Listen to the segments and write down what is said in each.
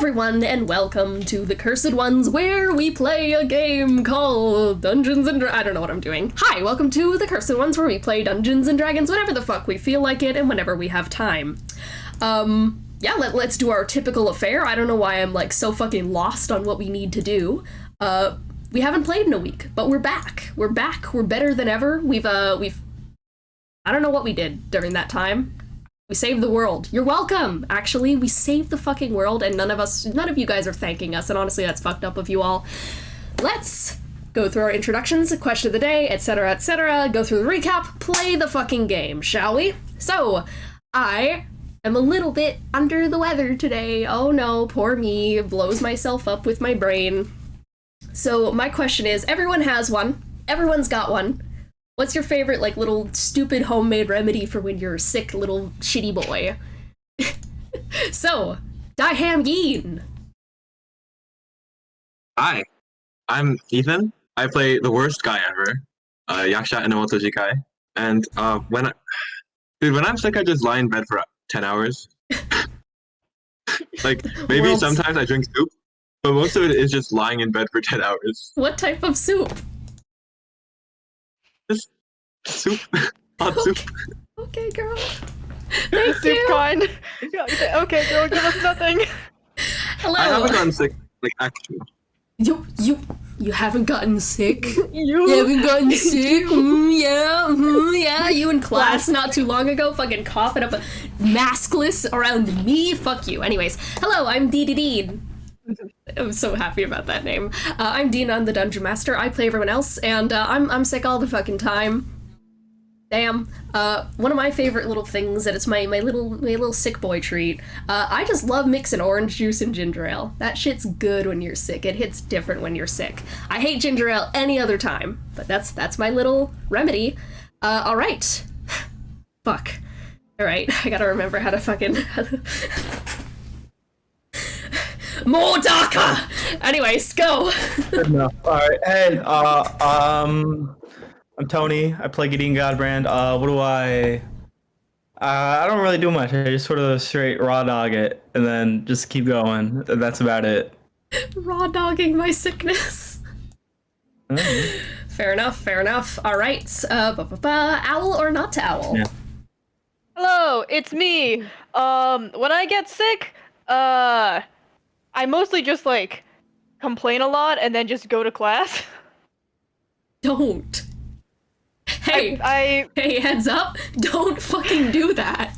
everyone, and welcome to the Cursed Ones, where we play a game called Dungeons and I don't know what I'm doing. Hi, welcome to the Cursed Ones, where we play Dungeons and Dragons whenever the fuck we feel like it and whenever we have time. Yeah, let's do our typical affair. I don't know why I'm, like, so fucking lost on what we need to do. We haven't played in a week, but we're back. We're back. We're better than ever. We've I don't know what we did during that time. We saved the world. You're welcome, actually. We saved the fucking world, and none of you guys are thanking us, and honestly, that's fucked up of you all. Let's go through our introductions, question of the day, etc., go through the recap, play the fucking game, shall we? So, I am a little bit under the weather today. Oh no, poor me. Blows myself up with my brain. So, my question is, everyone has one. Everyone's got one. What's your favorite, like, little stupid homemade remedy for when you're a sick little shitty boy? So, Diham Yeen. Hi, I'm Ethan. I play the worst guy ever, Yaksha Enemoto-Jiikai. And when I'm sick, I just lie in bed for 10 hours. Like, maybe sometimes I drink soup, but most of it is just lying in bed for 10 hours. What type of soup? Just soup. Hot soup. Okay, girl. Thank Soup you. kind. Okay, girl, give us nothing. Hello. I haven't gotten sick, like, actually. You haven't gotten sick? You haven't gotten sick? Yeah. You in class not too long ago fucking coughing up a maskless around me? Fuck you. Anyways, hello, I'm Dean. I'm so happy about that name. I'm Dean, I'm the Dungeon Master. I play everyone else, and I'm sick all the fucking time. Damn. One of my favorite little things, and it's my little sick boy treat. I just love mixing orange juice and ginger ale. That shit's good when you're sick. It hits different when you're sick. I hate ginger ale any other time, but that's my little remedy. All right. Fuck. All right. I gotta remember how to fucking. More darker! Anyways, go! Good enough. Alright, hey, I'm Tony. I play Gideon Godbrand. What do I don't really do much. I just sort of straight raw dog it, and then just keep going. That's about it. Raw dogging my sickness. Fair enough. Alright, owl or not to owl? Yeah. Hello, it's me. When I get sick, I mostly just, like, complain a lot and then just go to class. Don't. Hey, hey, heads up, don't fucking do that.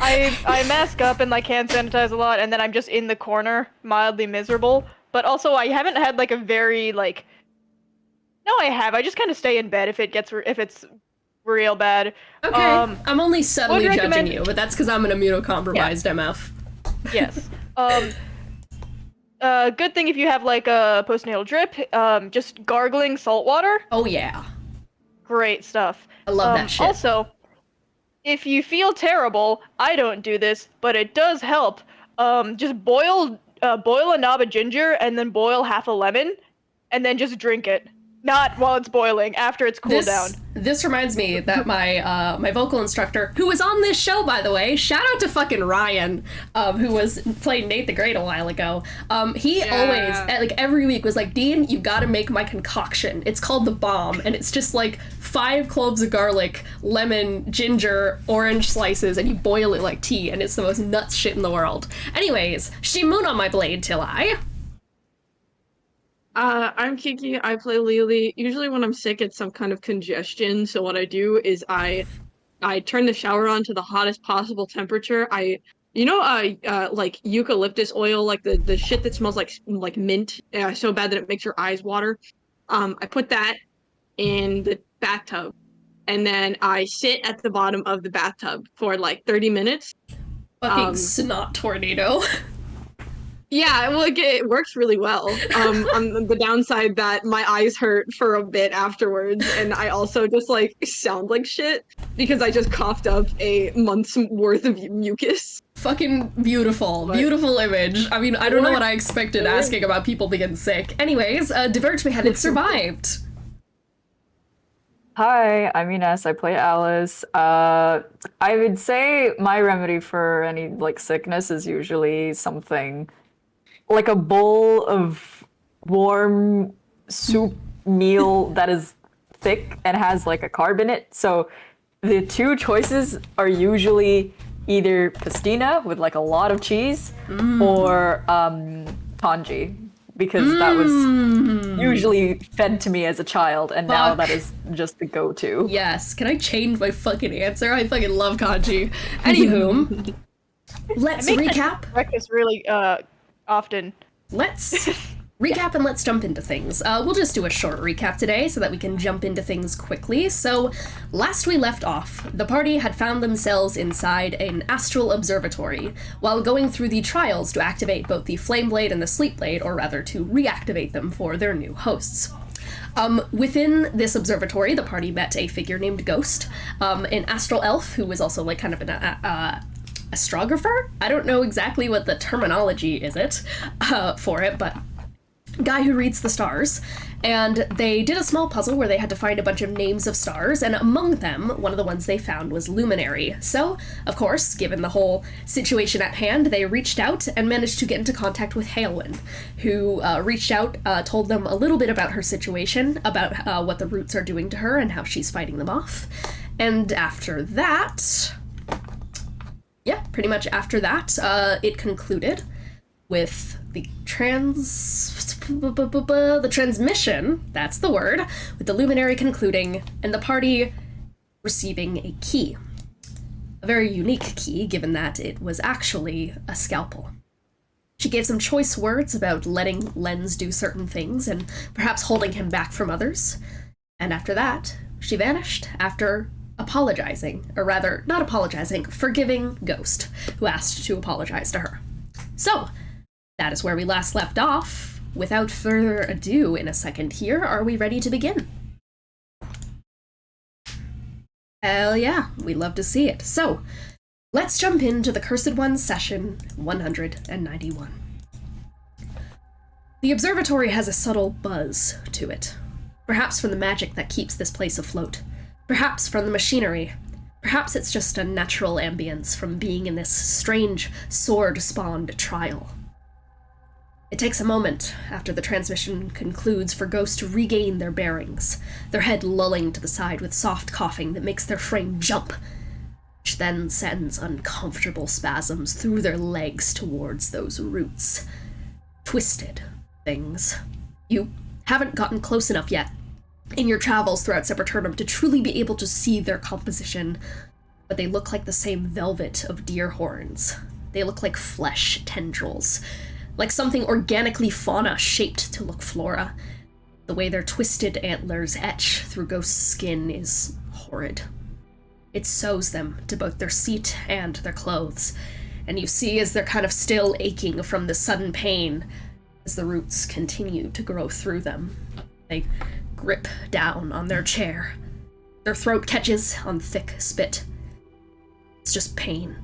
I mask up and, like, hand sanitize a lot, and then I'm just in the corner, mildly miserable. But also, I haven't had, like, a very, like... No, I have. I just kind of stay in bed if it's real bad. Okay, I'm only subtly judging you, but that's because I'm an immunocompromised MF. Yes. Good thing if you have, like, a postnatal drip, just gargling salt water. Oh yeah. Great stuff. I love that shit. Also, if you feel terrible, I don't do this, but it does help. Just boil a knob of ginger and then boil half a lemon, and then just drink it. Not while it's boiling, after it's cooled down. This reminds me that my my vocal instructor, who was on this show, by the way, shout out to fucking Ryan, who was playing Nate the Great a while ago. He always, like, every week was like, Dean, you gotta make my concoction. It's called the bomb, and it's just like 5 cloves of garlic, lemon, ginger, orange slices, and you boil it like tea, and it's the most nuts shit in the world. Anyways, Shimoon on my blade till I... I'm Kiki. I play Lelee. Usually when I'm sick, it's some kind of congestion. So what I do is I turn the shower on to the hottest possible temperature. Like eucalyptus oil, like the shit that smells like mint, so bad that it makes your eyes water. I put that in the bathtub, and then I sit at the bottom of the bathtub for like 30 minutes. Fucking snot tornado. Yeah, well, it works really well. On the downside that my eyes hurt for a bit afterwards, and I also just, like, sound like shit because I just coughed up a month's worth of mucus. Fucking beautiful. Beautiful image. I mean, I don't know what I expected asking about people being sick. Anyways, divert me had it survived. Hi, I'm Ines. I play Alice. I would say my remedy for any like sickness is usually something like a bowl of warm soup meal that is thick and has like a carb in it. So the two choices are usually either pastina with like a lot of cheese or tangy, because that was usually fed to me as a child, and now that is just the go-to. Yes, can I change my fucking answer? I fucking love kanji. Anywho, let's recap. Breakfast really often. Let's recap and let's jump into things. We'll just do a short recap today so that we can jump into things quickly. So, last we left off, the party had found themselves inside an astral observatory while going through the trials to activate both the Flame Blade and the Sleep Blade, or rather to reactivate them for their new hosts. Within this observatory, the party met a figure named Ghost, an astral elf who was also like kind of an astrographer? I don't know exactly what the terminology is for it, but guy who reads the stars, and they did a small puzzle where they had to find a bunch of names of stars, and among them, one of the ones they found was Luminary. So, of course, given the whole situation at hand, they reached out and managed to get into contact with Heulwyn, who reached out, told them a little bit about her situation, about what the roots are doing to her and how she's fighting them off. And after that, yeah, pretty much after that, it concluded with the transmission, that's the word, with the Luminary concluding, and the party receiving a key. A very unique key, given that it was actually a scalpel. She gave some choice words about letting Lens do certain things, and perhaps holding him back from others. And after that, she vanished after apologizing, or rather, not apologizing, forgiving Ghost, who asked to apologize to her. So, that is where we last left off. Without further ado, in a second here, are we ready to begin? Hell yeah, we'd love to see it. So, let's jump into the Cursed Ones session 191. The observatory has a subtle buzz to it. Perhaps from the magic that keeps this place afloat. Perhaps from the machinery. Perhaps it's just a natural ambience from being in this strange, sword-spawned trial. It takes a moment after the transmission concludes for Ghosts to regain their bearings, their head lulling to the side with soft coughing that makes their frame jump, which then sends uncomfortable spasms through their legs towards those roots. Twisted things. You haven't gotten close enough yet in your travels throughout Sepulturnum to truly be able to see their composition, but they look like the same velvet of deer horns. They look like flesh tendrils, like something organically fauna-shaped to look flora. The way their twisted antlers etch through Ghost's skin is horrid. It sews them to both their seat and their clothes, and you see as they're kind of still aching from the sudden pain as the roots continue to grow through them. They grip down on their chair. Their throat catches on thick spit. It's just pain.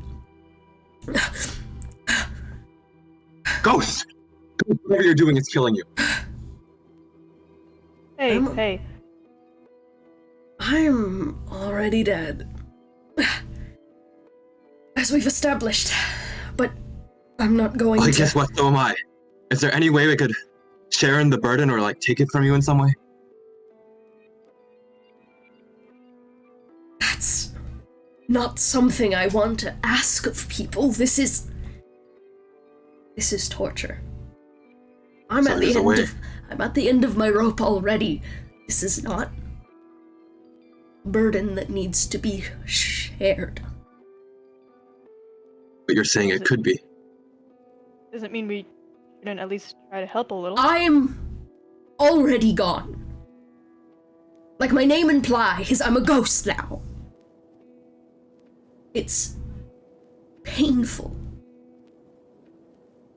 Ghost! Whatever you're doing is killing you. Hey. I'm already dead. As we've established. But I'm not going Well, to... guess what? So am I. Is there any way we could share in the burden or, like, take it from you in some way? That's not something I want to ask of people. This is torture. I'm at the end of my rope already. This is not a burden that needs to be shared. But you're saying it could be. Doesn't mean we shouldn't at least try to help a little. I'm already gone. Like my name implies, I'm a ghost now. It's painful.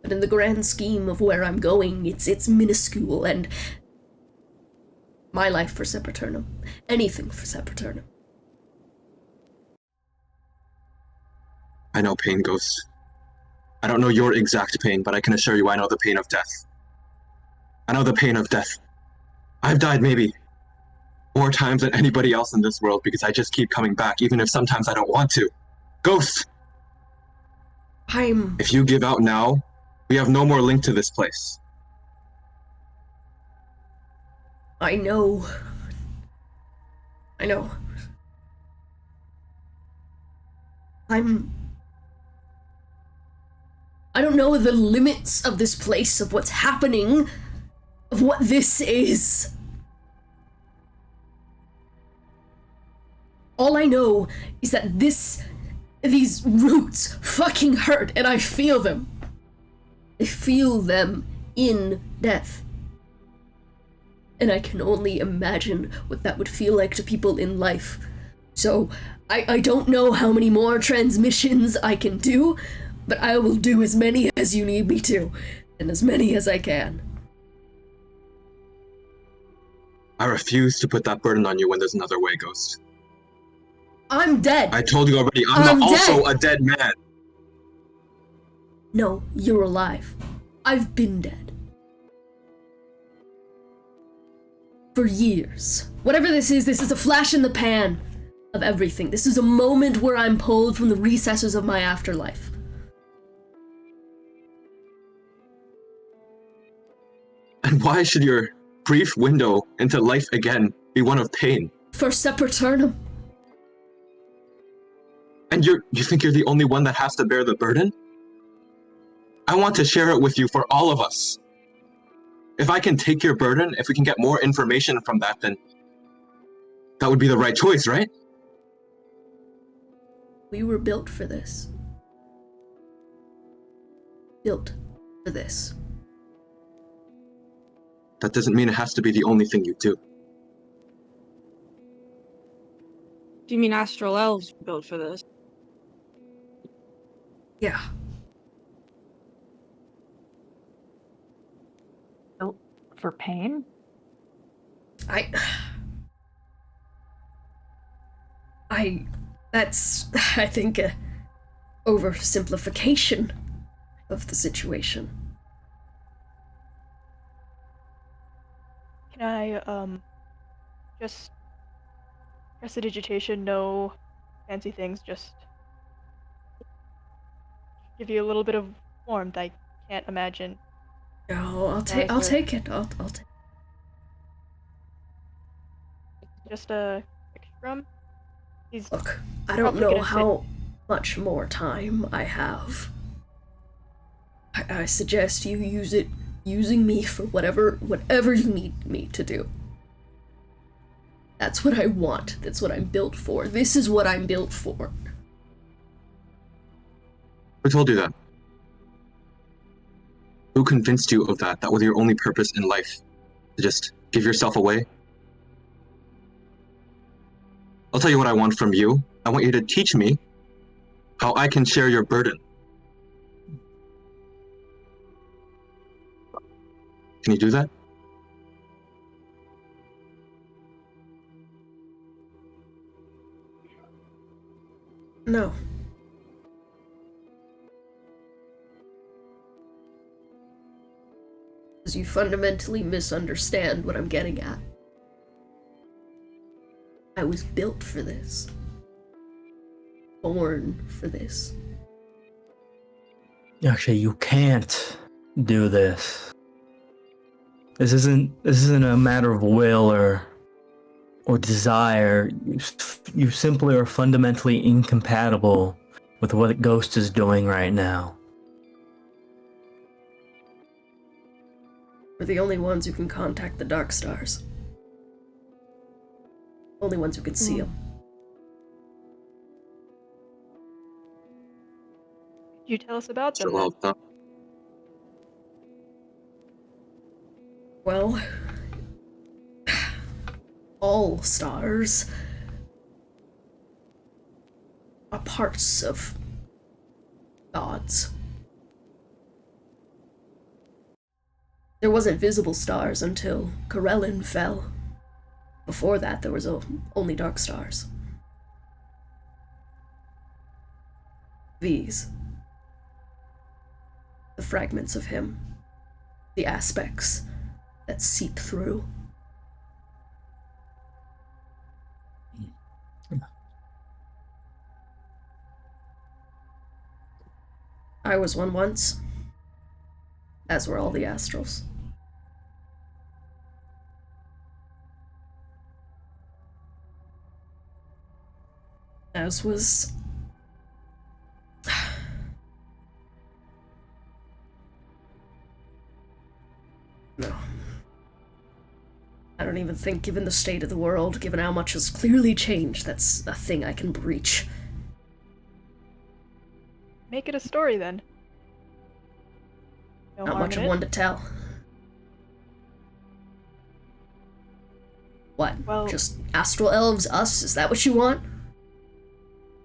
But in the grand scheme of where I'm going, it's minuscule, and my life for Sepulturnum. Anything for Sepulturnum. I know pain, Ghost. I don't know your exact pain, but I can assure you I know the pain of death. I know the pain of death. I've died maybe more times than anybody else in this world because I just keep coming back, even if sometimes I don't want to. Ghost! If you give out now, we have no more link to this place. I know. I know. I don't know the limits of this place, of what's happening, of what this is. All I know is that these roots fucking hurt, and I feel them. I feel them in death. And I can only imagine what that would feel like to people in life. So, I don't know how many more transmissions I can do, but I will do as many as you need me to, and as many as I can. I refuse to put that burden on you when there's another way, Ghost. I'm dead! I told you already, I'm also a dead man! No, you're alive. I've been dead. For years. Whatever this is a flash in the pan of everything. This is a moment where I'm pulled from the recesses of my afterlife. And why should your brief window into life again be one of pain? For Sepulturnum. And you think you're the only one that has to bear the burden? I want to share it with you for all of us. If I can take your burden, if we can get more information from that, then that would be the right choice, right? We were built for this. Built for this. That doesn't mean it has to be the only thing you do. Do you mean astral elves were built for this? Yeah. Built for pain? That's, I think, a oversimplification of the situation. Can I, just prestidigitation, no fancy things, just give you a little bit of warmth. I can't imagine. No, I'll take it. I'll take it. Just a extra. He's Look, I don't probably know gonna how much more time I have. I suggest you use it, using me for whatever you need me to do. That's what I want. That's what I'm built for. This is what I'm built for. Who told you that? Who convinced you of that? That was your only purpose in life? To just give yourself away? I'll tell you what I want from you. I want you to teach me how I can share your burden. Can you do that? No. Because you fundamentally misunderstand what I'm getting at. I was built for this. Born for this. Actually, you can't do this. This isn't a matter of will or desire. You simply are fundamentally incompatible with what Ghost is doing right now. We're the only ones who can contact the dark stars. Only ones who can see them. Could you tell us about them? Sure, then? Well, all stars are parts of gods. There wasn't visible stars until Corellin fell. Before that, there was only dark stars. These. The fragments of him. The aspects that seep through. I was one once. As were all the astrals. As was... No. I don't even think, given the state of the world, given how much has clearly changed, that's a thing I can breach. Make it a story then. No Not harm much in of it. one to tell. What? Well- Just astral elves, us? Is that what you want?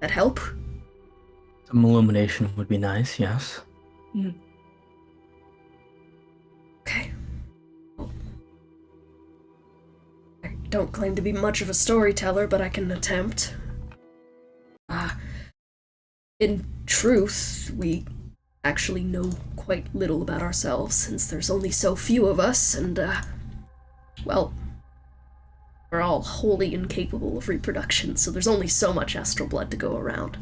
That help? Some illumination would be nice, yes. Okay. Well, I don't claim to be much of a storyteller, but I can attempt. In truth, we actually know quite little about ourselves, since there's only so few of us, and, well, we're all wholly incapable of reproduction, so there's only so much astral blood to go around.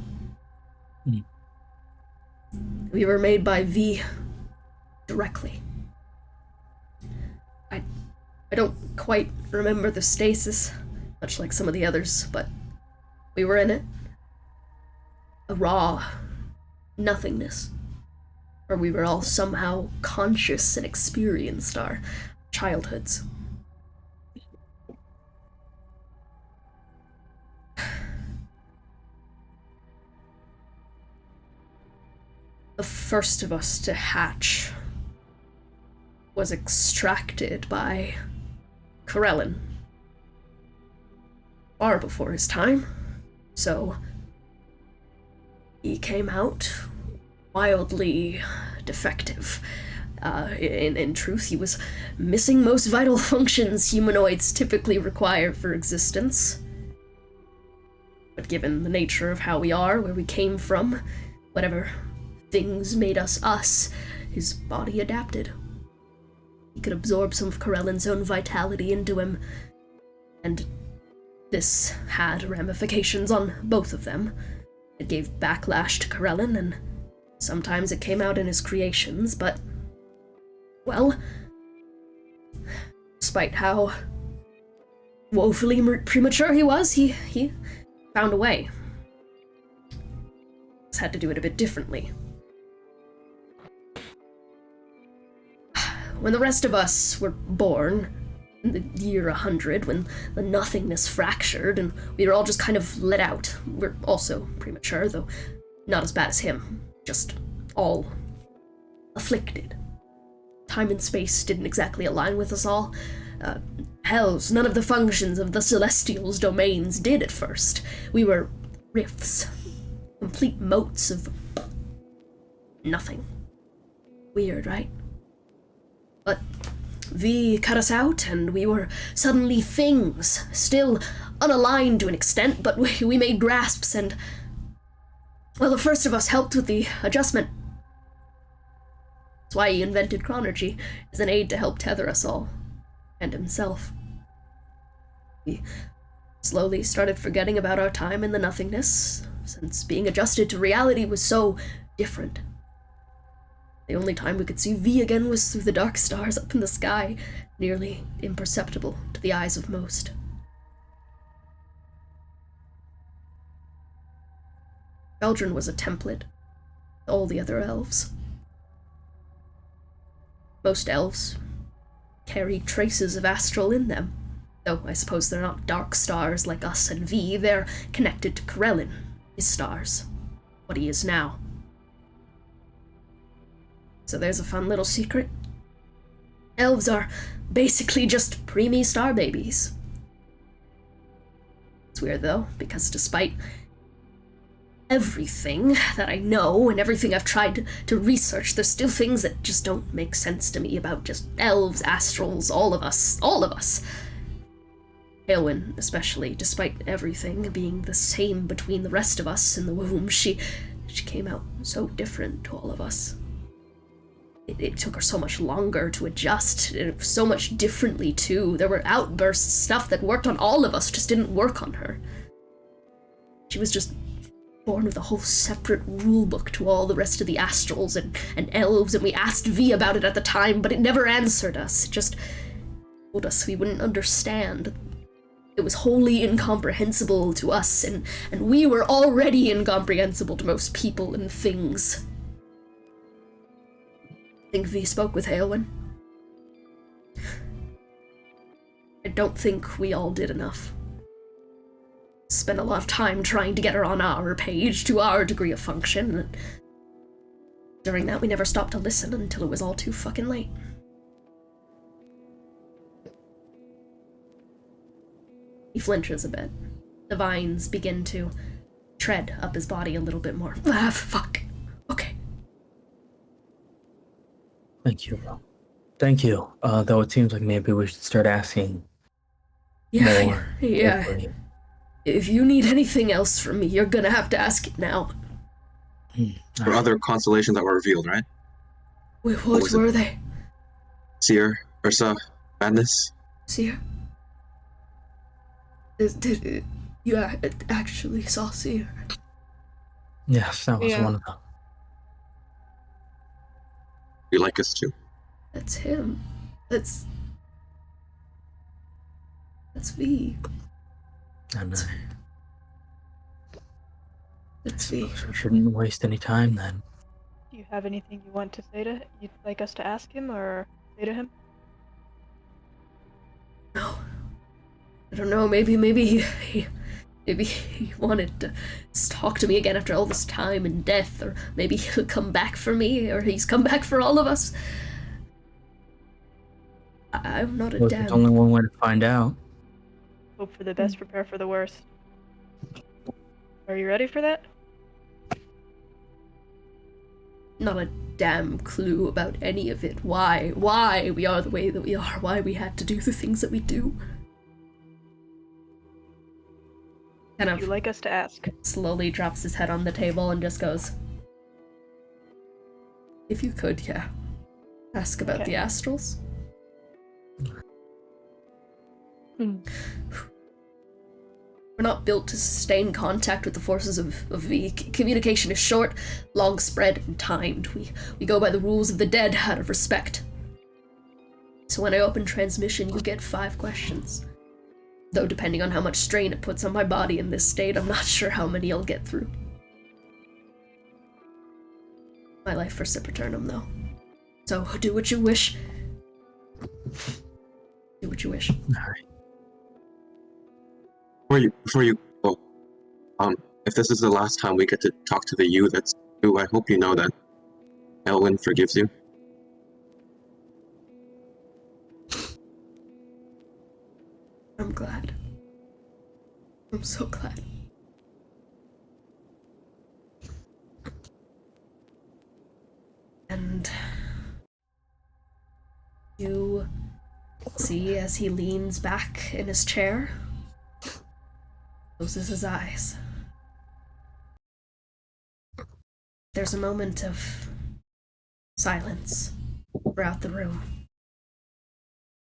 We were made by V directly. I don't quite remember the stasis, much like some of the others, but we were in it. A raw nothingness, where we were all somehow conscious and experienced our childhoods. The first of us to hatch was extracted by Corellin far before his time, so he came out wildly defective. In truth, he was missing most vital functions humanoids typically require for existence. But given the nature of how we are, where we came from, whatever things made us us, his body adapted. He could absorb some of Corellin's own vitality into him, and this had ramifications on both of them. It gave backlash to Corellin, and sometimes it came out in his creations, but, well, despite how woefully premature he was, he found a way. Just had to do it a bit differently. When the rest of us were born, in the year 100, when the nothingness fractured and we were all just kind of let out. We're also premature, though not as bad as him. Just all afflicted. Time and space didn't exactly align with us all. Hells, none of the functions of the Celestials' domains did at first. We were rifts. Complete motes of nothing. Weird, right? But V cut us out, and we were suddenly things, still unaligned to an extent, but we made grasps, and, well, the first of us helped with the adjustment. That's why he invented chronergy, as an aid to help tether us all, and himself. We slowly started forgetting about our time in the nothingness, since being adjusted to reality was so different. The only time we could see V again was through the dark stars up in the sky, nearly imperceptible to the eyes of most. Eldrin was a template to all the other elves. Most elves carry traces of astral in them, though I suppose they're not dark stars like us and V, they're connected to Corellin, his stars, what he is now. So there's a fun little secret. Elves are basically just preemie star babies. It's weird though, because despite everything that I know and everything I've tried to research, there's still things that just don't make sense to me about just elves, astrals, all of us. Heulwyn, especially, despite everything being the same between the rest of us in the womb, she came out so different to all of us. It took her so much longer to adjust, so much differently too. There were outbursts, stuff that worked on all of us, just didn't work on her. She was just born with a whole separate rulebook to all the rest of the astrals and elves, and we asked V about it at the time, but it never answered us. It just told us we wouldn't understand. It was wholly incomprehensible to us, and we were already incomprehensible to most people and things. I think V spoke with Heulwyn. I don't think we all did enough. Spent a lot of time trying to get her on our page, to our degree of function, and during that we never stopped to listen until it was all too fucking late. He flinches a bit. The vines begin to tread up his body a little bit more. Ah, fuck. Okay. Thank you. Thank you. Though it seems like maybe we should start asking more. Yeah. carefully. If you need anything else from me, you're gonna have to ask it now. There were other constellations that were revealed, right? Wait, what was it? were they? Seer, Ursa, Madness. Seer? Did you actually saw Seer? Yes, that was Yeah. one of them. You like us too? That's him. That's V. And That's V. we shouldn't waste any time then. Do you have anything you want to say to you'd like us to ask him or say to him? No. I don't know, maybe he wanted to talk to me again after all this time and death, or maybe he'll come back for me, or he's come back for all of us. I'm not a Well, damn... there's only one way to find out. Hope for the best, prepare for the worst. Are you ready for that? Not a damn clue about any of it. Why we are the way that we are, why we had to do the things that we do. Kind Would you of like us to ask? slowly drops his head on the table and just goes, if you could, yeah. Ask about Okay. the astrals. We're not built to sustain contact with the forces of V. Communication is short, long spread, and timed. We go by the rules of the dead out of respect. So when I open transmission, you get 5 questions. Though depending on how much strain it puts on my body in this state, I'm not sure how many I'll get through. My life for Sipriternum, though. So do what you wish. Do what you wish. Alright. Before you go, if this is the last time we get to talk to the you that's you, I hope you know that Heulwyn forgives you. I'm glad. I'm so glad. And you see as he leans back in his chair, closes his eyes. There's a moment of silence throughout the room.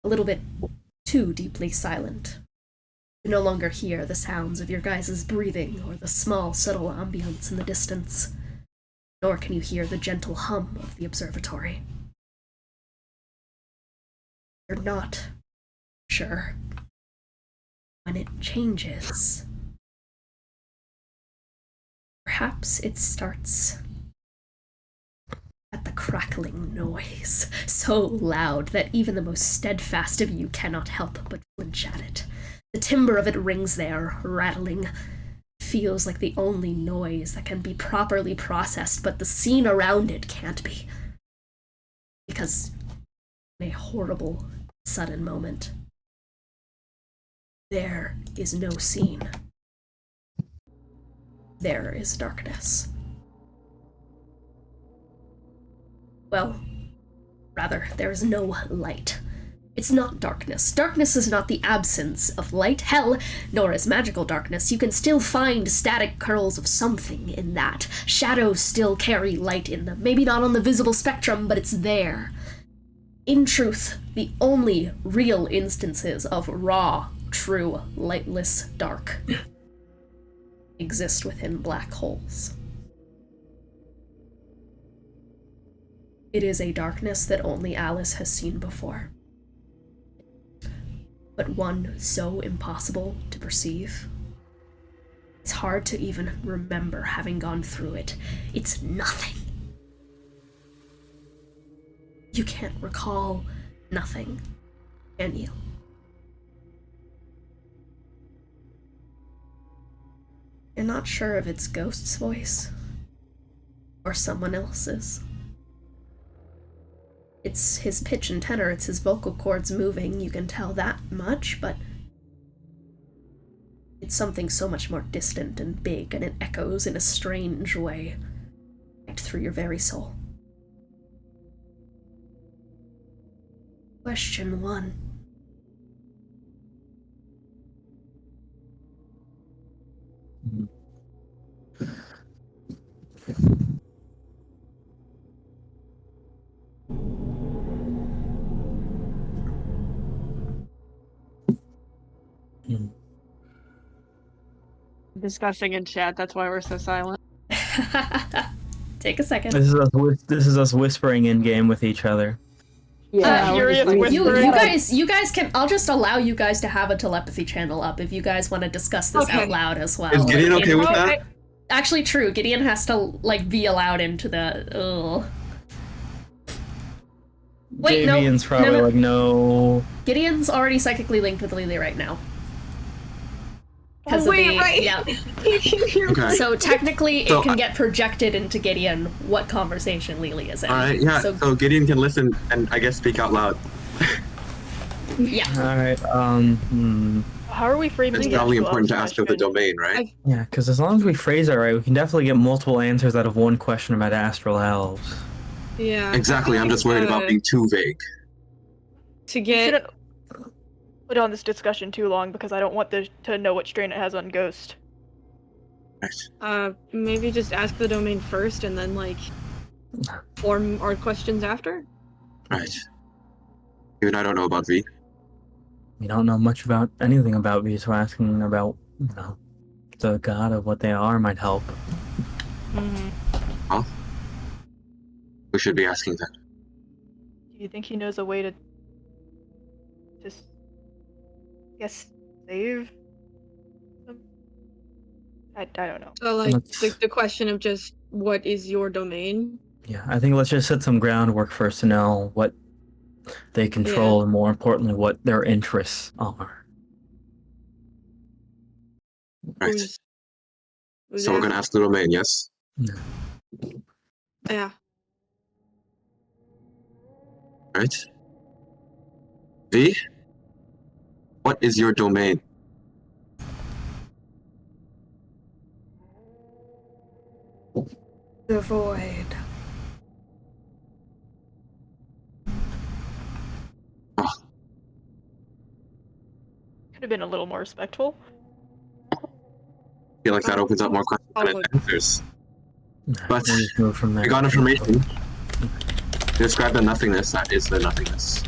A little bit too deeply silent. You no longer hear the sounds of your guys' breathing or the small, subtle ambience in the distance, nor can you hear the gentle hum of the observatory. You're not sure when it changes. Perhaps it starts at the crackling noise, so loud that even the most steadfast of you cannot help but flinch at it. The timbre of it rings there, rattling. Feels like the only noise that can be properly processed, but the scene around it can't be. Because in a horrible, sudden moment, there is no scene. There is darkness. Well, rather, there is no light. It's not darkness. Darkness is not the absence of light. Hell, nor is magical darkness. You can still find static curls of something in that. Shadows still carry light in them. Maybe not on the visible spectrum, but it's there. In truth, the only real instances of raw, true, lightless dark exist within black holes. It is a darkness that only Alice has seen before, but one so impossible to perceive. It's hard to even remember having gone through it. It's nothing. You can't recall nothing, can you? You're not sure if it's Ghost's voice or someone else's. It's his pitch and tenor, it's his vocal cords moving, you can tell that much, but it's something so much more distant and big, and it echoes in a strange way, right through your very soul. Question 1. Discussing in chat, that's why we're so silent. Take a second. This is us whispering in game with each other. Yeah, Furious we- whisper. You guys can. I'll just allow you guys to have a telepathy channel up if you guys want to discuss this Okay. out loud as well. Is Gideon okay with that? Actually, true. Gideon has to like be allowed into the. Ugh. Wait, no. Gideon's probably no. like, no. Gideon's already psychically linked with Lelee right now. Oh, wait, right. Yeah. Okay. So technically, So it can get projected into Gideon what conversation Lelee is in. All right, yeah. So, So Gideon can listen and I guess speak out loud. yeah. All right. How are we framing It's the probably actual important to ask of the question? domain, right? Yeah, because as long as we phrase it right, we can definitely get multiple answers out of one question about astral elves. Yeah. Exactly. I'm just worried about being too vague. To We get shouldn't put on this discussion too long because I don't want to know what strain it has on Ghost. Right. maybe just ask the domain first and then like form our questions after. Right. Even I don't know about V. We don't know much about anything about me, so asking about, the god of what they are might help. Mm-hmm. We should be asking that. Do you think he knows a way to just, save them? I don't know. So like Let's- the question of just what is your domain? Yeah, I think let's just set some groundwork first to know what they control and more importantly what their interests are. Right. Who's So we're gonna ask the domain, yes? Yeah. Right? V? What is your domain? The void. Could have been a little more respectful. I feel like that opens up more questions than it answers. But We'll just move from there. we got information. Describe the nothingness that is the nothingness.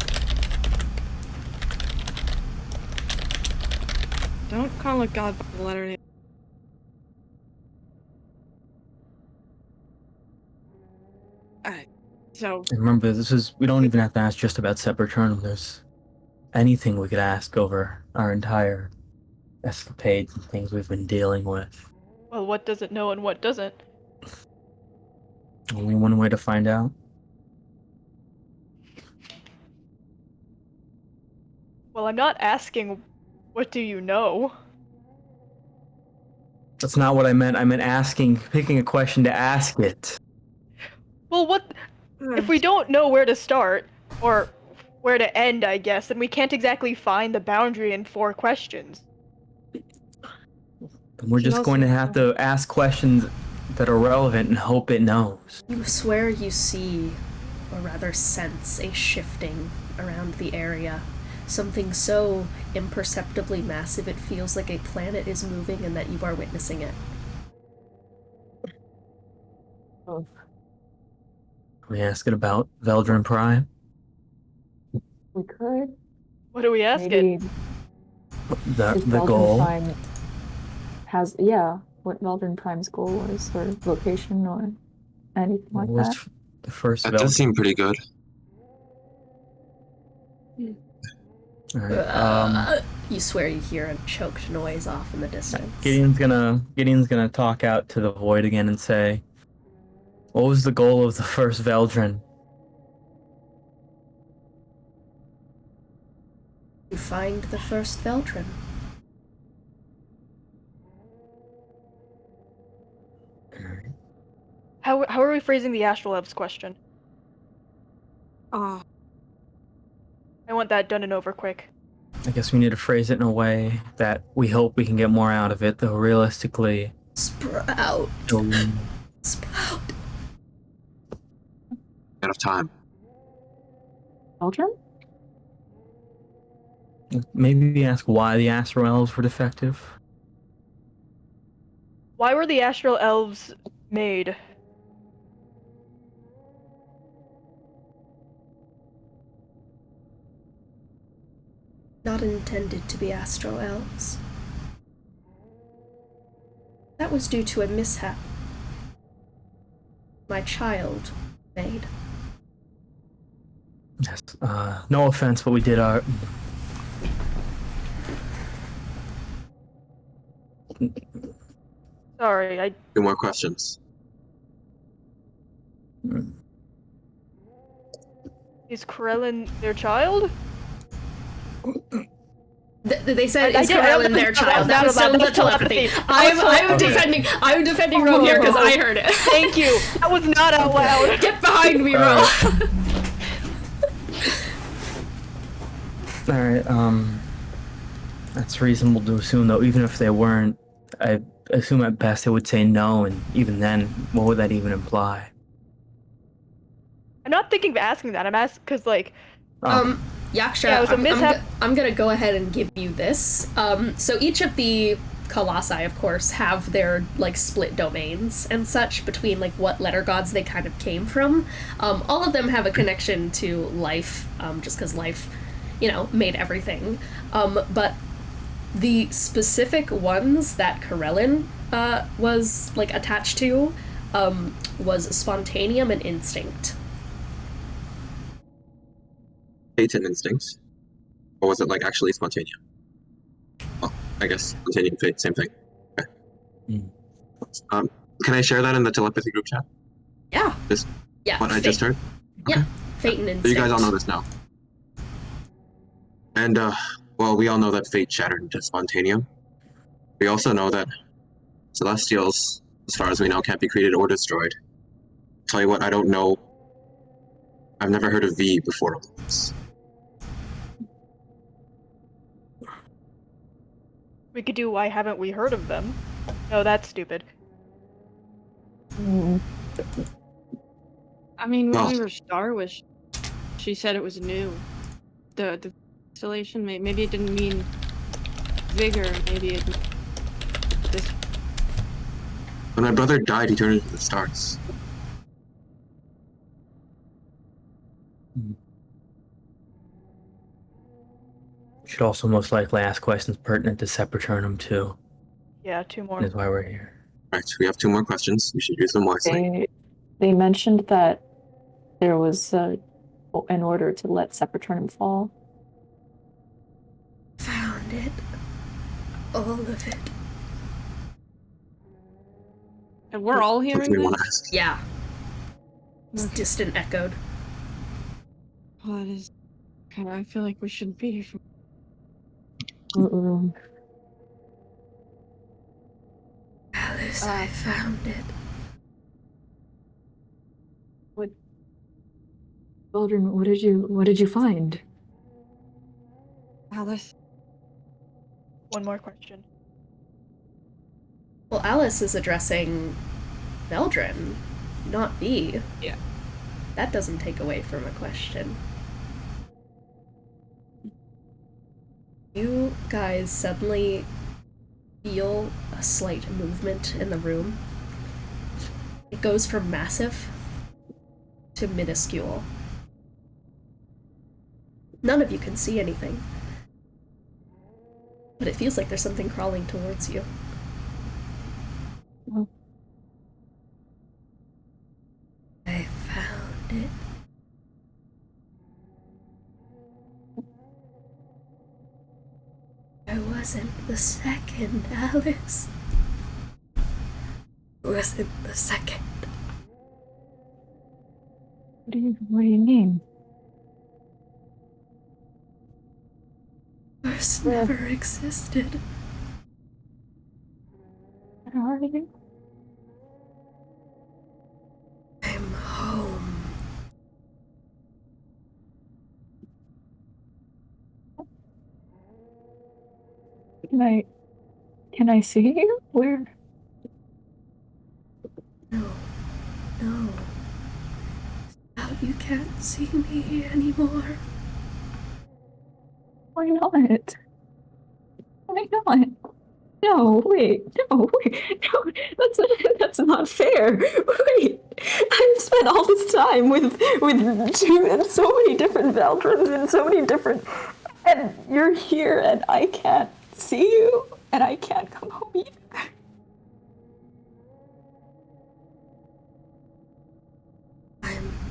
Don't call a god by the letter name. Alright. So And remember, we don't even have to ask just about Sepulchernum. There's anything we could ask over our entire escapades and things we've been dealing with. Well, what does it know and what doesn't? Only one way to find out. Well, I'm not asking what do you know? That's not what I meant. I meant picking a question to ask it. Well, what if we don't know where to start or where to end, I guess, then we can't exactly find the boundary in 4 questions. We're Can just going to also- have to ask questions that are relevant and hope it knows. You swear you see, or rather sense, a shifting around the area. Something so imperceptibly massive it feels like a planet is moving and that you are witnessing it. Oh. We ask it about Veldrin Prime. We could. What do we ask Maybe it? The if the Belgian goal. Prime has, yeah. what Veldrin Prime's goal was, or location, or anything like What was that? the first That does Veldrin? seem pretty good. Alright, You swear you hear a choked noise off in the distance. Gideon's gonna talk out to the void again and say, "What was the goal of the first Veldrin?" You find the first Veldrin. How are we phrasing the Astral Elves question? Oh, I want that done and over quick. I guess we need to phrase it in a way that we hope we can get more out of it, though realistically, Sprout. it'll- Sprout. Out of time. Veldrin? maybe ask why the Astral Elves were defective. Why were the Astral Elves made? Not intended to be astral elves. That was due to a mishap my child made. Yes. No offense, but we did our. Sorry, I 2 more questions. is Corellin their child? They said I is did- I Corellin don't their think child. that That was was still the telepathy. telepathy. That was I'm defending Ro here because I heard it. Thank you. That was not out loud. Get behind me, Ro. Alright, that's reasonable to assume, though, even if they weren't, I assume at best they would say no, and even then, what would that even imply? I'm not thinking of asking that. I'm asking because, like, Yaksha, Yeah, it was a mishap. I'm gonna go ahead and give you this. So each of the colossi, of course, have their like split domains and such between like what letter gods they kind of came from. All of them have a connection to life, just because life, made everything. But the specific ones that Corellin was like attached to was spontaneum and instinct. Fate and instincts? Or was it like actually spontaneous? Well, I guess spontaneous fate, same thing. Okay. Can I share that in the telepathy group chat? Yeah. Just Yeah. what I just heard? Yeah. Fate and instinct. So you guys all know this now. And, well, we all know that fate shattered into spontaneum. We also know that celestials, as far as we know, can't be created or destroyed. Tell you what, I don't know. I've never heard of V before all this. we could do why haven't we heard of them? No, that's stupid. I mean, when Well- we were Starwish, she said it was new. The installation, maybe it didn't mean vigor, maybe it this. When my brother died, he turned into the stars. Should also most likely ask questions pertinent to Sepulchernum too. Yeah, 2 more. That's why we're here. Right, we have 2 more questions. We should use them wisely. They mentioned that there was an order to let Sepulchernum fall. Found it. All of it. And we're all What hearing do we this? want to ask? Yeah. It's distant echoed. Oh, that is. Okay, I feel like we shouldn't be here. Mm-mm. Alice, I found it. Veldrin, what did you find? Alice. 1 more question. Well, Alice is addressing Veldrin, not V. Yeah. That doesn't take away from a question. You guys suddenly feel a slight movement in the room. It goes from massive to minuscule. None of you can see anything, but it feels like there's something crawling towards you. it. I wasn't the second, Alice. I wasn't the second. What do you mean? First never existed. Where are you? I'm home. Can I see you? Where? No. Now you can't see me anymore. Why not? Why not? No, wait, no, that's not fair. Wait, I've spent all this time with two and so many different Valdrons and so many different, and you're here and I can't see you and I can't come home either.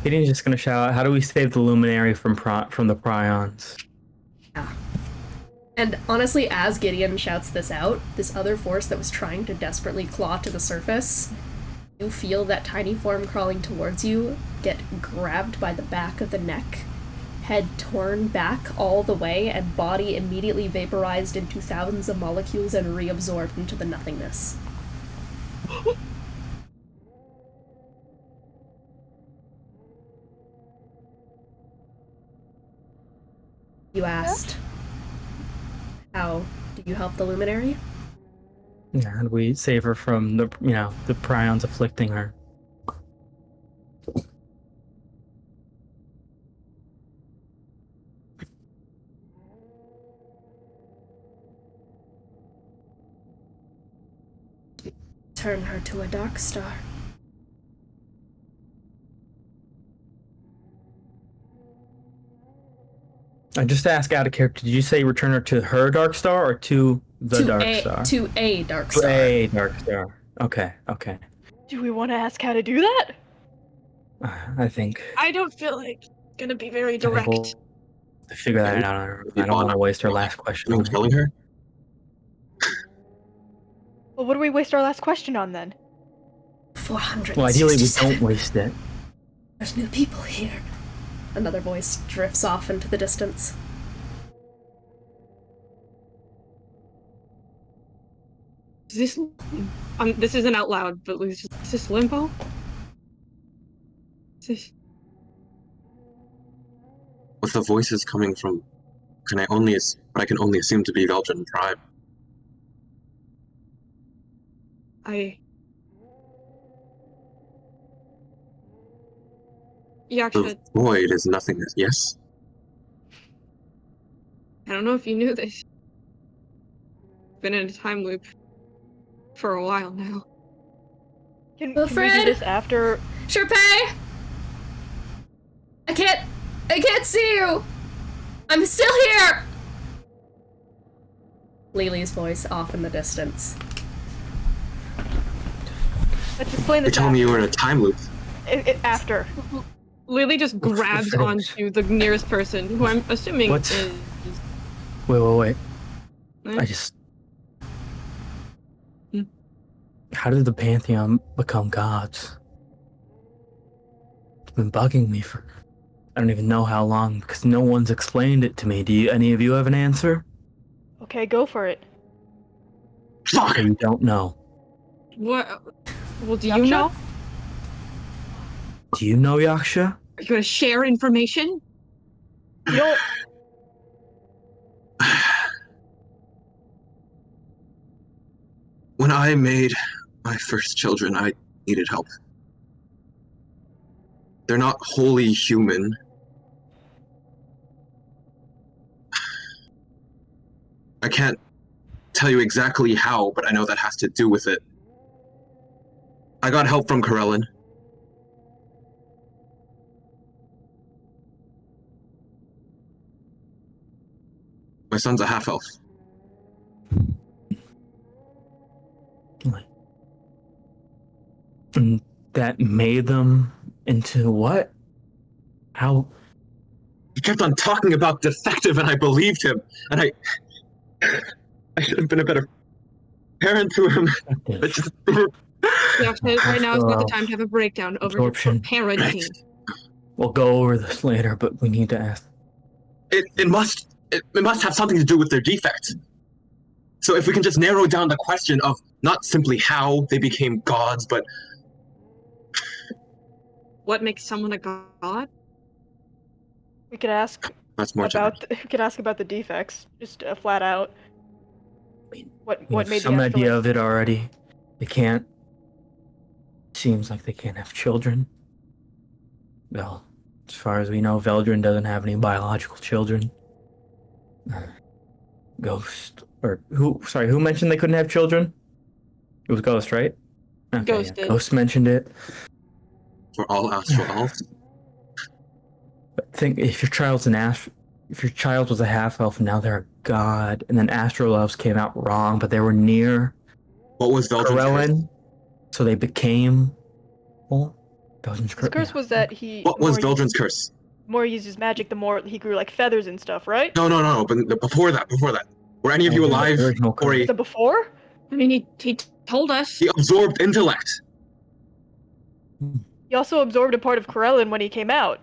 Gideon's just gonna shout out, how do we save the Luminary from the prions? Yeah. And honestly, as Gideon shouts this out, this other force that was trying to desperately claw to the surface, you feel that tiny form crawling towards you get grabbed by the back of the neck, head torn back all the way, and body immediately vaporized into thousands of molecules and reabsorbed into the nothingness. You asked, how do you help the Luminary? Yeah, how do we save her from the prions afflicting her? Turn her to a dark star. I just ask out of character, did you say return her to her dark star or to the dark star? To a dark star. To a dark star. Okay. Do we want to ask how to do that? I think I don't feel like it's gonna be very I think direct. we'll figure that out on her. I don't want to waste her last question. You killing her? Well, what do we waste our last question on then? 467. Well, ideally we don't waste it. There's new people here. Another voice drifts off into the distance. Is this this isn't out loud, but is this limbo? Is this... With the voices coming from, I can only assume to be Veldran tribe. Yaksha, The void is nothingness. Yes. I don't know if you knew this. Been in a time loop for a while now. Can we do Fred? this after? Charpay! I can't see you! I'm still here! Lelee's voice off in the distance. Let's explain They this told me you were in a time loop. after. Lily just grabs onto the nearest person, who I'm assuming What? is... Wait. Eh? I just... Hmm? How did the Pantheon become gods? It's been bugging me for... I don't even know how long, because no one's explained it to me. Do any of you have an answer? Okay, go for it. Fuck! Okay, you don't know. What? Well, do you Yaksha? know? Do you know, Yaksha? Are you gonna share information? You don't. When I made my first children, I needed help. They're not wholly human. I can't tell you exactly how, but I know that has to do with it. I got help from Corellin. My son's a half-elf. And that made them into what? How? He kept on talking about defective, and I believed him. And I should have been a better parent to him. I just, Yeah, right now is not the time to have a breakdown over your Absorption. parenting. We'll go over this later, but we need to ask. it must have something to do with their defect. So if we can just narrow down the question of not simply how they became gods, but What makes someone a god? We could ask that's more about we could ask about the defects, just flat out. What We have made some the idea afterlife? of it already. They can't. Seems like they can't have children. Well, as far as we know, Veldrin doesn't have any biological children. Ghost, or who? Sorry, who mentioned they couldn't have children? It was Ghost, right? Okay, Ghost did. Ghost mentioned it. for all astral elves. But think if your child's if your child was a half elf and now they're a god, and then astral elves came out wrong, but they were near What was Veldrin's curse? Heulwyn, so they became. Well, Veldrin's His curse was that he. What was the more he- Veldrin's curse? The more he used his magic, the more he grew like feathers and stuff, right? No, but before that. Were any of you alive? Original Or The before? I mean, he told us. he absorbed intellect. He also absorbed a part of Corellin when he came out.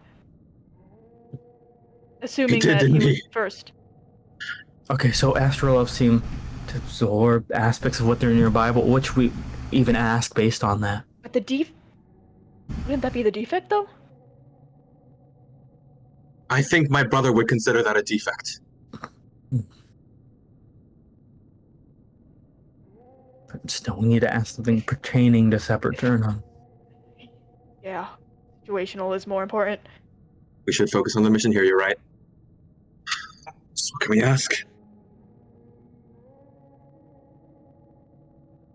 Assuming He did, that he didn't was he? first. Okay, so astral elves seem to absorb aspects of what they're nearby, but which we even ask based on that. But the wouldn't that be the defect though? I think my brother would consider that a defect. But still, we need to ask something pertaining to separate turn on. Yeah. Situational is more important. We should focus on the mission here, you're right. So what can we ask?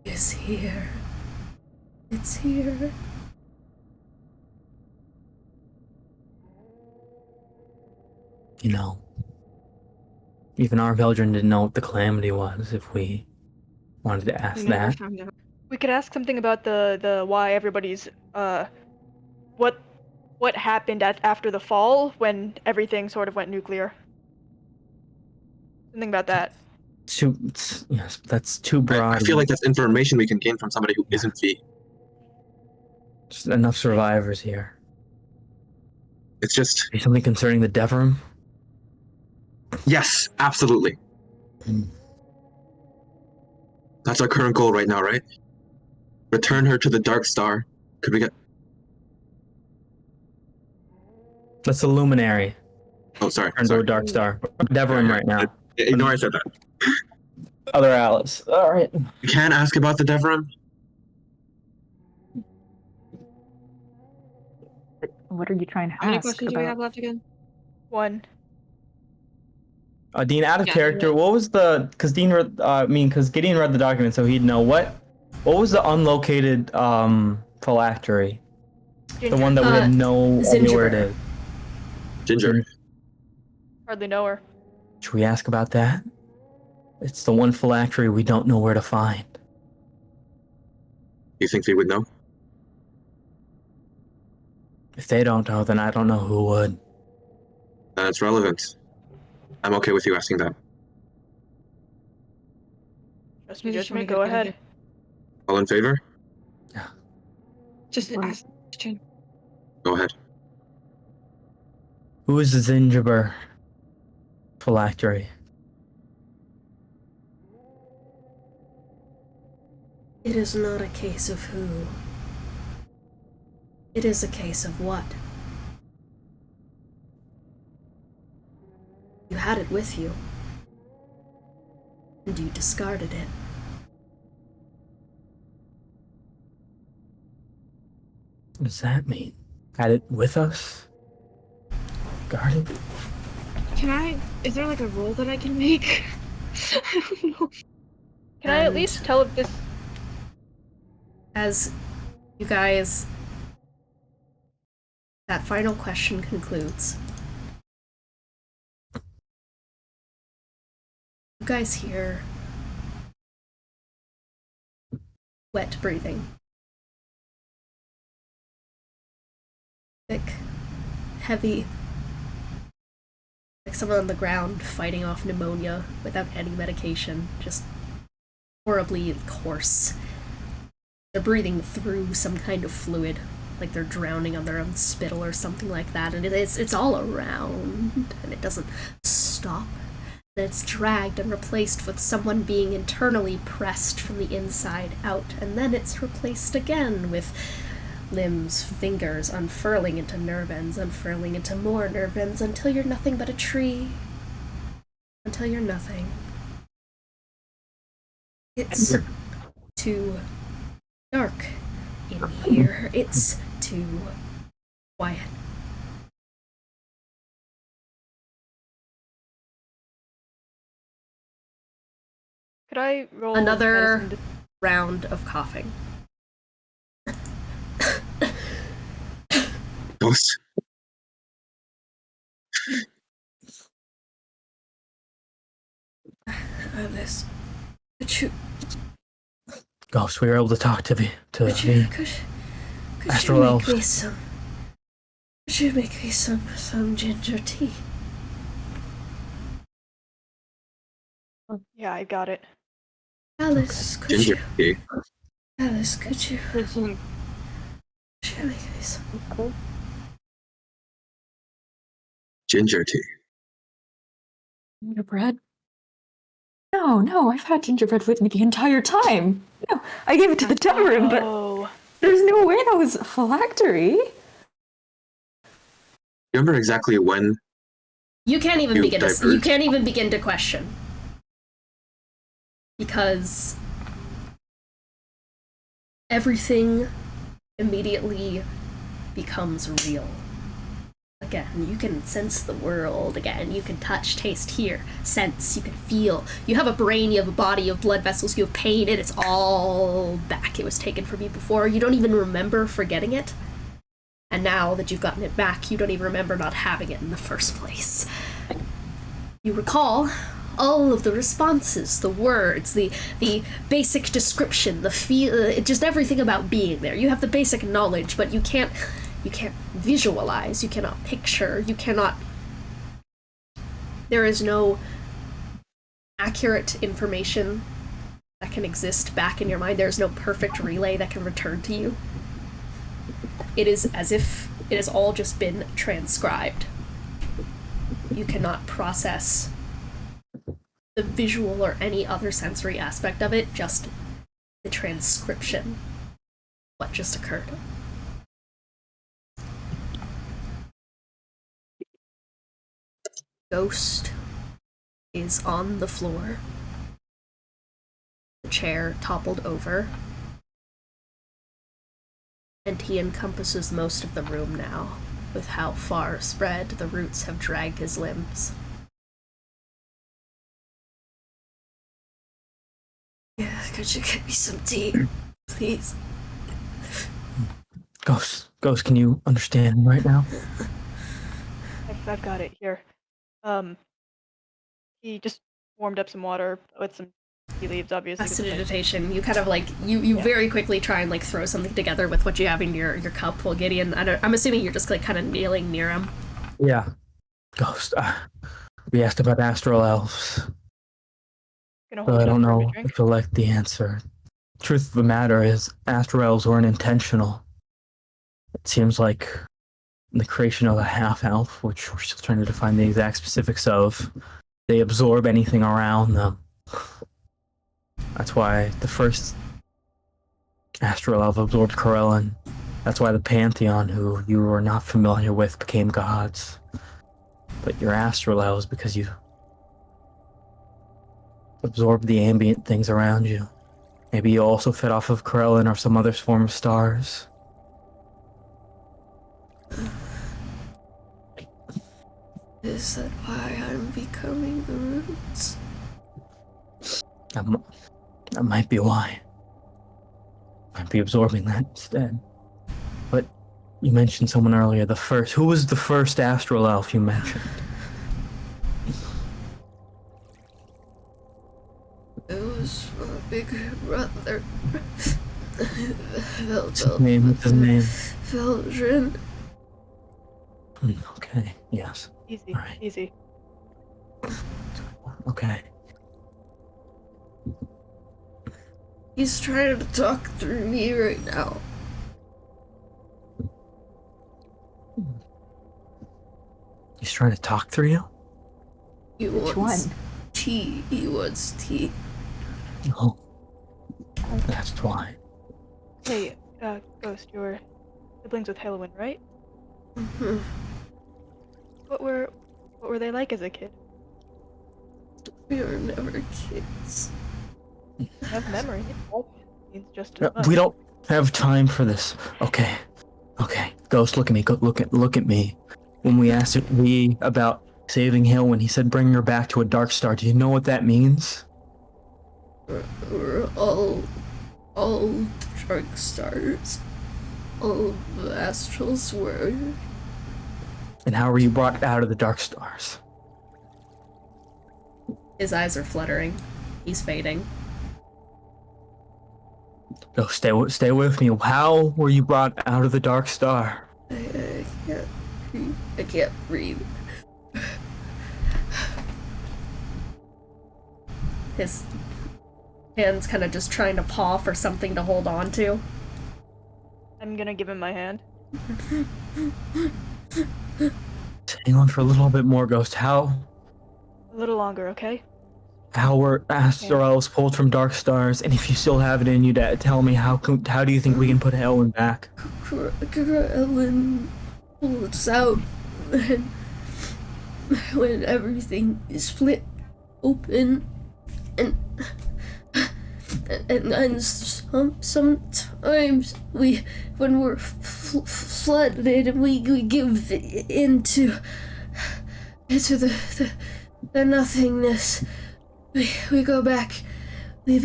It's here. It's here. You know, even our Veldrin didn't know what the calamity was if we wanted to ask We never that. found out. We could ask something about the why everybody's what happened after the fall when everything sort of went nuclear. Something about that. Yes, that's too broad. I feel like that's information we can gain from somebody who isn't V. Just enough survivors here. It's just, Maybe something concerning the Devrim? yes, absolutely. That's our current goal right now, right? Return her to the Dark Star. Could we get... That's a Luminary. Oh, sorry. Turn to a Dark Star. Devrim right now. Ignore I said that. Other Alice. Alright. We can ask about the Devrim. What are you trying to How many ask questions do we have about? left again? One. Dean, out of Yeah, character, yeah. what was the... Because because Gideon read the document, so he'd know. What was the unlocated phylactery? The one that we had no idea where it Zingiber. is. Ginger. Hardly know her. Should we ask about that? It's the one phylactery we don't know where to find. You think they would know? If they don't know, then I don't know who would. That's relevant. I'm okay with you asking that. Trust your I just wanna judgment. get Go out of ahead. here. All in favor? Just ask the question. Go ahead. Who is the Zingiber phylactery? It is not a case of who. It is a case of what. You had it with you. And you discarded it. What does that mean? Had it with us? Guarded? Is there like a roll that I can make? I don't know. Can I at And- least tell if this? As you guys, that final question concludes. You guys hear wet breathing. Thick, heavy. Like someone on the ground fighting off pneumonia without any medication, just horribly hoarse. They're breathing through some kind of fluid, like they're drowning on their own spittle or something like that, and it's all around, and it doesn't stop. Then it's dragged and replaced with someone being internally pressed from the inside out, and then it's replaced again with limbs, fingers unfurling into nerve ends, unfurling into more nerve ends, until you're nothing but a tree. Until you're nothing. It's too dark in here. It's too quiet. Could I roll Another medicine round of coughing. Ghost. This. Could you Ghost, we were able to talk to the could astral you elves. make me some? Could you make me some ginger tea? Yeah, I got it. Alice, could Ginger you? tea. Alice, could you? Could you make me some? Ginger tea. Gingerbread? No, I've had gingerbread with me the entire time. No, I gave it to the tavern, but Oh. there's no way that was a phylactery. Remember exactly when? You can't even You begin to. You diverged. can't even begin to question, because everything immediately becomes real. Again, you can sense the world again. You can touch, taste, hear, sense. You can feel. You have a brain. You have a body. You have blood vessels. You have pain. And it's all back. It was taken from you before. You don't even remember forgetting it. And now that you've gotten it back, you don't even remember not having it in the first place. You recall all of the responses, the words, the basic description, the feel, just everything about being there. You have the basic knowledge, but you can't visualize, you cannot picture, you cannot. There is no accurate information that can exist back in your mind. There is no perfect relay that can return to you. It is as if it has all just been transcribed. You cannot process the visual or any other sensory aspect of it, just the transcription. What just occurred. Ghost is on the floor. The chair toppled over. And he encompasses most of the room now, with how far spread the roots have dragged his limbs. Yeah, could you get me some tea, please? Ghost, can you understand right now? I've got it here. He just warmed up some water with some tea leaves, obviously. Prestidigitation. You kind of like you very quickly try and like throw something together with what you have in your cup. While Gideon, I'm assuming you're just like kind of kneeling near him. Yeah. Ghost, we asked about astral elves, Gonna but hold I it up don't for him to know drink. if you'll like the answer. Truth of the matter is, astral elves weren't intentional. It seems like the creation of a half-elf, which we're still trying to define the exact specifics of, they absorb anything around them. That's why the first astral elf absorbed Corellin. That's why the Pantheon, who you were not familiar with, became gods. But your astral elves, because you absorbed the ambient things around you. Maybe you also fed off of Corellin or some other form of stars. Is that why I'm becoming the roots? That might be why. Might be absorbing that instead. But you mentioned someone earlier, the first. Who was the first astral elf you mentioned? It was my big brother. What's his name? Veldrin. Okay, yes. Easy, All right. easy. Okay. He's trying to talk through me right now. He's trying to talk through you? He Which wants one? tea. He wants tea. Oh. That's why. Hey, Ghost, you're siblings with Heulwyn, right? Mhm. What were they like as a kid? We were never kids. You have memory. It means just as much. We don't have time for this. Okay. Okay. Ghost, look at me. Look at me. When we asked Lee about saving Heulwyn, he said bring her back to a dark star. Do you know what that means? We're all dark stars. All the astrals were. And how were you brought out of the dark stars? His eyes are fluttering. He's fading. Go, stay with me. How were you brought out of the dark star? I can't breathe. His hands kind of just trying to paw for something to hold on to. I'm gonna give him my hand. Hang on for a little bit more, Ghost. How A little longer, okay? were astrals pulled from dark stars? And if you still have it in you, to tell me how do you think we can put Heulwyn back? Ellen pulls out when everything is split open, and sometimes when we're flooded, we give into the nothingness. We go back. We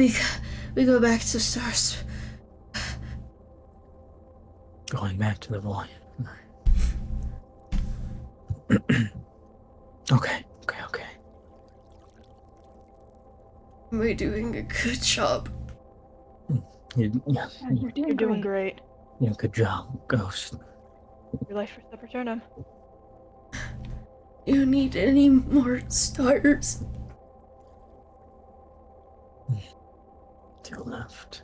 go back to stars. Going back to the void. Okay. Am I doing a good job? Yes. You're doing great. Yeah, good job, Ghost. Your life for Sepulchernum. You need any more stars? To your left.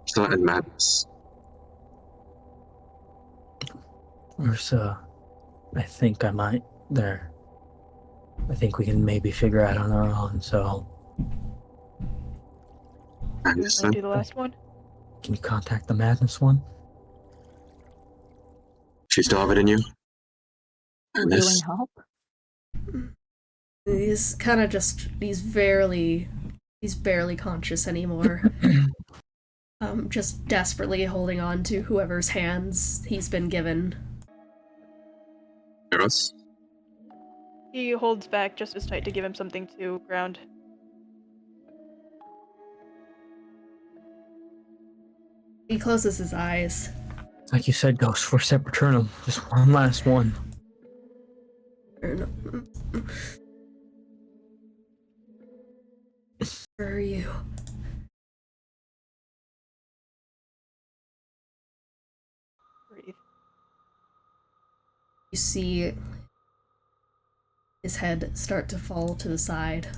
Seer and Madness. There's I think I might there. I think we can maybe figure out on our own, so Madness. Wanna do the last one? can you contact the madness one? She still have it in you? Healing Madness. help? He's kind of just, he's barely conscious anymore. Just desperately holding on to whoever's hands he's been given. Aros? He holds back just as tight to give him something to ground. He closes his eyes. Like you said, Ghost, for Sepulchernum. Just one last one. Where are you? Breathe. You see his head start to fall to the side.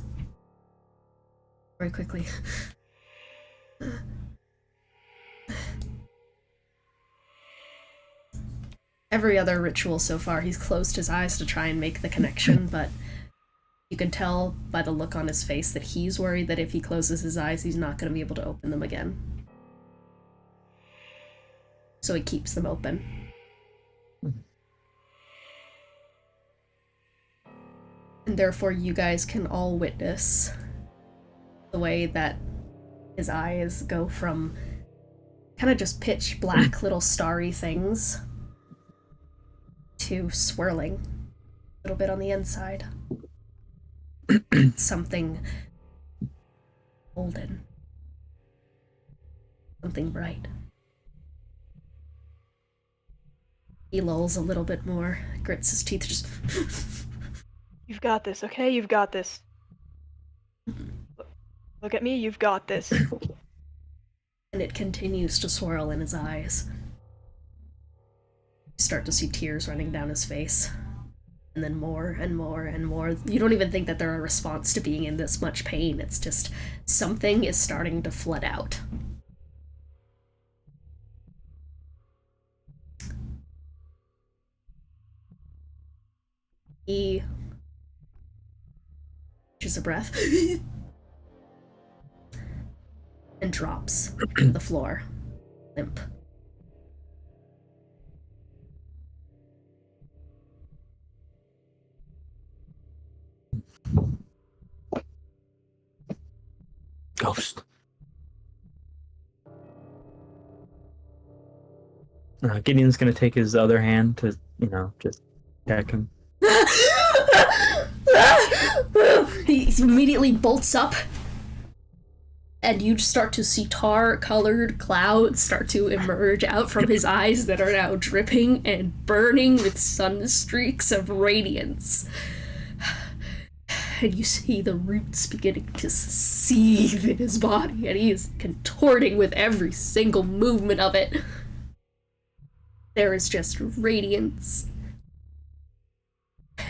Very quickly. Every other ritual so far, he's closed his eyes to try and make the connection, but you can tell by the look on his face that he's worried that if he closes his eyes, he's not going to be able to open them again. So he keeps them open. And therefore, you guys can all witness the way that his eyes go from kind of just pitch black little starry things to swirling a little bit on the inside. Something golden. Something bright. He lulls a little bit more, grits his teeth, just... You've got this, okay? You've got this. Look at me, you've got this. And it continues to swirl in his eyes. start to see tears running down his face. And then more and more and more. You don't even think that they're a response to being in this much pain. It's just something is starting to flood out. He catches a breath and drops to the floor, limp. Ghost. Gideon's gonna take his other hand to, just check him. He immediately bolts up, and you start to see tar-colored clouds start to emerge out from his eyes that are now dripping and burning with sun streaks of radiance. And you see the roots beginning to seethe in his body, and he is contorting with every single movement of it. There is just radiance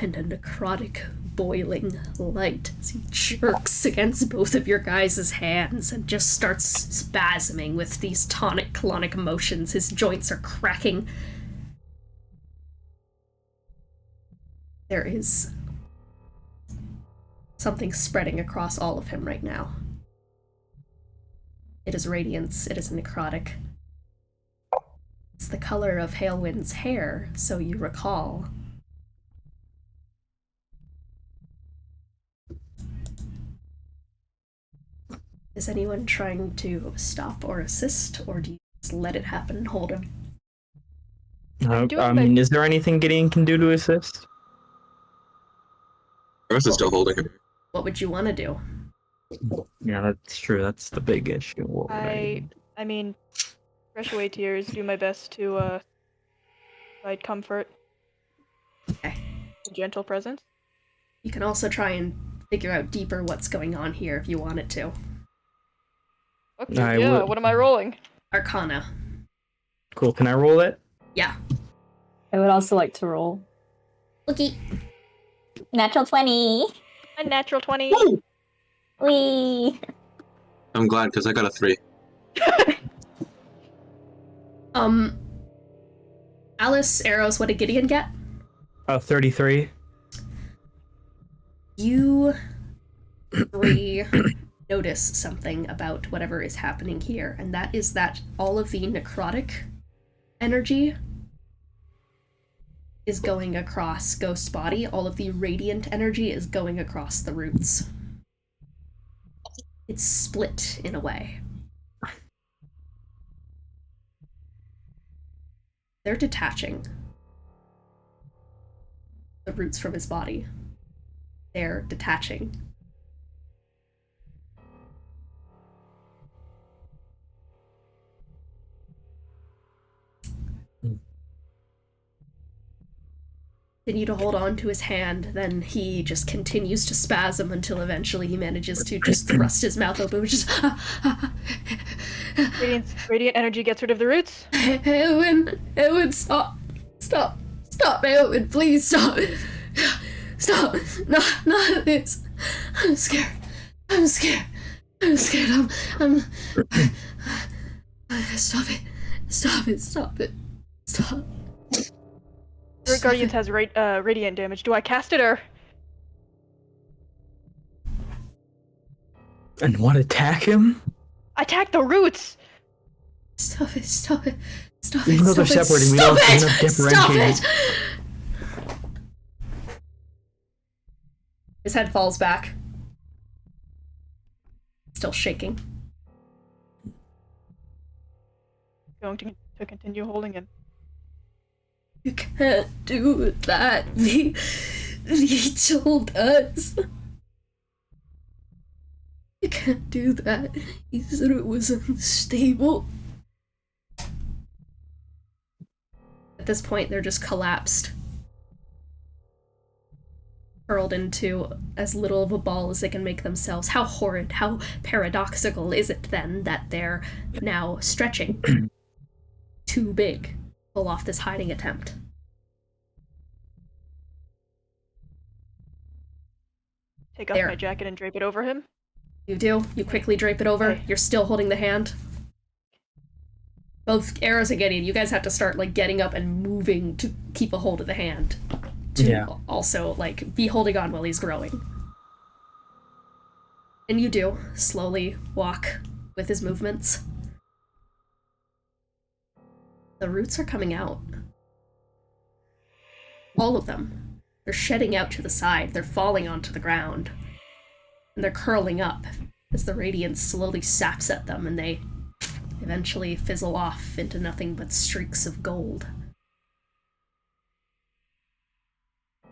and a necrotic boiling light as he jerks against both of your guys' hands and just starts spasming with these tonic colonic motions. His joints are cracking. There is something spreading across all of him right now. It is radiance, it is necrotic. It's the color of Heulwyn's hair, so you recall. Is anyone trying to stop or assist, or do you just let it happen and hold him? Is there anything Gideon can do to assist? Aros is still holding him. What would you want to do? Yeah, that's true. That's the big issue. I mean, brush away tears, do my best to provide comfort. Okay. A gentle presence. You can also try and figure out deeper what's going on here if you wanted to. Okay, what am I rolling? Arcana. Cool, can I roll it? Yeah. I would also like to roll. Okay. Natural 20. A natural 20. Woo! Wee. I'm glad because I got a 3. Alice, Aros, what did Gideon get? 33. You three notice something about whatever is happening here, and that is that all of the necrotic energy is going across Ghost's body. All of the radiant energy is going across the roots. It's split in a way. They're detaching the roots from his body. They're detaching. Continue to hold on to his hand, then he just continues to spasm until eventually he manages to just thrust his mouth open, which is Radiant energy gets rid of the roots. Heulwyn, stop, Heulwyn, please stop, not this. I'm scared. I'm. Stop it. Your Guardians has radiant damage. Do I cast it or? And what, attack him? Attack the roots! Stop it. Even though they're separating, we don't differentiate. Stop it! His head falls back. Still shaking. Going to continue holding him. You can't do that. He told us. You can't do that. He said it was unstable. At this point, they're just collapsed. Hurled into as little of a ball as they can make themselves. How horrid, how paradoxical is it then that they're now stretching? Too big pull off this hiding attempt. Take off There. my jacket and drape it over him. You do. You quickly drape it over. Okay. You're still holding the hand. Both Aros and Gideon, you guys have to start, like, getting up and moving to keep a hold of the hand. To also, like, be holding on while he's growing. And you do slowly walk with his movements. The roots are coming out. All of them. They're shedding out to the side. They're falling onto the ground. And they're curling up as the radiance slowly saps at them, and they eventually fizzle off into nothing but streaks of gold.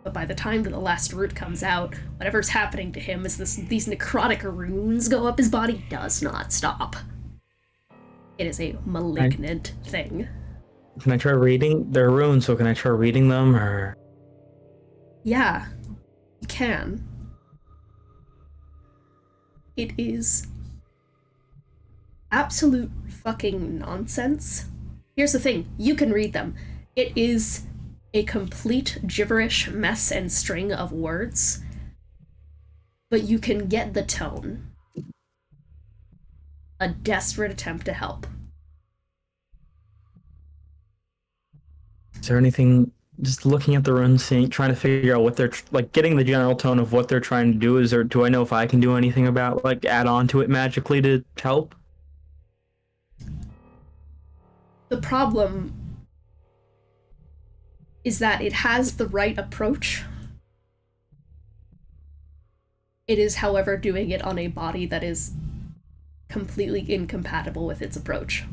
But by the time that the last root comes out, whatever's happening to him as these necrotic runes go up his body does not stop. It is a malignant thing. Can I try reading their runes? So can I try reading them, or? Yeah, you can. It is absolute fucking nonsense. Here's the thing, you can read them. It is a complete gibberish mess and string of words, but you can get the tone. A desperate attempt to help. Is there anything, just looking at the runes, trying to figure out what they're, like, getting the general tone of what they're trying to do, is there, do I know if I can do anything about, like, add on to it magically to help? The problem is that it has the right approach. It is, however, doing it on a body that is completely incompatible with its approach.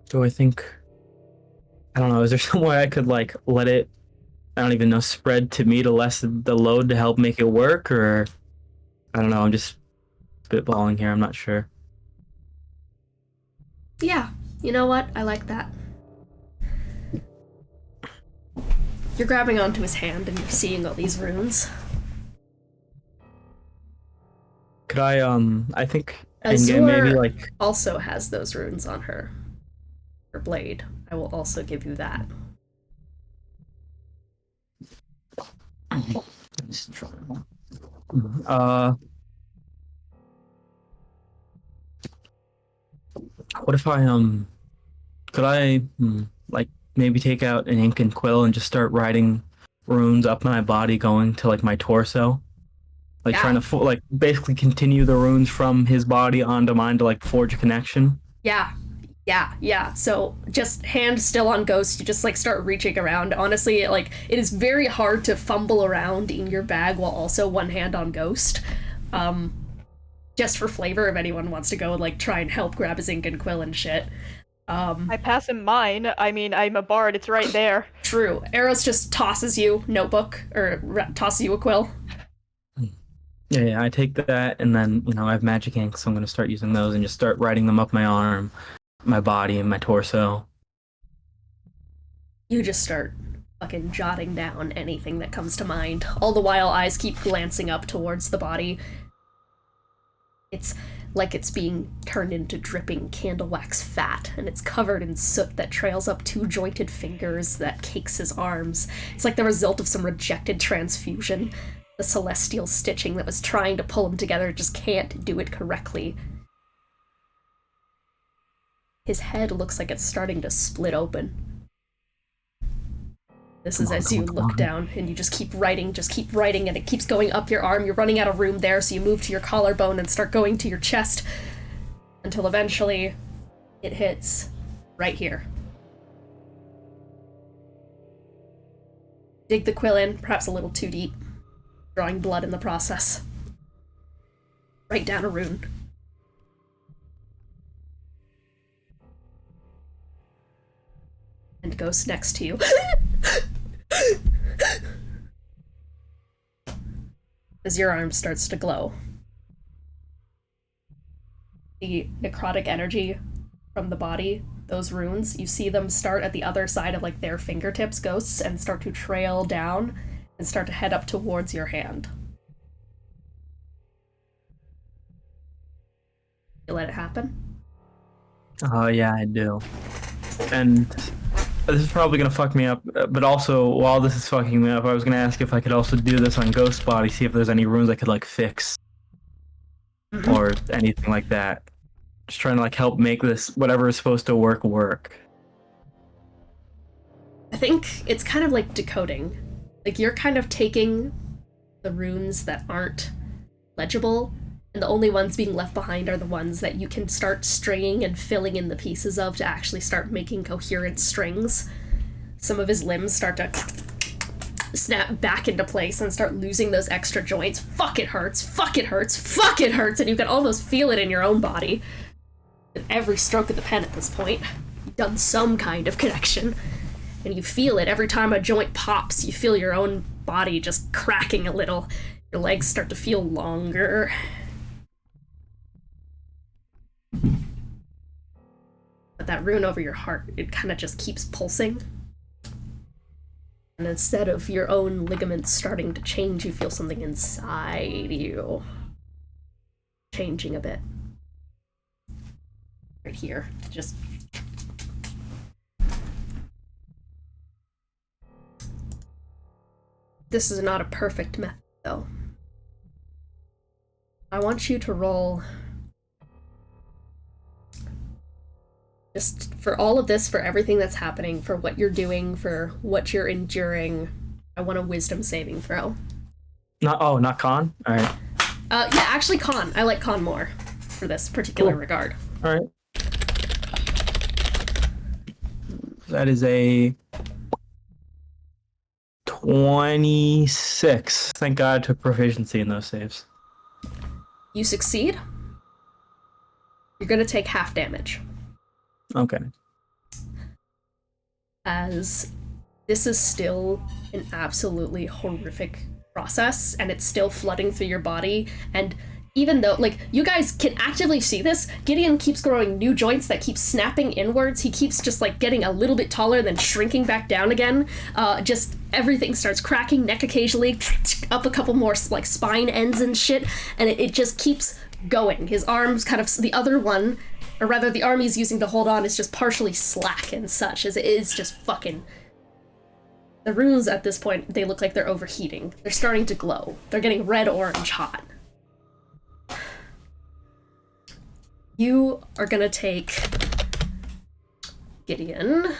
Do I think, I don't know, is there some way I could, like, let it, I don't even know, spread to me to lessen the load to help make it work, or, I don't know, I'm just spitballing here, I'm not sure. Yeah, you know what? I like that. You're grabbing onto his hand and you're seeing all these runes. Could I think, Azure maybe, like, also has those runes on her blade. I will also give you that. What if I, could I, like, maybe take out an ink and quill and just start writing runes up my body going to, like, my torso? Like, Yeah. trying to, like, basically continue the runes from his body onto mine to, like, forge a connection? Yeah. So just hand still on Ghost, you just, like, start reaching around. Honestly, like, it is very hard to fumble around in your bag while also one hand on Ghost. Just for flavor, if anyone wants to go and, like, try and help grab his ink and quill and shit. I pass him mine. I mean, I'm a bard. It's right there. True. Aros just tosses you notebook, or tosses you a quill. Yeah, I take that, and then, you know, I have magic ink, so I'm going to start using those and just start writing them up my arm, my body, and my torso. You just start fucking jotting down anything that comes to mind. All the while, eyes keep glancing up towards the body. It's like it's being turned into dripping candle wax fat, and it's covered in soot that trails up two jointed fingers that cakes his arms. It's like the result of some rejected transfusion. The celestial stitching that was trying to pull him together just can't do it correctly. His head looks like it's starting to split open. This is as you look down, and you just keep writing, and it keeps going up your arm. You're running out of room there, so you move to your collarbone and start going to your chest, until eventually it hits right here. Dig the quill in, perhaps a little too deep, drawing blood in the process. Write down a rune. And Ghost next to you. As your arm starts to glow. The necrotic energy from the body, those runes, you see them start at the other side of, like, their fingertips, Ghosts, and start to trail down and start to head up towards your hand. You let it happen? Oh, yeah, I do. And this is probably going to fuck me up, but also, while this is fucking me up, I was going to ask if I could also do this on Ghost Body, see if there's any runes I could, like, fix. Or anything like that. Just trying to, like, help make this, whatever is supposed to work. I think it's kind of like decoding. Like, you're kind of taking the runes that aren't legible, and the only ones being left behind are the ones that you can start stringing and filling in the pieces of to actually start making coherent strings. Some of his limbs start to snap back into place and start losing those extra joints. Fuck, it hurts. Fuck, it hurts. Fuck, it hurts. And you can almost feel it in your own body. With every stroke of the pen at this point, you've done some kind of connection. And you feel it every time a joint pops. You feel your own body just cracking a little. Your legs start to feel longer. But that rune over your heart, it kind of just keeps pulsing. And instead of your own ligaments starting to change, you feel something inside you changing a bit. Right here. Just... This is not a perfect method, though. I want you to roll... Just for all of this, for everything that's happening, for what you're doing, for what you're enduring, I want a wisdom saving throw. Not con? Alright. Yeah, actually con. I like con more for this particular regard. Alright. That is a 26. Thank God I took proficiency in those saves. You succeed. You're gonna take half damage. Okay. As this is still an absolutely horrific process, and it's still flooding through your body, and even though, like, you guys can actively see this, Gideon keeps growing new joints that keep snapping inwards. He keeps just, like, getting a little bit taller, then shrinking back down again. Just everything starts cracking, neck occasionally, up a couple more, like, spine ends and shit, and it just keeps going. His arms kind of, the other one, or rather the arm he's using to hold on is just partially slack and such, as it is just fucking... The runes at this point, they look like they're overheating. They're starting to glow. They're getting red-orange hot. You are gonna take... Gideon.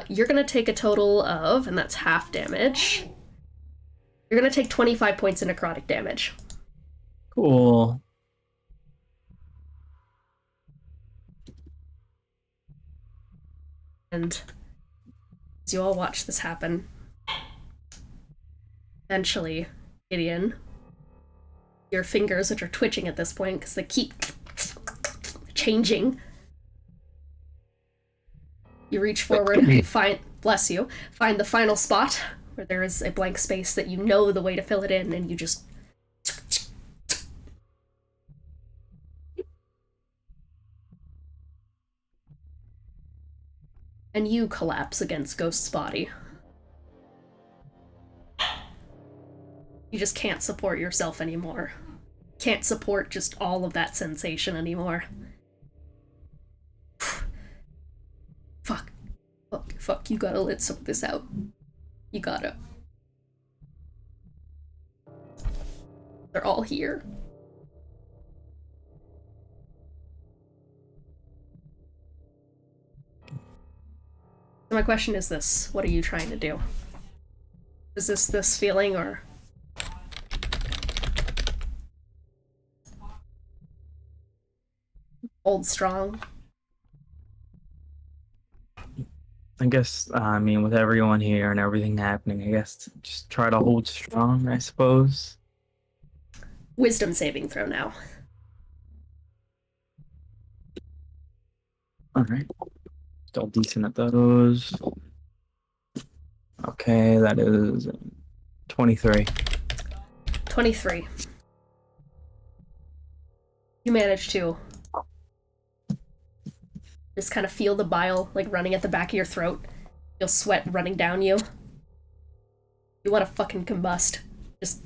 You're gonna take a total of, and that's half damage. You're gonna take 25 points of necrotic damage. Cool. And as you all watch this happen, eventually, Gideon, your fingers, which are twitching at this point because they keep changing, you reach forward, find the final spot where there is a blank space that you know the way to fill it in, and you just... And you collapse against Ghost's body. You just can't support yourself anymore. Can't support just all of that sensation anymore. Fuck, you gotta let some of this out. You gotta. They're all here. So my question is this: what are you trying to do? Is this feeling, or hold strong? I guess, I mean, with everyone here and everything happening, I guess just try to hold strong, I suppose. Wisdom saving throw now. Alright. Still decent at those. Okay, that is 23. 23. You manage to just kind of feel the bile, like, running at the back of your throat. Feel sweat running down you. You want to fucking combust. Just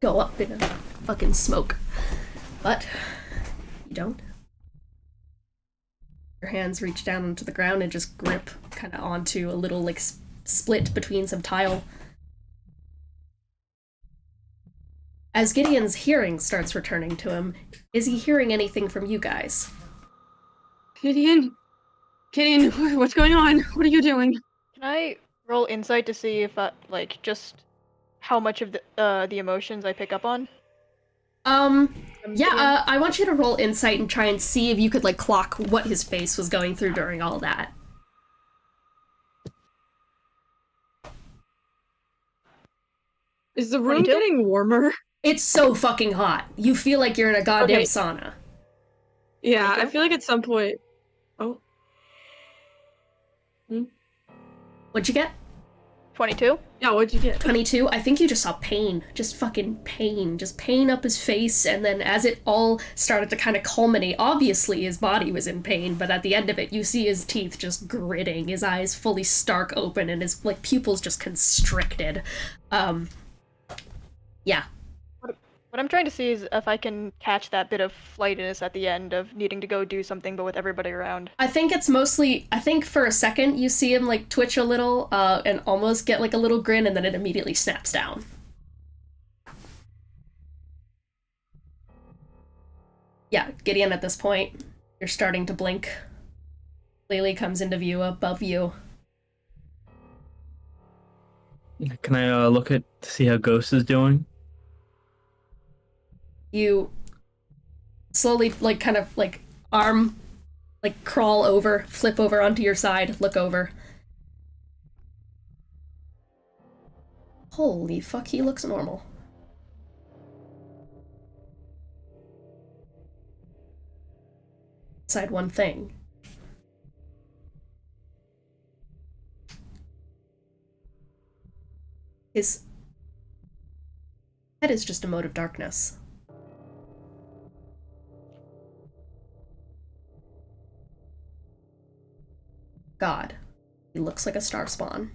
go up in a fucking smoke. But you don't. Your hands reach down onto the ground and just grip kind of onto a little, like, split between some tile. As Gideon's hearing starts returning to him, is he hearing anything from you guys? Gideon, what's going on? What are you doing? Can I roll insight to see if like just how much of the emotions I pick up on? Yeah, I want you to roll insight and try and see if you could, like, clock what his face was going through during all that. Is the room 22? getting warmer? It's so fucking hot. You feel like you're in a goddamn Okay. sauna. Yeah, I feel like at some point... Oh. What'd you get? 22? Yeah, what'd you get? 22? I think you just saw pain. Just fucking pain. Just pain up his face, and then as it all started to kind of culminate, obviously his body was in pain, but at the end of it, you see his teeth just gritting, his eyes fully stark open, and his, like, pupils just constricted. Yeah. What I'm trying to see is if I can catch that bit of flightiness at the end of needing to go do something but with everybody around. I think it's mostly, I think for a second you see him, like, twitch a little, and almost get, like, a little grin, and then it immediately snaps down. Yeah, Gideon, at this point, you're starting to blink. Lelee comes into view above you. Can I look at to see how Ghost is doing? You slowly, like, kind of, like, arm, like, crawl over, flip over onto your side, look over. Holy fuck, he looks normal. Decide one thing. His head is just a mote of darkness. God, he looks like a star spawn.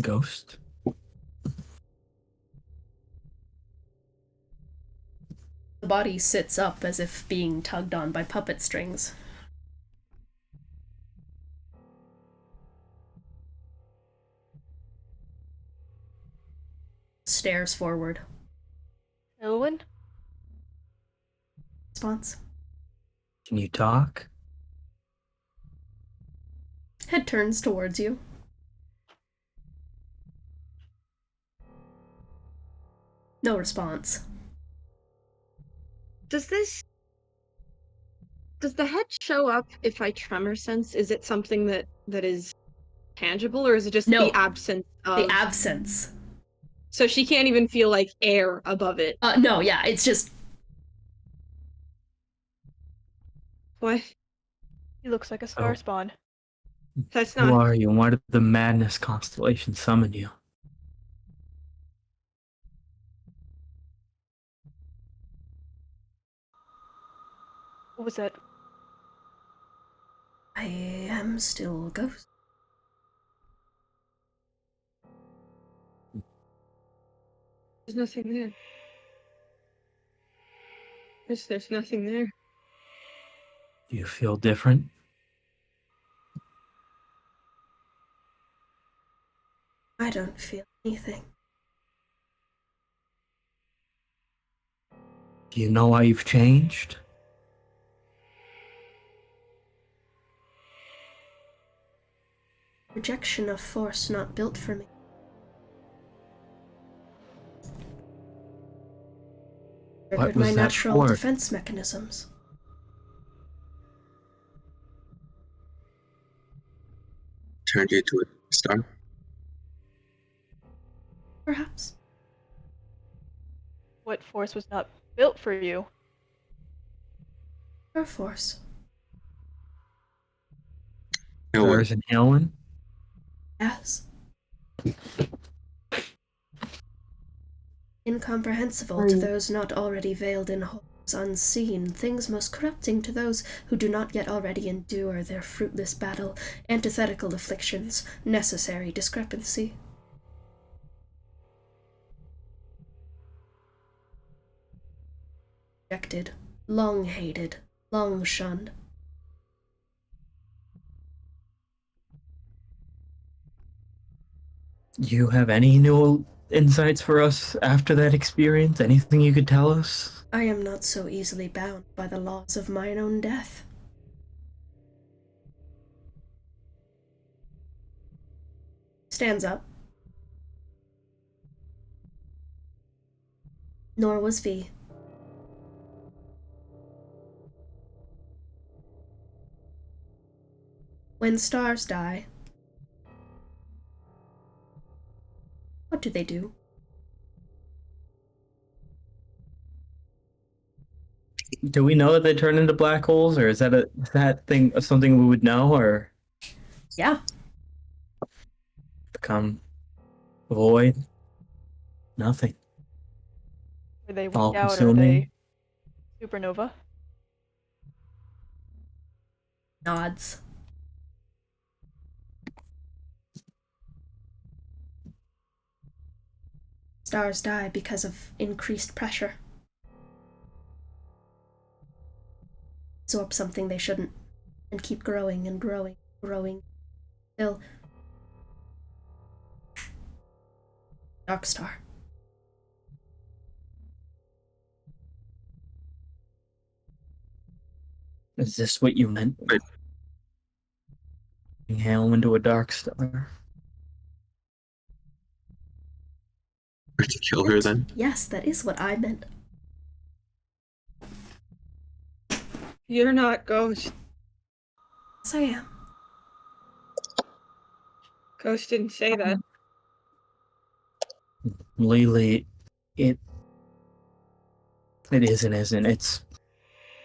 Ghost? The body sits up as if being tugged on by puppet strings. Stares forward. Heulwyn? Response. Can you talk? Head turns towards you. No response. Does the head show up if I tremor sense? Is it something that is tangible, or is it just No. the absence of... The absence. So she can't even feel, like, air above it? No, yeah, it's just... What? He looks like a star spawn. That's Who not... are you, and why did the Madness constellation summon you? What was that? I am still Ghost. There's nothing there. There's nothing there. Do you feel different? I don't feel anything. Do you know why you've changed? Rejection of force not built for me. What Triggered was my that natural for? defense mechanisms. Turned you to a star. Perhaps. What force was not built for you? Her force. Hers and Heulwyn? Yes. Incomprehensible to those not already veiled in holes unseen, things most corrupting to those who do not yet already endure their fruitless battle, antithetical afflictions, necessary discrepancy. rejected, long hated, long shunned. You have any new insights for us after that experience? Anything you could tell us? I am not so easily bound by the laws of mine own death. Stands up. Nor was V. When stars die, what do they do? Do we know that they turn into black holes, or is that thing something we would know, or Yeah. become void? Nothing. Are they All weak out? Are consuming. they supernova? Nods. Stars die because of increased pressure. Absorb something they shouldn't, and keep growing and growing, growing, till dark star. Is this what you meant? Wait. Heulwyn into a dark star. Or to kill her then? Yes, that is what I meant. You're not Ghost. Yes, I am. Ghost didn't say that. Lelee, it is and isn't. It's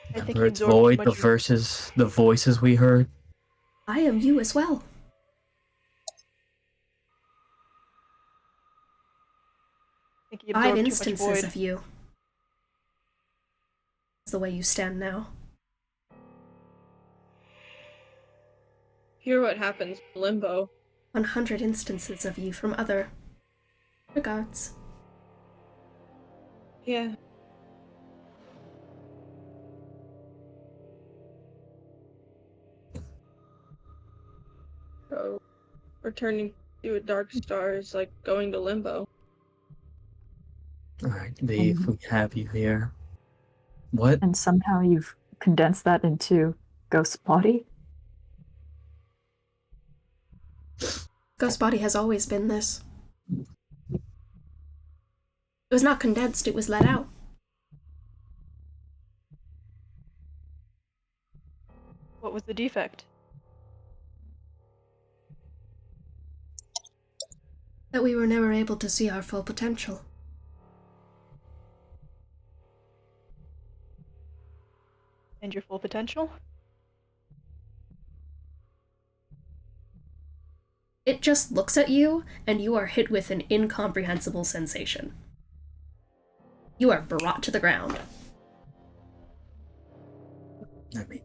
I think remember, you it's absorbed too void. much. The voices we heard. I am you as well. I think you 5 absorbed too much instances void. of you. Is the way you stand now. Hear what happens in limbo. 100 instances of you from other regards. Yeah. So, returning to a dark star is like going to limbo. All right, V, if we have you here, what? And somehow you've condensed that into Ghost Body? Ghost Body has always been this. It was not condensed, it was let out. What was the defect? That we were never able to see our full potential. And your full potential? It just looks at you, and you are hit with an incomprehensible sensation. You are brought to the ground. I mean,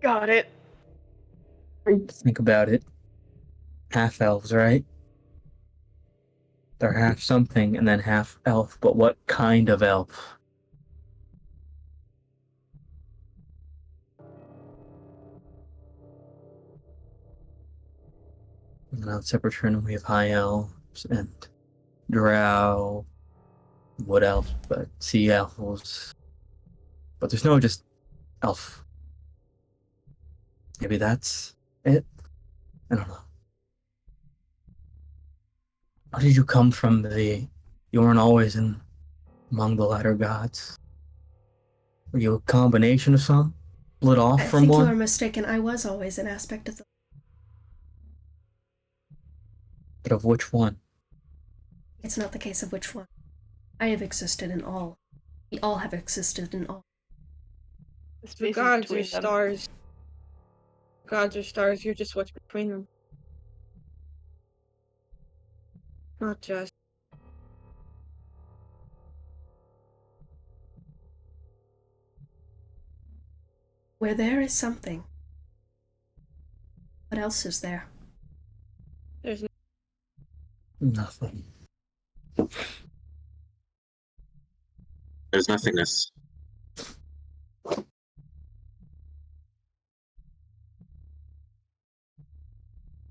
Got it. think about it. Half elves, right? They're half something and then half elf, but what kind of elf? And on Separatron, we have high elves and drow, wood elves, but sea elves. But there's no just elf. Maybe that's it? I don't know. How did you come from the... You weren't always among the latter gods. Were you a combination of some? Split off I from think you one? are mistaken. I was always an aspect of the... But of which one? It's not the case of which one. I have existed in all. We all have existed in all. The The spaces gods between are them. stars. Gods are stars, you're just what's between them. Not just. Where there is something. What else is there? There's Nothing. There's nothingness.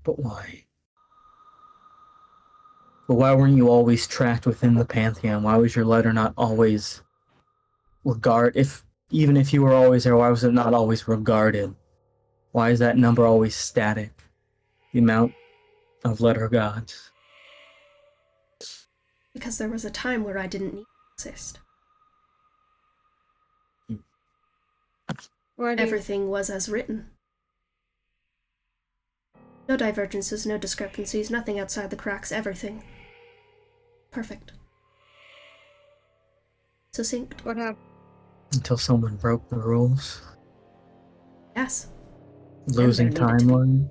But why? But why weren't you always tracked within the Pantheon? Why was your letter not always even if you were always there, why was it not always regarded? Why is that number always static? The amount of letter gods. Because there was a time where I didn't need to exist. Everything was as written. No divergences, no discrepancies, nothing outside the cracks, everything. Perfect. Succinct. What happened? Until someone broke the rules. Yes. Losing there needed to be- timeline.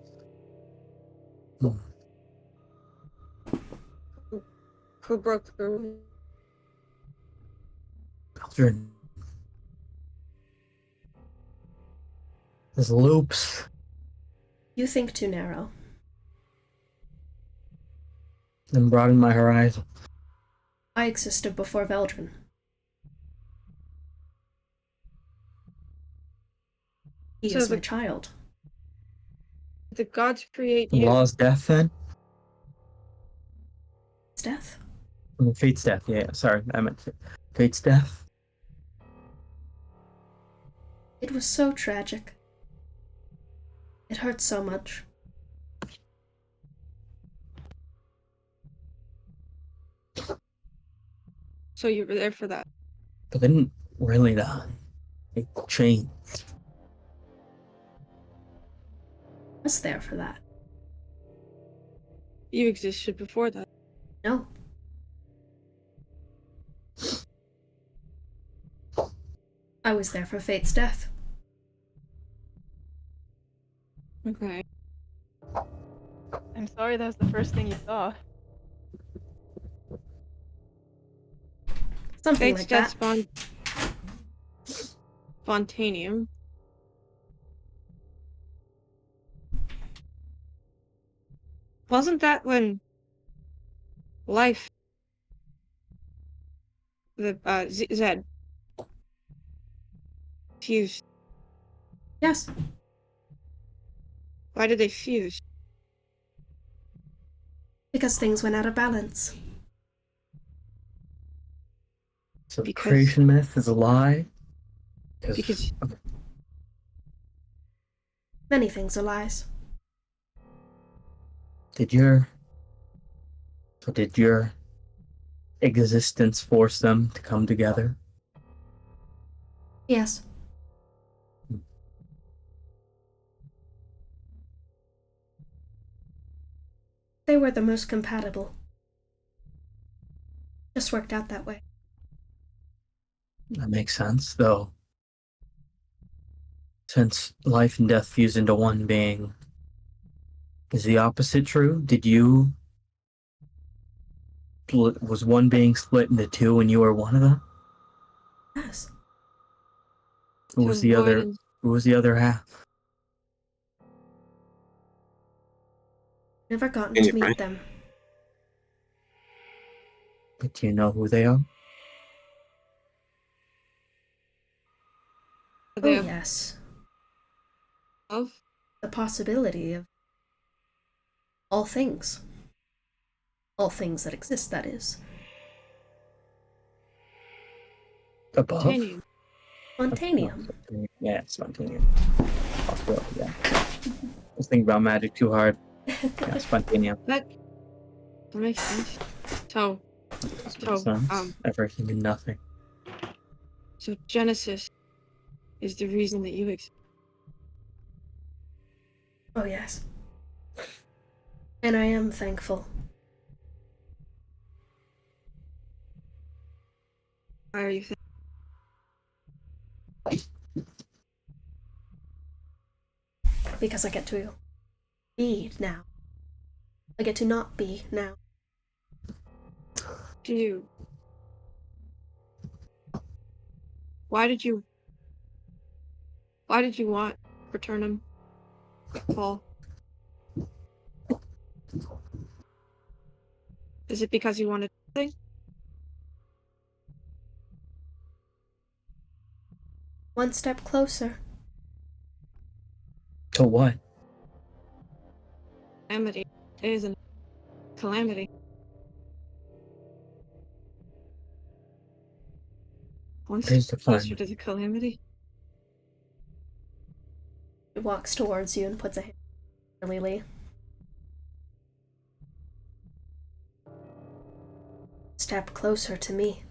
Who broke the rule? Children. There's loops. You think too narrow. Then broaden my horizon. I existed before Veldrin. He So is my the- child. The gods create The you. law's death then? It's death. Fate's death, yeah, sorry, I meant Fate's death. It was so tragic. It hurt so much. So you were there for that. But they didn't really die. It changed. I was there for that. You existed before that. No. I was there for Fate's death. Okay. I'm sorry that was the first thing you saw. Something Fate's like death that. Spontaneum. Wasn't that when life, the Zed fused? Yes. Why did they fuse? Because things went out of balance. So the Because- creation myth is a lie? Because Many things are lies. Did your existence force them to come together? Yes. They were the most compatible. Just worked out that way. That makes sense, though. Since life and death fuse into one being, is the opposite true? Was one being split into two and you were one of them? Yes. Who was the void other? and- Who was the other half? Never gotten Can to you meet pray? them. But do you know who they are? Oh, They have yes. love. The possibility of all things. All things that exist, that is. Above? Spontaneum. Spontaneum. Yeah, spontaneous. Possibility, yeah. I was thinking about magic too hard. Yeah, spontaneous. That makes sense. So, Makes sense. Everything and nothing. so Genesis is the reason that you exist. Oh, yes. And I am thankful. Why are you? Because I get to be now. I get to not be now. Do you? Why did you want Returnum, Paul? Is it because you wanted something? One step closer. To what? Calamity. It is a calamity. One step Here's the closer plan. to the calamity. He walks towards you and puts a hand on Lelee. Step closer to me.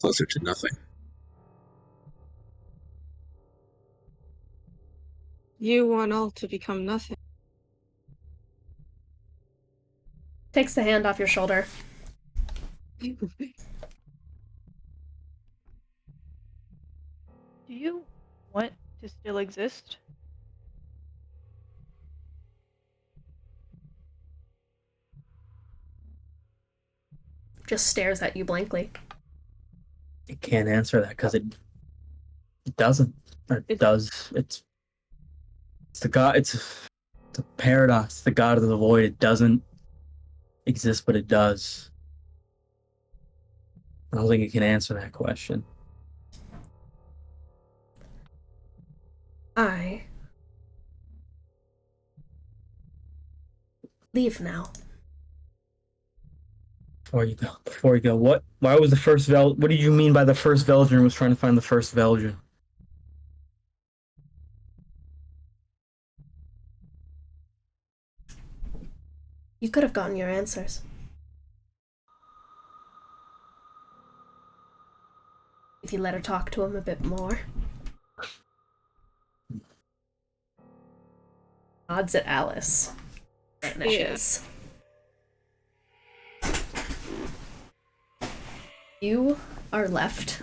Closer to nothing. You want all to become nothing. Takes the hand off your shoulder. Do you want to still exist? Just stares at you blankly. It can't answer that because it doesn't. Or it does. It's the god. It's a paradox. It's the god of the void. It doesn't exist, but it does. I don't think it can answer that question. I leave now. Before you go, what? Why was the first what did you mean by the first Velgian was trying to find the first Velgian? You could have gotten your answers. If you let her talk to him a bit more. Nods at Alice. Vanishes. You are left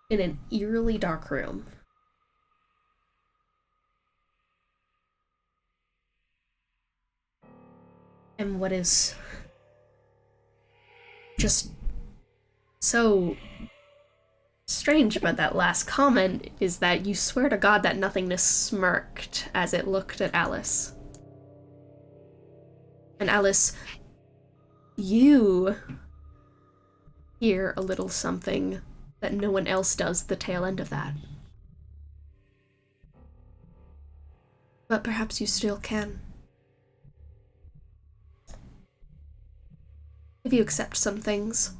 in an eerily dark room. And what is just so strange about that last comment is that you swear to God that nothingness smirked as it looked at Alice. And Alice, you hear a little something that no one else does, the tail end of that. But perhaps you still can. If you accept some things.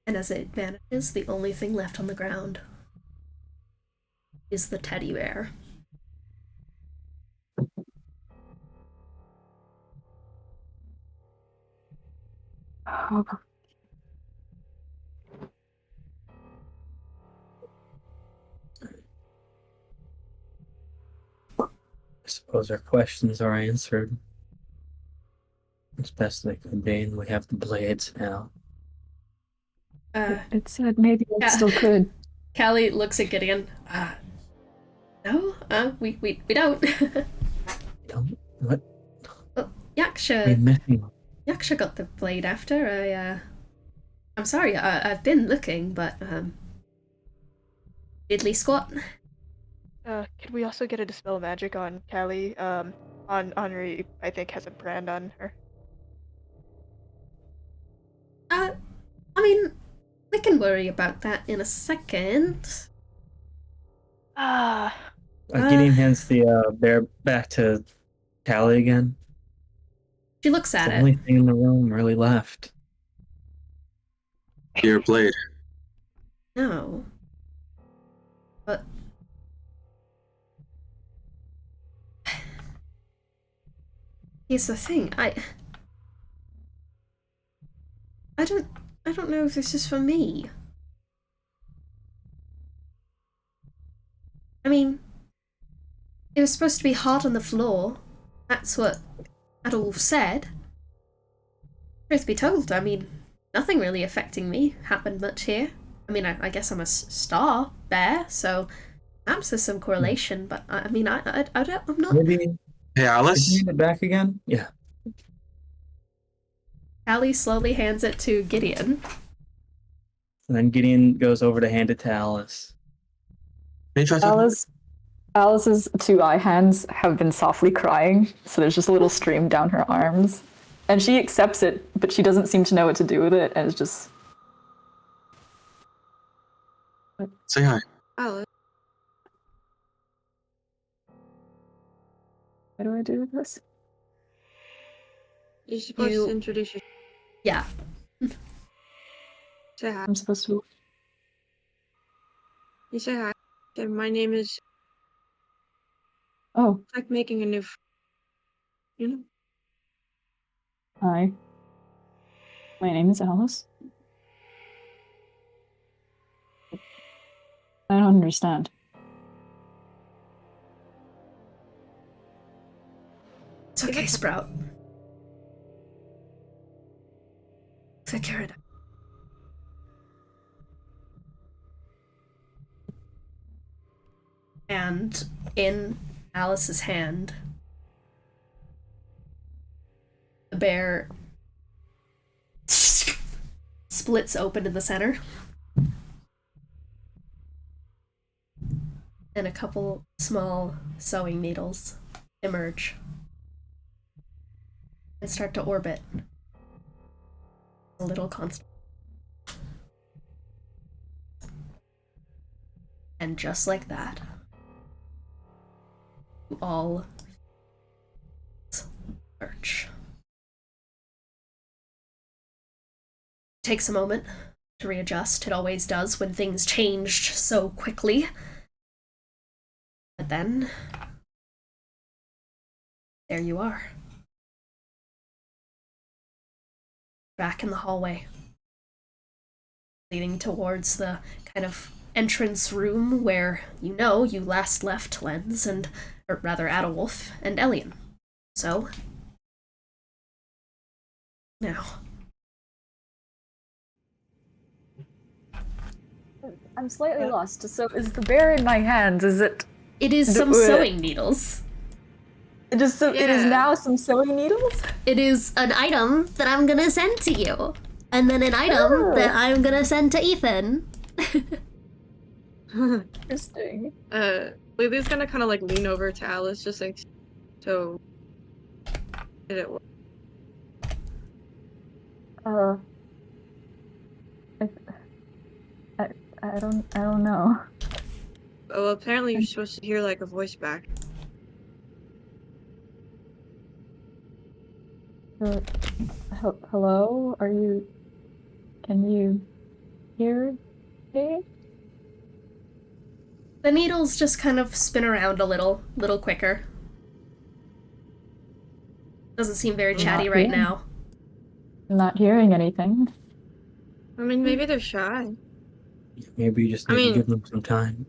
And as it vanishes, the only thing left on the ground is the teddy bear. Oh. I suppose our questions are answered as best they could be, and we have the blades now. It said maybe I still could. Callie looks at Gideon. No, we don't. Don't? What? Well, We're Yaksha missing. Yaksha got the blade after. I'm sorry, I've been looking, but diddly squat. Could we also get a dispel magic on Callie? On Henri, I think, has a brand on her. I mean, we can worry about that in a second. Gideon hands the bear back to Callie again. She looks It's at the it. only thing in the room really left. Your blade. No. But here's the thing, I don't know if this is for me. I mean, it was supposed to be hard on the floor. That's what Adolf said. Truth be told, I mean, nothing really affecting me happened much here. I mean, I guess I'm a star bear, so perhaps there's some correlation, but I mean, I'm not... Maybe. Hey, Could Alice. you hand it back again? Yeah. Callie slowly hands it to Gideon. And then Gideon goes over to hand it to Alice. Can you try talking? Alice's two eye hands have been softly crying, so there's just a little stream down her arms. And she accepts it, but she doesn't seem to know what to do with it, and it's just... Say hi. Alice, What do I do with this? you're supposed You- to introduce yourself. Yeah. Say hi. I'm supposed to. You say hi. Say, my name is Oh, like making a new. You know. hi. My name is Alice. I don't understand. It's okay, Sprout. Figure it out. And in Alice's hand, the bear splits open in the center. And a couple small sewing needles emerge and start to orbit a little constant. And just like that, you all search. Takes a moment to readjust. It always does when things changed so quickly. But then, there you are. Back in the hallway, leading towards the kind of entrance room where you last left Lens and, or rather, Adolwolf and Elian. So, now. I'm slightly lost. So is the bear in my hands? Is it? It is some sewing needles. It is now some sewing needles? It is an item that I'm gonna send to you. And then an item that I'm gonna send to Ethan. Interesting. Lily's gonna kind of like lean over to Alice, just like, so. Did it work? I don't know. Oh, well, apparently you're supposed to hear like a voice back. Hello? Can you hear me? The needles just kind of spin around a little quicker. Doesn't seem very chatty right now. I'm not hearing anything. I mean, maybe they're shy. Maybe you just need to give them some time.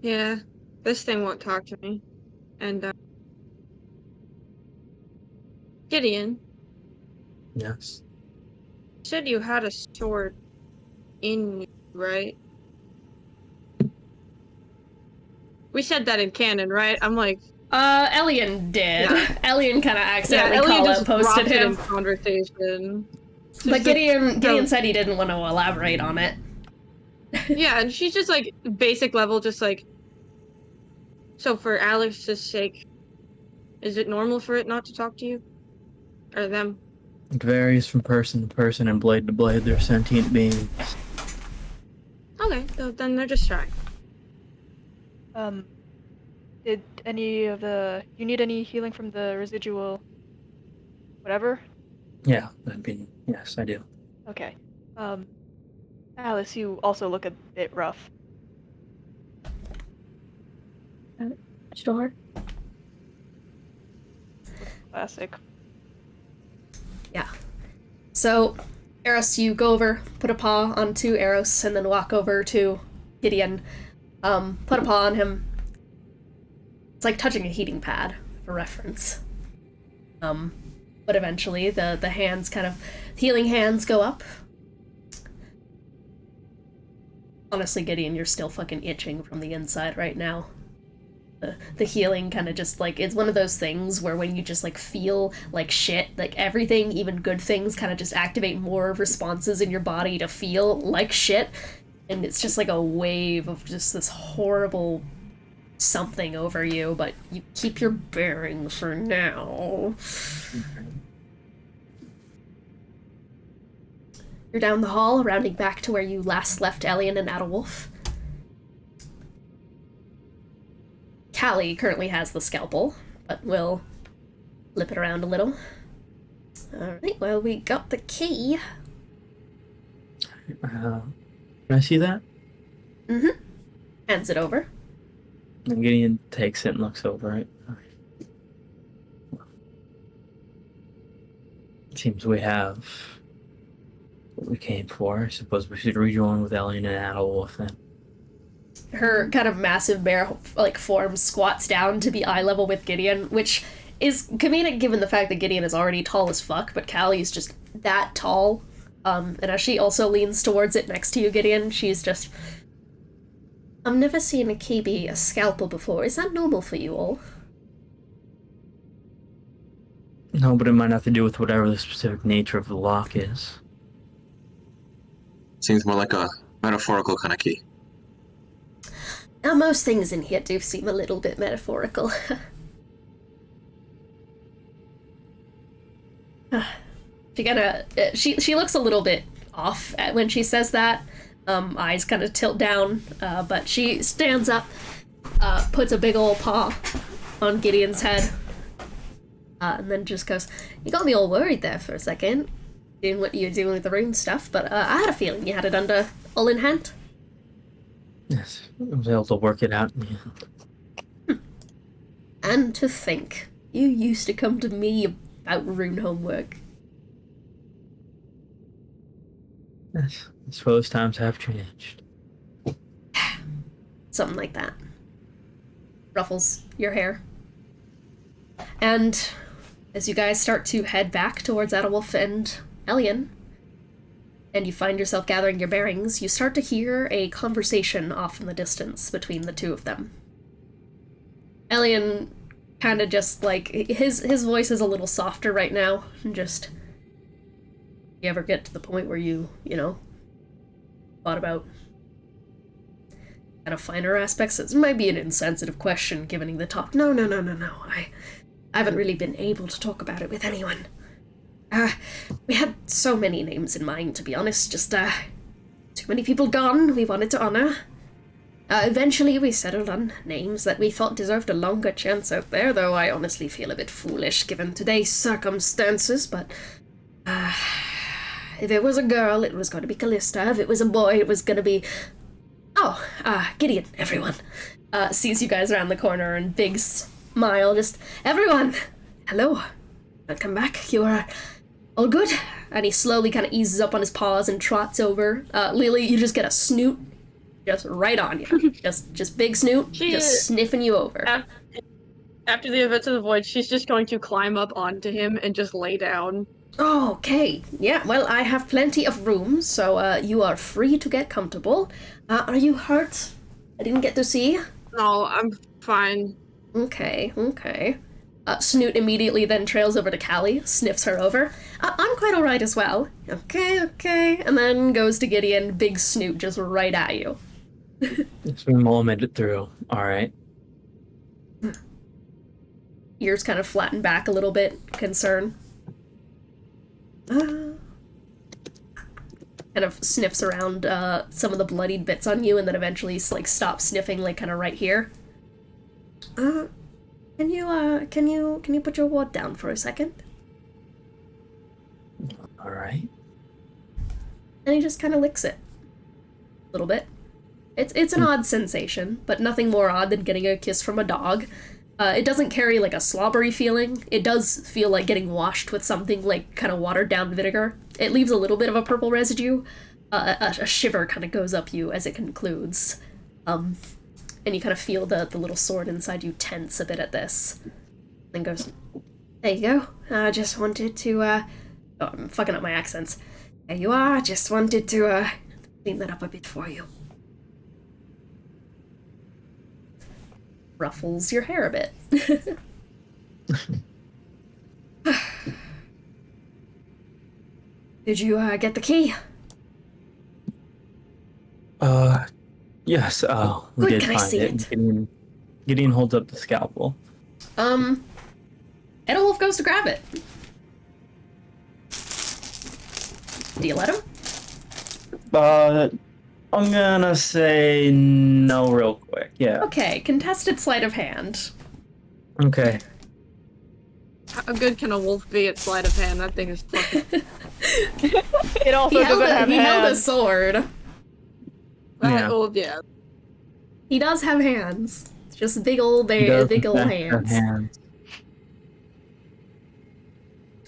Yeah, this thing won't talk to me. And, Gideon, Yes. you said you had a sword in you, right? We said that in canon, right? I'm like... Elian did. Yeah. Elian kind of accidentally Elian just posted dropped it him. in conversation. But Gideon said he didn't want to elaborate on it. Yeah, and she's just like, basic level, just like... So for Alex's sake, is it normal for it not to talk to you? Or them? It varies from person to person and blade to blade. They're sentient beings. Okay, so then they're just shy. Did any of the... You need any healing from the residual... whatever? Yeah, yes, I do. Okay. Alice, you also look a bit rough. Sure. Classic. Yeah. So, Aros, you go over, put a paw onto Aros, and then walk over to Gideon. Put a paw on him. It's like touching a heating pad, for reference. But eventually the hands kind of... Healing hands go up. Honestly, Gideon, you're still fucking itching from the inside right now. The healing kind of just, like, it's one of those things where when you just, like, feel like shit, like, everything, even good things, kind of just activate more responses in your body to feel like shit. And it's just like a wave of just this horrible something over you, but you keep your bearings for now. You're down the hall, rounding back to where you last left Elian and Adolwolf. Callie currently has the scalpel, but we'll flip it around a little. Alright, well, we got the key. Can I see that? Mm-hmm. Hands it over. And Gideon takes it and looks over it. Seems we have what we came for. I suppose we should rejoin with Ellie and Adolf then. Her kind of massive bear form squats down to be eye level with Gideon, which is comedic given the fact that Gideon is already tall as fuck, but Callie's just that tall. And as she also leans towards it next to you, Gideon, she's just... I've never seen a key be a scalpel before. Is that normal for you all? No, but it might have to do with whatever the specific nature of the lock is. Seems more like a metaphorical kind of key. Now, most things in here do seem a little bit metaphorical. She looks a little bit off when she says that. Eyes kind of tilt down, but she stands up, puts a big old paw on Gideon's head, and then just goes, "You got me all worried there for a second, doing what you're doing with the room stuff, but I had a feeling you had it all in hand." Yes, I was able to work it out. Yeah. And to think, you used to come to me about rune homework. Yes, I suppose times have changed. Something like that. Ruffles your hair. And as you guys start to head back towards Adolf and Elian, and you find yourself gathering your bearings, you start to hear a conversation off in the distance between the two of them. Elian kind of just, like, his voice is a little softer right now, and just... You ever get to the point where you thought about kind of finer aspects? It might be an insensitive question given the topic. No. I haven't really been able to talk about it with anyone. We had so many names in mind, to be honest. Just, too many people gone we wanted to honor. Eventually we settled on names that we thought deserved a longer chance out there, though I honestly feel a bit foolish given today's circumstances, but... if it was a girl, it was going to be Callista. If it was a boy, it was going to be... Gideon, everyone. Sees you guys around the corner and big smile, just... Everyone! Hello. Welcome back. You are all good? And he slowly kind of eases up on his paws and trots over. Lelee, you just get a snoot just right on you. just big snoot, just sniffing you over. After the events of the void, she's just going to climb up onto him and just lay down. Oh, okay. Yeah, well, I have plenty of room, so you are free to get comfortable. Are you hurt? I didn't get to see. No, I'm fine. Okay. Snoot immediately then trails over to Callie, sniffs her over. I'm quite alright as well. Okay. And then goes to Gideon, big Snoot just right at you. It's been all made it through. Alright. Ears kind of flatten back a little bit, concern. Kind of sniffs around some of the bloodied bits on you, and then eventually stops sniffing, kind of right here. Can you put your ward down for a second? All right. And he just kind of licks it a little bit. It's an odd sensation, but nothing more odd than getting a kiss from a dog. It doesn't carry a slobbery feeling. It does feel like getting washed with something kind of watered down vinegar. It leaves a little bit of a purple residue. A shiver kind of goes up you as it concludes. And you kind of feel the little sword inside you tense a bit at this. Then goes, "There you go. I just wanted to, oh, I'm fucking up my accents. There you are. Just wanted to, clean that up a bit for you." Ruffles your hair a bit. Did you, get the key? Yes, we Good, did can I find see it. it? Gideon holds up the scalpel. Adolf goes to grab it. Do you let him? I'm gonna say no real quick. Yeah. Okay, contested sleight of hand. Okay. How good can a wolf be at sleight of hand? That thing is fucking. It also He held doesn't have he held a hands. sword. Yeah. Oh yeah. He does have hands. Just big old He does big old in fact have hands.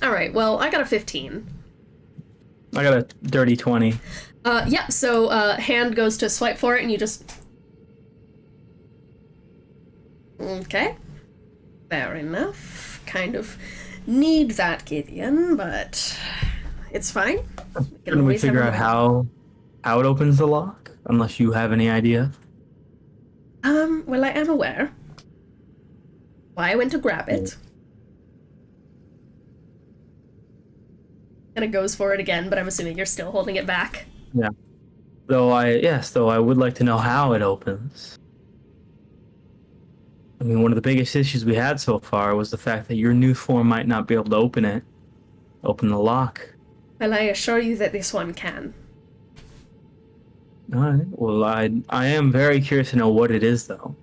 Alright, well, I got a 15. I got a dirty 20. Yeah, so hand goes to swipe for it and you just... Okay. Fair enough. Kind of need that, Gideon, but it's fine. Can we figure out how it opens the lock? Unless you have any idea. Well, I am aware. Why I went to grab it. And it goes for it again, but I'm assuming you're still holding it back. Yeah. Though I would like to know how it opens. I mean, one of the biggest issues we had so far was the fact that your new form might not be able to open the lock. Well, I assure you that this one can. Alright, well, I am very curious to know what it is, though.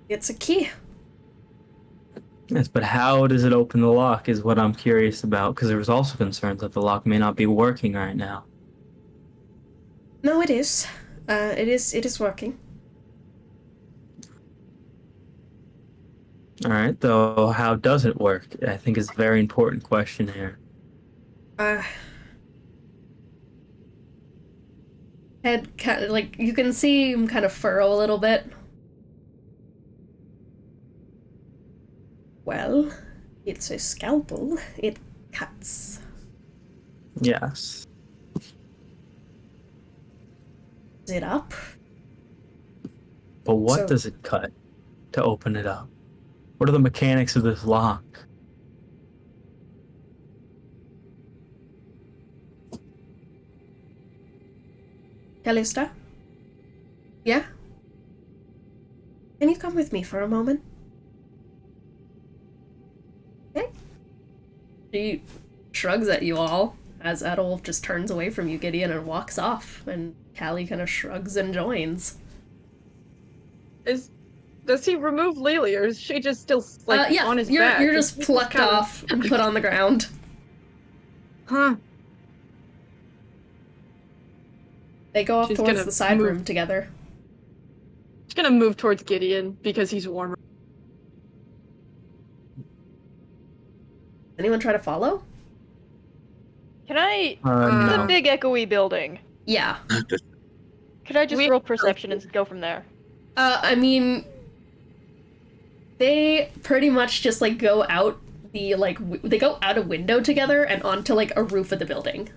It's a key. Yes, but how does it open the lock is what I'm curious about, because there was also concerns that the lock may not be working right now. No, it is. It is working. Alright, though, how does it work? I think is a very important question here. Head kind of, like, you can see him kind of furrow a little bit. Well, it's a scalpel. It cuts. Yes. Is it up? But what So- does it cut to open it up? What are the mechanics of this lock? Callista? Yeah? Can you come with me for a moment? Okay. She shrugs at you all as Adolf just turns away from you, Gideon, and walks off, and Callie kind of shrugs and joins. Does he remove Lelee, or is she just still like Yeah, on his you're, back? you're just He's plucked kinda- off and put on the ground. Huh. They go off She's towards gonna the side move. room together. She's gonna move towards Gideon because he's warmer. Anyone try to follow? Can I? No. It's a big echoey building. Yeah. Could I just We- roll perception and go from there? I mean, they pretty much just like go out they go out a window together and onto like a roof of the building.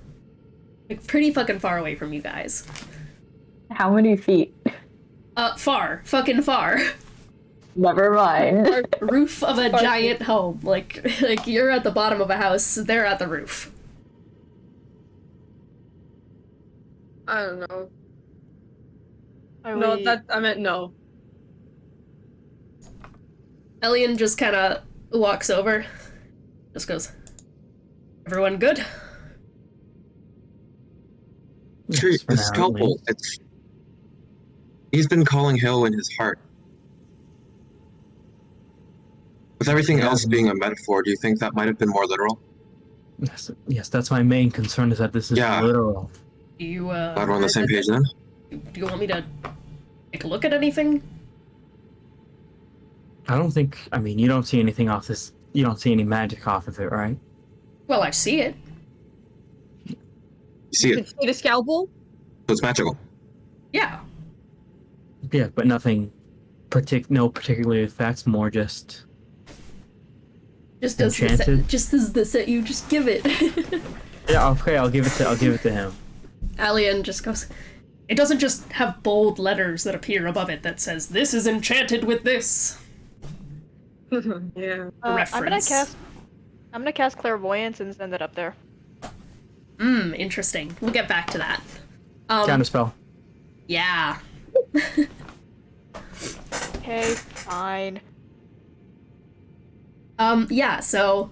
Like pretty fucking far away from you guys. How many feet? Far. Fucking far. Never mind. Roof of a giant home. Like you're at the bottom of a house, they're at the roof. I don't know. Are No, we- I meant no. Elian just kind of walks over. Just goes, "Everyone good?" Tree, Yes, for the now, at scalpel, least. he's been calling Heulwyn his heart. With everything else being a metaphor, do you think that might have been more literal? Yes, that's my main concern, is that this is Yeah. literal. Do you Glad we're on the same page then? do you want me to take a look at anything? I don't think, I mean, you don't see anything off this, you don't see any magic off of it, right? Well, I see it. You see You it, can see the scalpel? so it's magical. Yeah. Yeah, but nothing, no particular effects, more just... Just as the Enchanted? just as the set you just give it. Yeah, okay, I'll give it to him. Alien just goes, "It doesn't just have bold letters that appear above it that says, 'This is enchanted with this.'" Yeah. Reference. I'm gonna cast clairvoyance and send it up there. Interesting. We'll get back to that. Counter spell. Yeah. Okay, fine. Yeah, so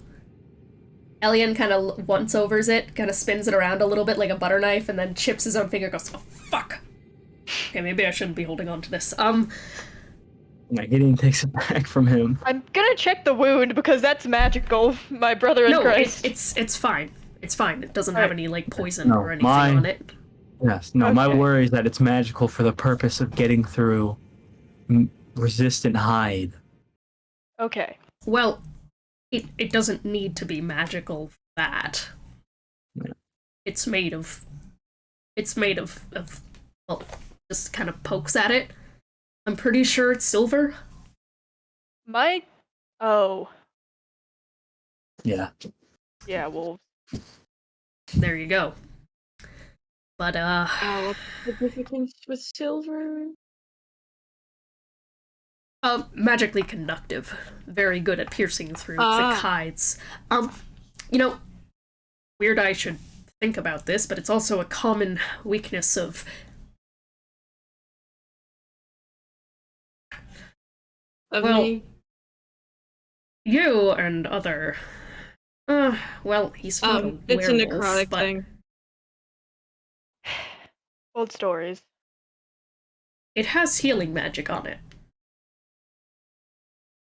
Elian kind of once-overs it, kind of spins it around a little bit like a butter knife, and then chips his own finger, goes, oh, fuck. Okay, maybe I shouldn't be holding on to this. Gideon takes it back from him. I'm gonna check the wound because that's magical, my brother in No, Christ. it's fine. It's fine. It doesn't have any, like, poison No, or anything mine- on it. Yes, no, my Okay. worry is that it's magical for the purpose of getting through resistant hide. Okay. Well, it doesn't need to be magical for that. Yeah. It's made of, well, just kind of pokes at it. I'm pretty sure it's silver. Oh. Yeah. Yeah, well, There you go. But, What's the significance with silver? magically conductive. Very good at piercing through Ah. thick hides. You know, weird I should think about this, but it's also a common weakness of Of Well, me? you and other. Well, he's not a It's a werewolf, necrotic but thing. old stories. it has healing magic on it.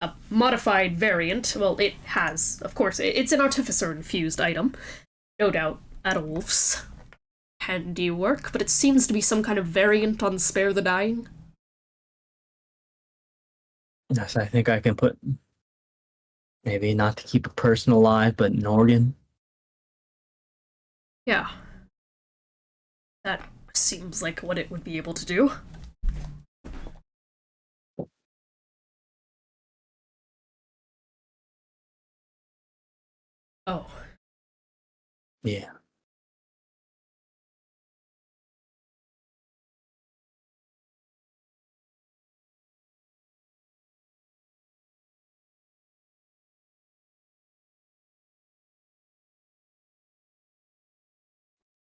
A modified variant, well, it has, of course, it's an artificer-infused item. No doubt, Adolf's handiwork, but it seems to be some kind of variant on Spare the Dying. Yes, I think I can put maybe not to keep a person alive, but an organ. Yeah. That seems like what it would be able to do. Oh. Yeah.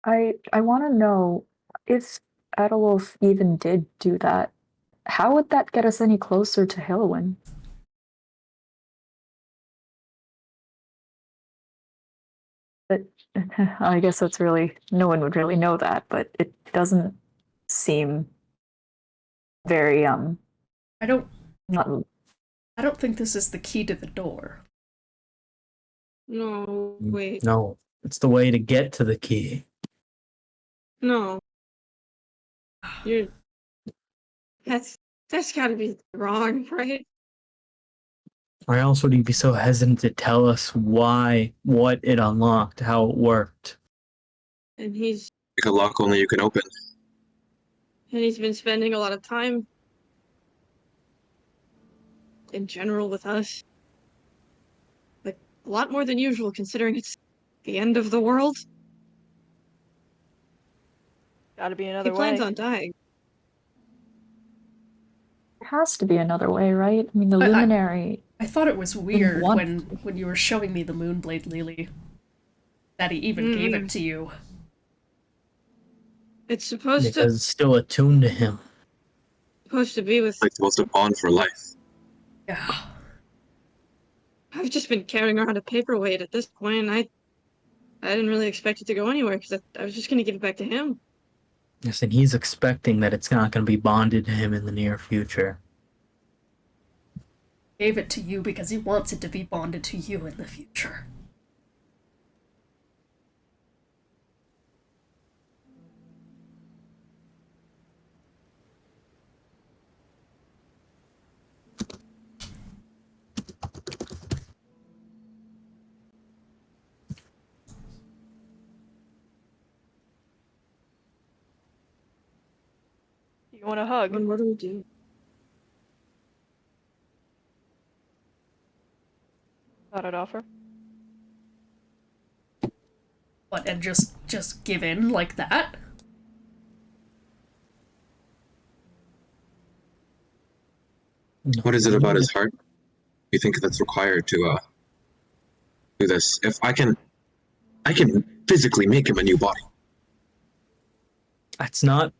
I want to know if Adolf even did do that. How would that get us any closer to Heulwyn? But I guess that's really no one would really know that, but it doesn't seem very I don't not think this is the key to the door. No, wait. No, it's the way to get to the key. No. You're... That's gotta be wrong, right? Why else would he be so hesitant to tell us what it unlocked, how it worked? And he's Like a lock only you can open. been spending a lot of time in general with us. Like, a lot more than usual considering it's the end of the world. Gotta be He another plans way. on dying. there has to be another way, right? I mean the Luminary I thought it was weird What? when you were showing me the Moonblade Lelee that he even gave it to you. It's supposed Because it's still attuned to him. to be with... Like supposed to bond for life. Yeah. I've just been carrying around a paperweight at this point, and I didn't really expect it to go anywhere, because I was just gonna give it back to him. Yes, and he's expecting that it's not going to be bonded to him in the near future. Gave it to you because he wants it to be bonded to you in the future. You want a hug? And what do we do? Thought I'd offer. What, and just give in like that? What is it about his heart? You think that's required to do this? If I can physically make him a new body. That's not.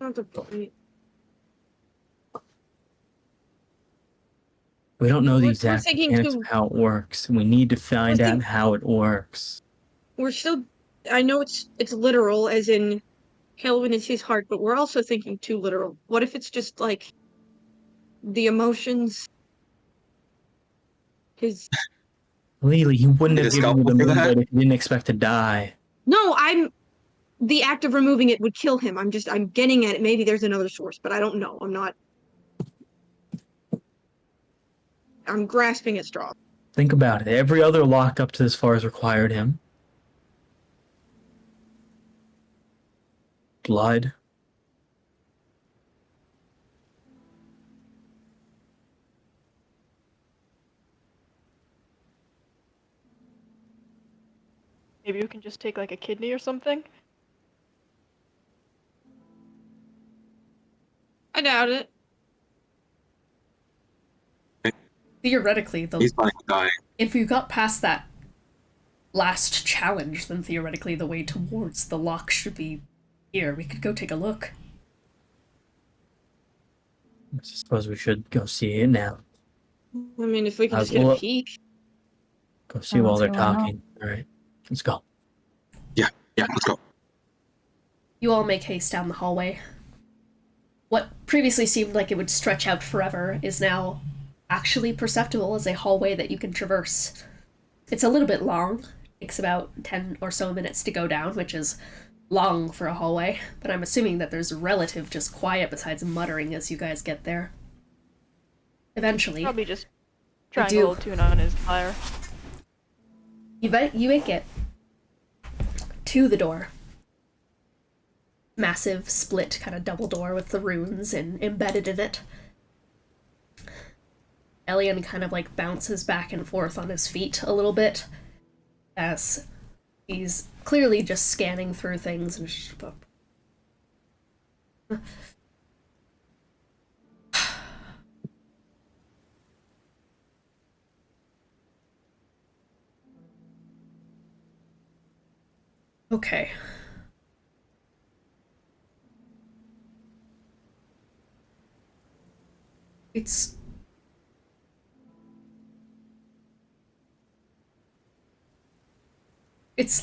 Not the point. We don't know the We're exact thinking mechanics too- of how it works. We need to find We're out think- how it works. We're still. I know it's literal, as in Heulwyn is his heart, but we're also thinking too literal. What if it's just like the emotions? His. Lelee, he wouldn't Need have a given you the scalpel for that? moonlight if he didn't expect to die. No, the act of removing it would kill him. I'm getting at it. Maybe there's another source, but I don't know. I'm grasping at straws. Think about it. Every other lock up to this far has required him. Blood. Maybe you can just take like a kidney or something. I doubt it. Theoretically, He's fine dying. if you got past that last challenge, then theoretically the way towards the lock should be here. We could go take a look. I suppose we should go see it now. I mean, if we can just get a well, peek. Go see while they're Let's go now. talking. Alright, let's go. Yeah, let's go. You all make haste down the hallway. What previously seemed like it would stretch out forever is now actually perceptible as a hallway that you can traverse. It's a little bit long. Takes about 10 or so minutes to go down, which is long for a hallway, but I'm assuming that there's relative just quiet besides muttering as you guys get there. Eventually, Probably just trying do. a little tune on his fire. you make it to the door. Massive split kind of double door with the runes embedded in it. Elian kind of like bounces back and forth on his feet a little bit as he's clearly just scanning through things and just... Okay. It's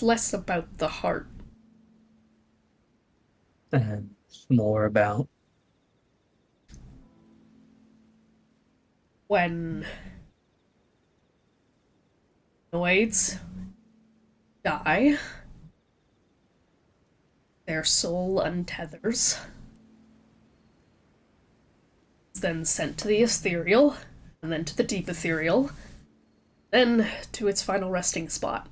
less about the heart. And more about When noids die, their soul untethers, is then sent to the ethereal, and then to the deep ethereal, then to its final resting spot.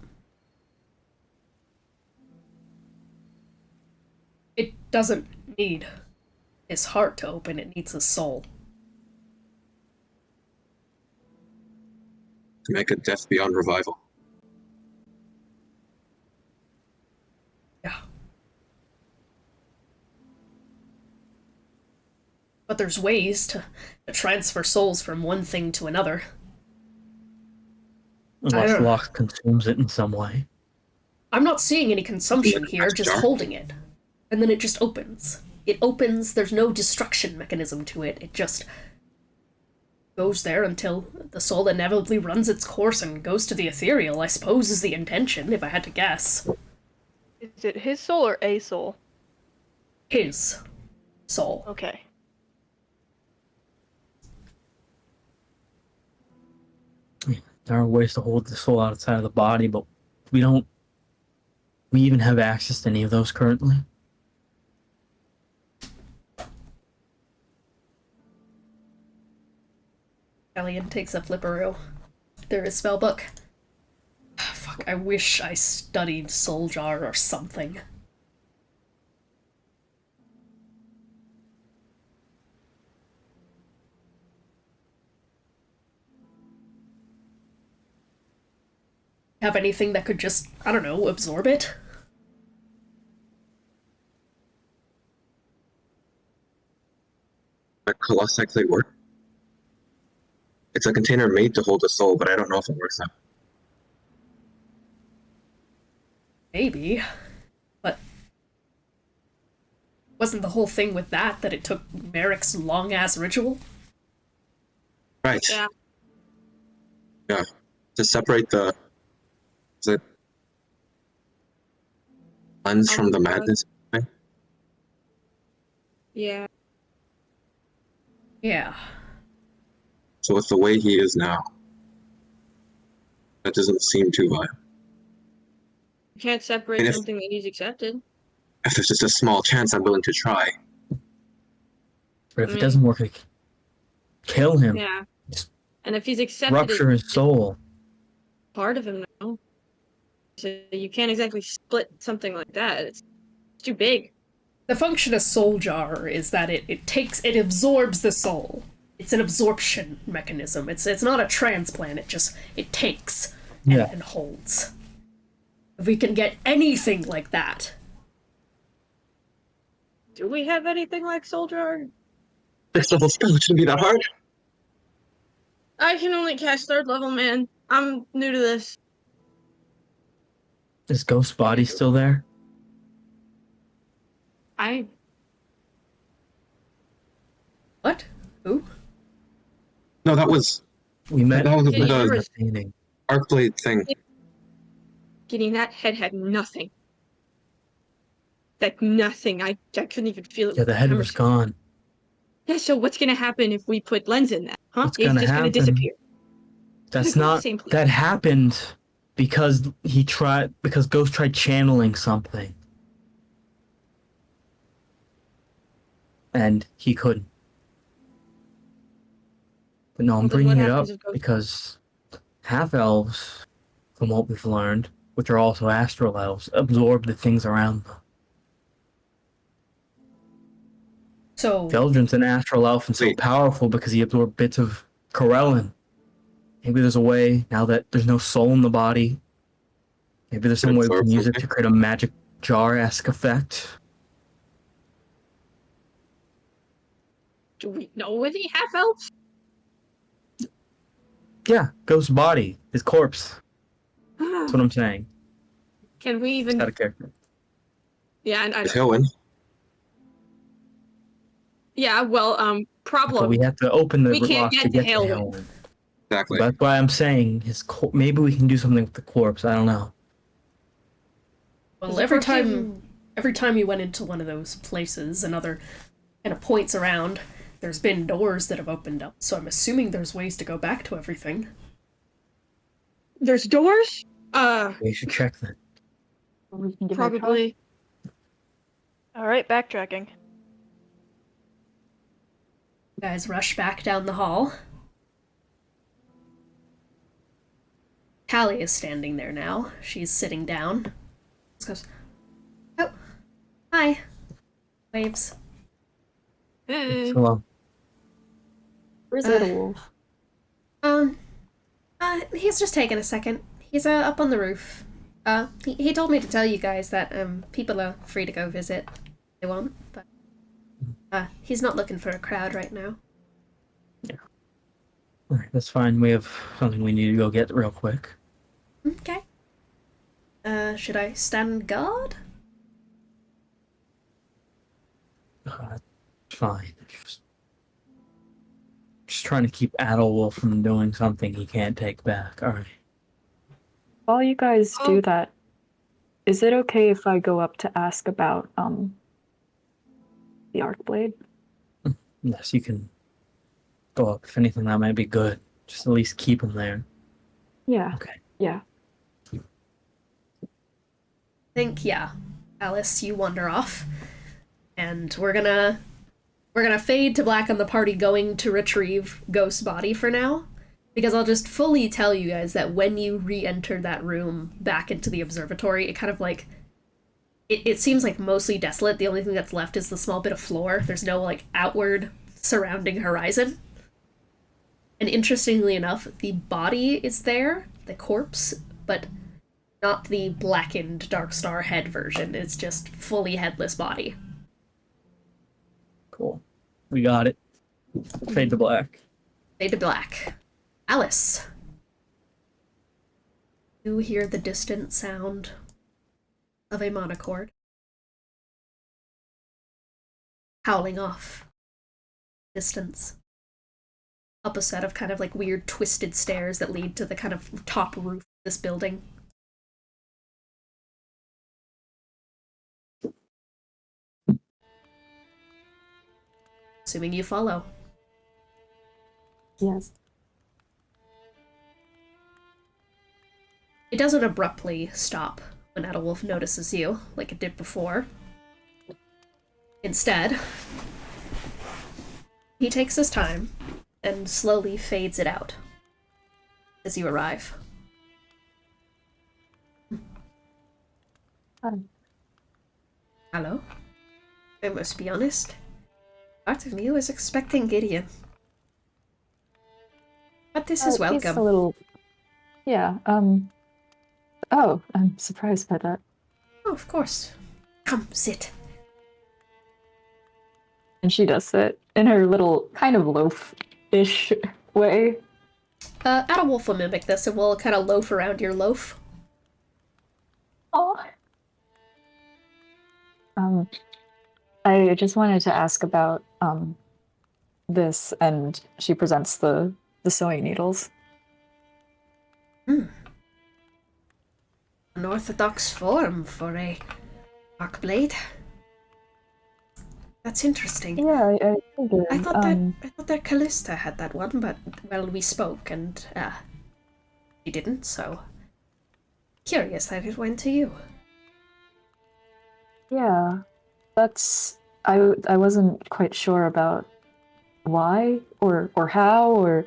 It doesn't need his heart to open, it needs his soul. To make a death beyond revival. Yeah. But there's ways to transfer souls from one thing to another. unless don't- Locke consumes it in some way. I'm not seeing any consumption here, just holding it. And then it just opens. It opens, there's no destruction mechanism to it. It just goes there until the soul inevitably runs its course and goes to the ethereal, I suppose is the intention, if I had to guess. Is it his soul or a soul? His soul. Okay. There are ways to hold the soul outside of the body, but we even have access to any of those currently. Elian takes a flipperoo through his spellbook. Fuck, I wish I studied Soul Jar or something. Have anything that could just, I don't know, absorb it? That Colossus actually work? It's a container made to hold a soul, but I don't know if it works out. Maybe. But wasn't the whole thing with that it took Merrick's long-ass ritual? Right. Yeah. Yeah. To separate the is it lens from the madness? Right? Yeah. Yeah. So with the way he is now, that doesn't seem too viable. You can't separate And if something that he's accepted. there's just a small chance, I'm willing to try. But if I it mean, doesn't work, like, kill him. Yeah. Just And if he's accepted rupture his soul. part of him now. So you can't exactly split something like that. It's too big. The function of soul jar is that it absorbs the soul. It's an absorption mechanism. It's not a transplant. It takes and holds. If we can get anything like that. Do we have anything like Soldier? 6th level spell, it shouldn't be that hard. I can only cast 3rd level, man. I'm new to this. Is Ghost Body still there? What? Who? No, that was We met that was Yeah, you were- the painting. Arcblade thing. Getting that head had nothing. Like nothing. I couldn't even feel it. Yeah, with the head camera was set. gone. Yeah, so what's gonna happen if we put lens in that? Huh? What's It's gonna just happen? gonna disappear. That's Go to the not. same place. That happened because Ghost tried channeling something. And he couldn't. But no, I'm Well, then bringing what it up happens if Ghost- because half-elves, from what we've learned, which are also astral elves, absorb the things around them. So Veldrin's an astral elf and so Wait. powerful because he absorbed bits of Corellin. Maybe there's a way, now that there's no soul in the body, maybe there's some way we can use it to create a magic jar-esque effect. Do we know any half elves? Yeah, Ghost's body, his corpse. That's what I'm saying. Can we Just even? out of character. Yeah, I It's know. Heulwyn. Yeah, well, But problem. we have to open the We can't lock to get to get to Heulwyn. Heulwyn. Exactly. That's why I'm saying maybe we can do something with the corpse. I don't know. well, Does the every corpse time you went into one of those places, another kind of points around, there's been doors that have opened up. So I'm assuming there's ways to go back to everything. There's doors? We should check that. We can give it a try. Probably. Alright, backtracking. You guys rush back down the hall. Callie is standing there now. She's sitting down. Just goes, oh, hi. Waves. Hey. Hello. Where's Little Wolf? He's just taking a second. He's up on the roof. He told me to tell you guys that people are free to go visit if they want, but he's not looking for a crowd right now. Alright, that's fine. We have something we need to go get real quick. Okay. Should I stand guard? Fine. Just trying to keep Adderwolf from doing something he can't take back. Alright. While you guys Oh. do that, is it okay if I go up to ask about the arc blade? Yes, you can go up. If anything, that might be good. Just at least keep him there. Yeah. Okay. Yeah. Yeah. Alice, you wander off. And we're gonna fade to black on the party going to retrieve Ghost's body for now. Because I'll just fully tell you guys that when you re-enter that room back into the observatory, it kind of like it seems like mostly desolate. The only thing that's left is the small bit of floor. There's no like outward surrounding horizon. And interestingly enough, the body is there, the corpse, but not the blackened Darkstar head version. It's just fully headless body. Cool. We got it. Fade to black. Fade to black. Alice. You hear the distant sound of a monochord howling off distance. up a set of kind of like weird twisted stairs that lead to the kind of top roof of this building. Assuming you follow. Yes. It doesn't abruptly stop when Adolwolf notices you, like it did before. Instead, he takes his time and slowly fades it out as you arrive. Hello? I must be honest. Part of me was expecting Gideon. But this is He's welcome. a little... Yeah, Oh, I'm surprised by that. Oh, of course. Come, sit. And she does it in her little kind of loaf-ish way. Adolwolf will mimic this and will kind of loaf around your loaf. Oh. I just wanted to ask about this, and she presents the sewing needles. An orthodox form for a arc blade. That's interesting. Yeah, I figured. I thought that Callista had that one, but well, we spoke and she didn't. So curious that it went to you. Yeah, that's... I wasn't quite sure about why or how or...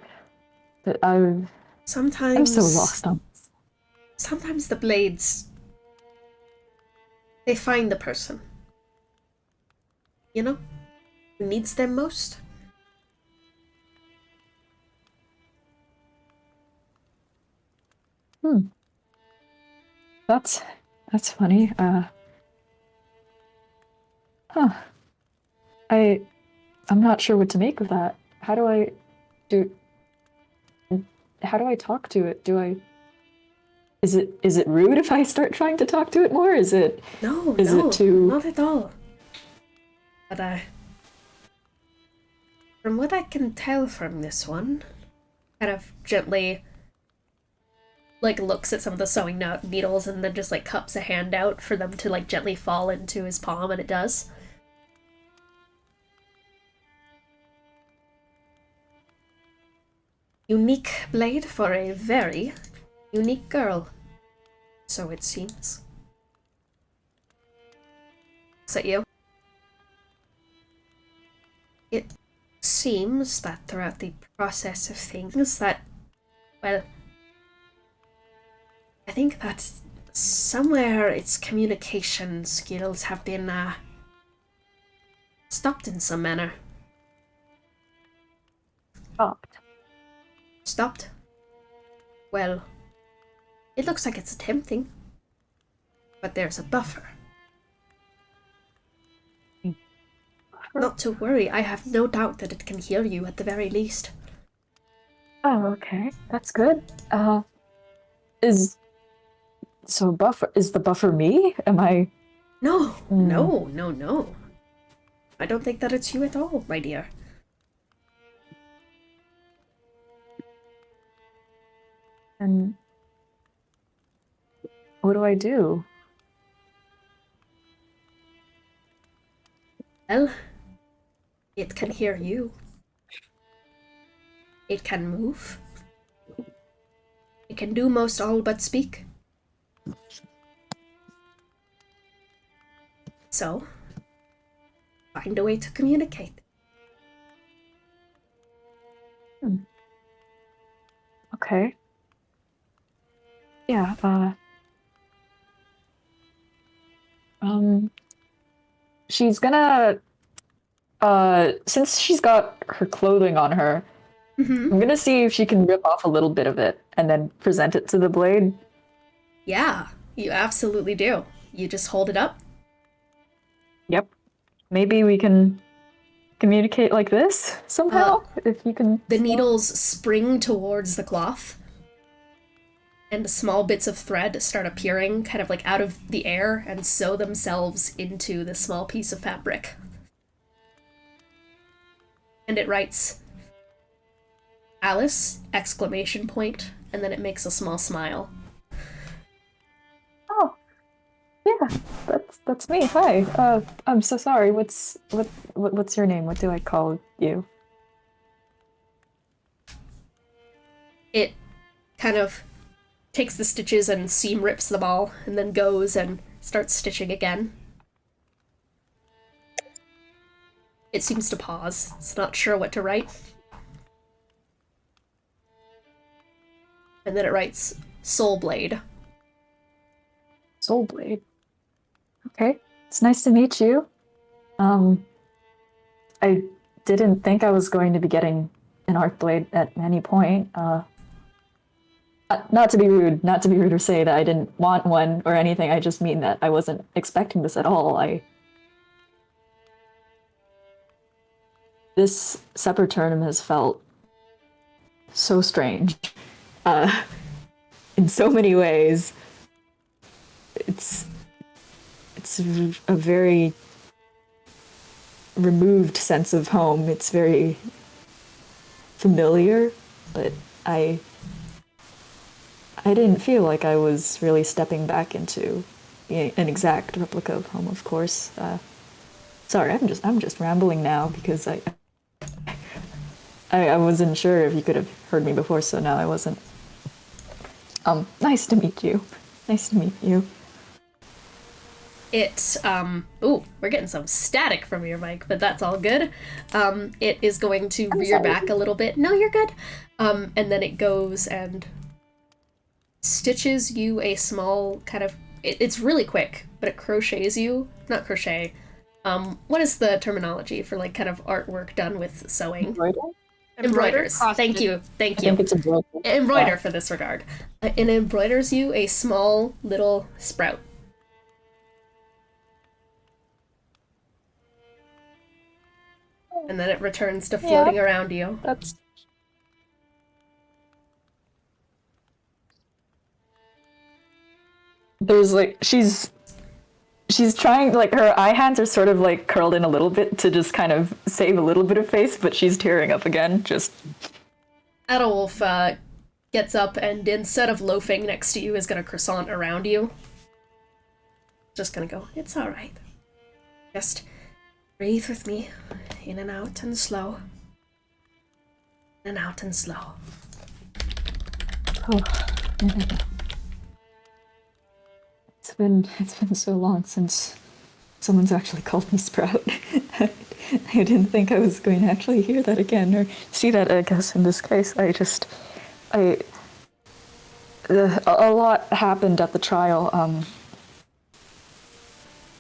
But I'm so lost on this. Sometimes the blades, they find the person. You know? Who needs them most? That's funny. I'm not sure what to make of that. How do I talk to it? Is it rude if I start trying to talk to it more? Is it too... Not at all. But from what I can tell from this one, kind of gently like looks at some of the sewing needles and then just like cups a hand out for them to like gently fall into his palm, and it does. Unique blade for a very unique girl. So it seems. Is that you? It seems that throughout the process of things that, well, I think that somewhere its communication skills have been stopped in some manner. Stopped? Well, it looks like it's attempting. But there's a buffer. Not to worry, I have no doubt that it can hear you at the very least. Oh, okay. That's good. Is the buffer me? Am I... No, no. I don't think that it's you at all, my dear. And what do I do? Well, it can hear you. It can move. It can do most all but speak. So, find a way to communicate. Okay. Yeah, she's gonna, since she's got her clothing on her, I'm gonna see if she can rip off a little bit of it and then present it to the blade. Yeah, you absolutely do. You just hold it up. Yep. Maybe we can communicate like this somehow, if you can... The needles spring towards the cloth, and small bits of thread start appearing kind of like out of the air and sew themselves into this small piece of fabric. And it writes, Alice! Exclamation point, and then it makes a small smile. Oh, yeah, that's me. Hi. I'm so sorry. What's your name? What do I call you? It kind of takes the stitches and seam rips them all, and then goes and starts stitching again. It seems to pause. It's not sure what to write. And then it writes Soul Blade. Soul Blade. Okay, it's nice to meet you. I didn't think I was going to be getting an arc blade at any point. Not to be rude or say that I didn't want one or anything. I just mean that I wasn't expecting this at all. This Separturnum has felt so strange. In so many ways. It's a very removed sense of home. It's very familiar, but I didn't feel like I was really stepping back into an exact replica of home, of course. Sorry, I'm just rambling now because I wasn't sure if you could have heard me before, so now I wasn't. Nice to meet you. Nice to meet you. Ooh, we're getting some static from your mic, but that's all good. It is going to rear back a little bit. No, you're good. And then it goes and stitches you a small kind of, it's really quick, but it crochets you, not crochet. What is the terminology for like kind of artwork done with sewing? Embroiders. Thank you. I think it's Embroider for this regard. It embroiders you a small little sprout. And then it returns to floating around you. There's like she's trying, like her eye hands are sort of like curled in a little bit to just kind of save a little bit of face, but she's tearing up again. Just Adolf gets up and instead of loafing next to you is gonna croissant around you. Just gonna go, it's alright. Just breathe with me. In and out and slow. In and out and slow. oh. It's been so long since someone's actually called me Sprout. I didn't think I was going to actually hear that again or see that, I guess, in this case. A lot happened at the trial.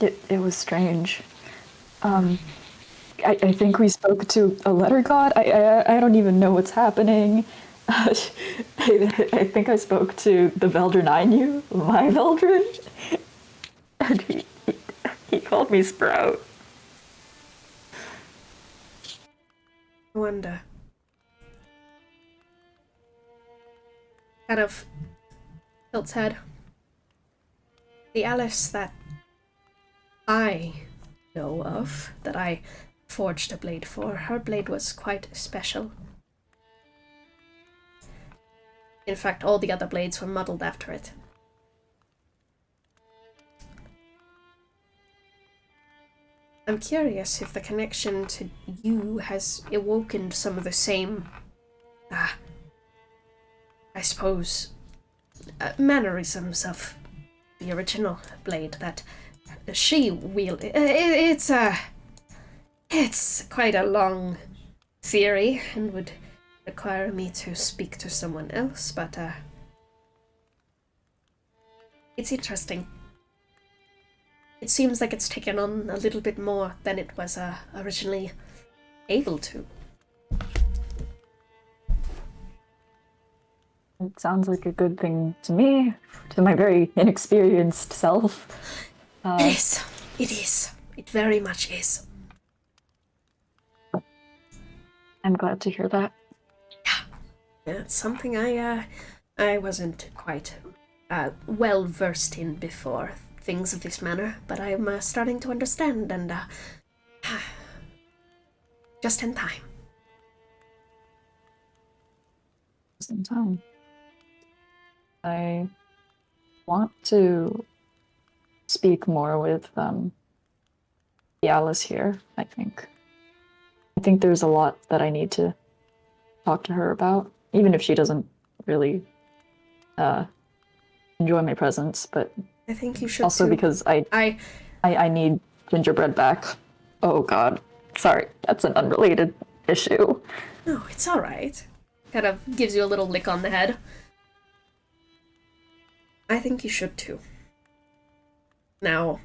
It was strange. I think we spoke to a letter god. I don't even know what's happening. I think I spoke to the Veldrin I knew, my Veldrin, and he called me Sprout. I wonder. Kind of tilts head. The Alice that I know of, that I forged a blade for, her blade was quite special. In fact, all the other blades were modeled after it. I'm curious if the connection to you has awoken some of the same, I suppose, mannerisms of the original blade that she wielded. It's quite a long theory and would require me to speak to someone else, but it's interesting. It seems like it's taken on a little bit more than it was originally able to. It sounds like a good thing to me, to my very inexperienced self. It is. It is. It very much is. I'm glad to hear that. Yeah, it's something I wasn't quite well versed in before, things of this manner, but I'm starting to understand, and just in time. in time. I want to speak more with the Alice here, I think. I think there's a lot that I need to talk to her about, even if she doesn't really enjoy my presence, but I think you should also too. because I need gingerbread back. Oh god. Sorry, that's an unrelated issue. No, it's alright. Kind of gives you a little lick on the head. I think you should too. Now,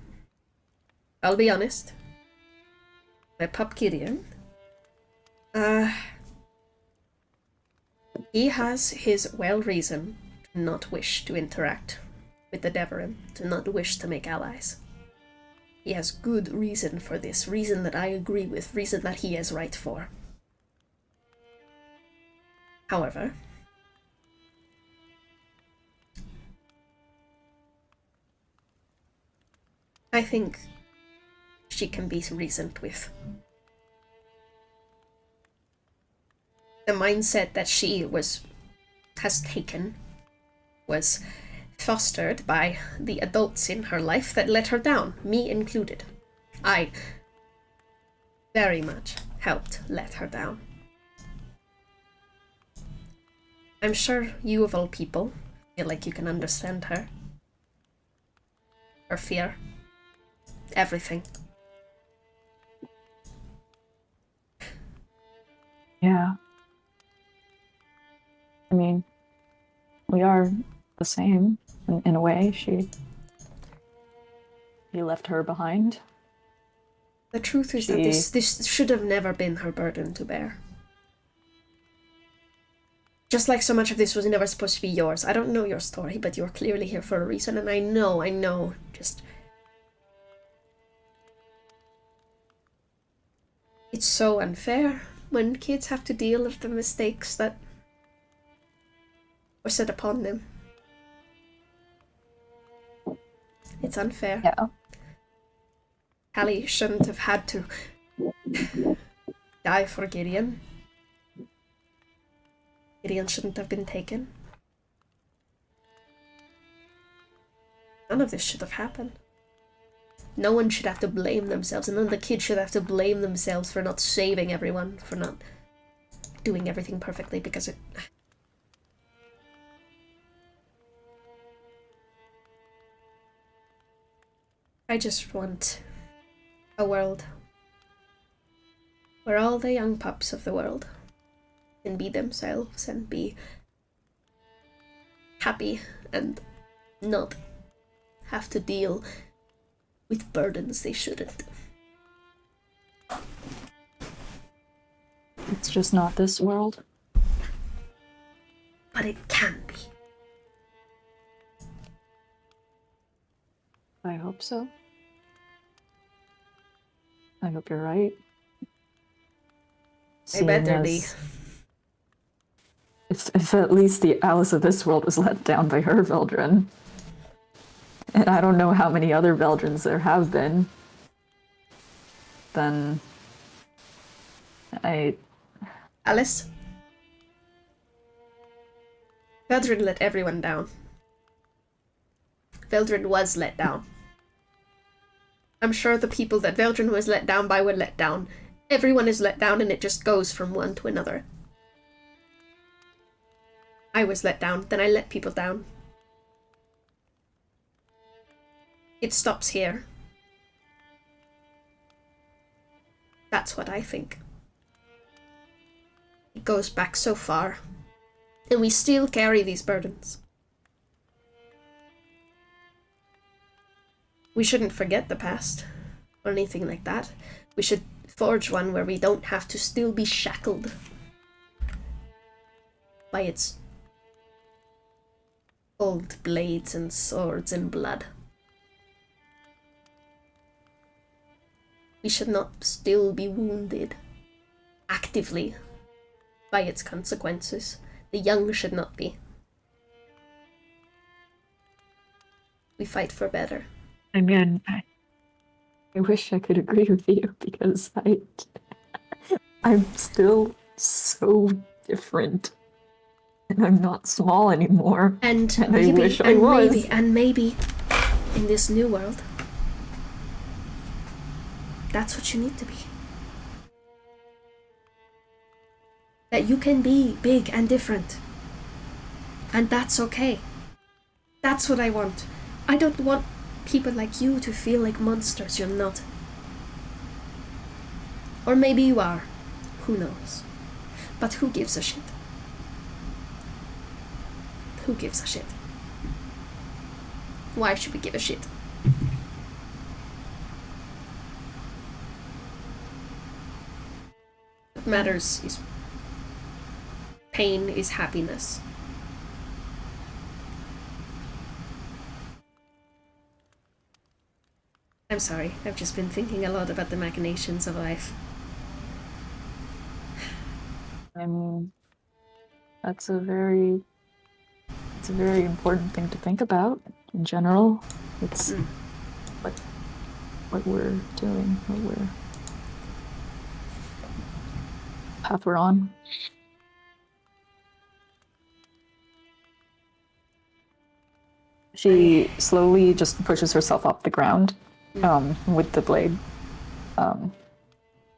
I'll be honest. My pup Gideon, he has his well reason to not wish to interact with the Deverin, to not wish to make allies. He has good reason for this, reason that I agree with, reason that he is right for. However, I think she can be reasoned with. The mindset that she has taken was fostered by the adults in her life that let her down, me included. I very much helped let her down. I'm sure you of all people feel like you can understand her. Her fear. Everything. Yeah. I mean, we are the same in a way. She left her behind. The truth is that this should have never been her burden to bear. Just like so much of this was never supposed to be yours. I don't know your story, but you're clearly here for a reason, and I know, just... It's so unfair when kids have to deal with the mistakes that were set upon them. It's unfair. Yeah. Hallie shouldn't have had to die for Gideon. Gideon shouldn't have been taken. None of this should have happened. No one should have to blame themselves, and none of the kids should have to blame themselves for not saving everyone, for not doing everything perfectly, because it... I just want a world where all the young pups of the world can be themselves and be happy and not have to deal with burdens they shouldn't. It's just not this world. But it can be. I hope so. I hope you're right. They better be. If at least the Alice of this world was let down by her Veldrin. And I don't know how many other Veldrins there have been. Then... Alice? Veldrin let everyone down. Veldrin was let down. I'm sure the people that Veldrin was let down by were let down. Everyone is let down and it just goes from one to another. I was let down, then I let people down. It stops here. That's what I think. It goes back so far. And we still carry these burdens. We shouldn't forget the past, or anything like that. We should forge one where we don't have to still be shackled by its old blades and swords and blood. We should not still be wounded actively by its consequences. The young should not be. We fight for better. I mean, I wish I could agree with you because I'm still so different. And I'm not small anymore. And I maybe, wish I and was. maybe, in this new world, that's what you need to be. That you can be big and different. And that's okay. That's what I want. I don't want people like you to feel like monsters you're not. Or maybe you are. Who knows? But who gives a shit? Who gives a shit? Why should we give a shit? What matters is pain is happiness. I'm sorry, I've just been thinking a lot about the machinations of life. I mean, that's a very important thing to think about in general. It's what we're doing, path we're on. She slowly just pushes herself off the ground with the blade.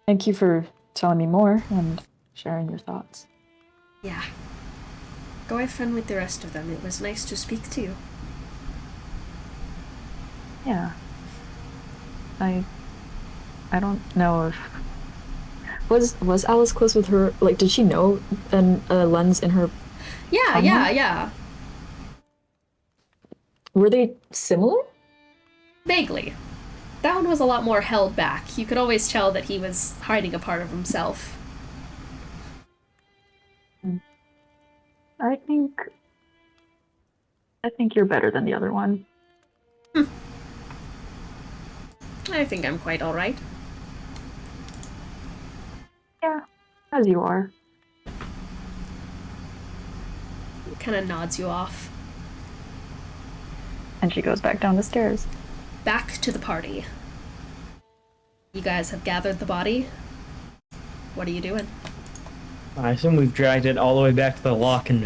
Thank you for telling me more and sharing your thoughts. Yeah. Go have fun with the rest of them. It was nice to speak to you. Yeah. I don't know if was Alice close with her, like, did she know a lens in her Yeah, yeah. Were they similar? Vaguely. That one was a lot more held back. You could always tell that he was hiding a part of himself. I think you're better than the other one. I think I'm quite alright. Yeah, as you are. Kinda nods you off. And she goes back down the stairs. Back to the party. You guys have gathered the body. What are you doing? I assume we've dragged it all the way back to the lock and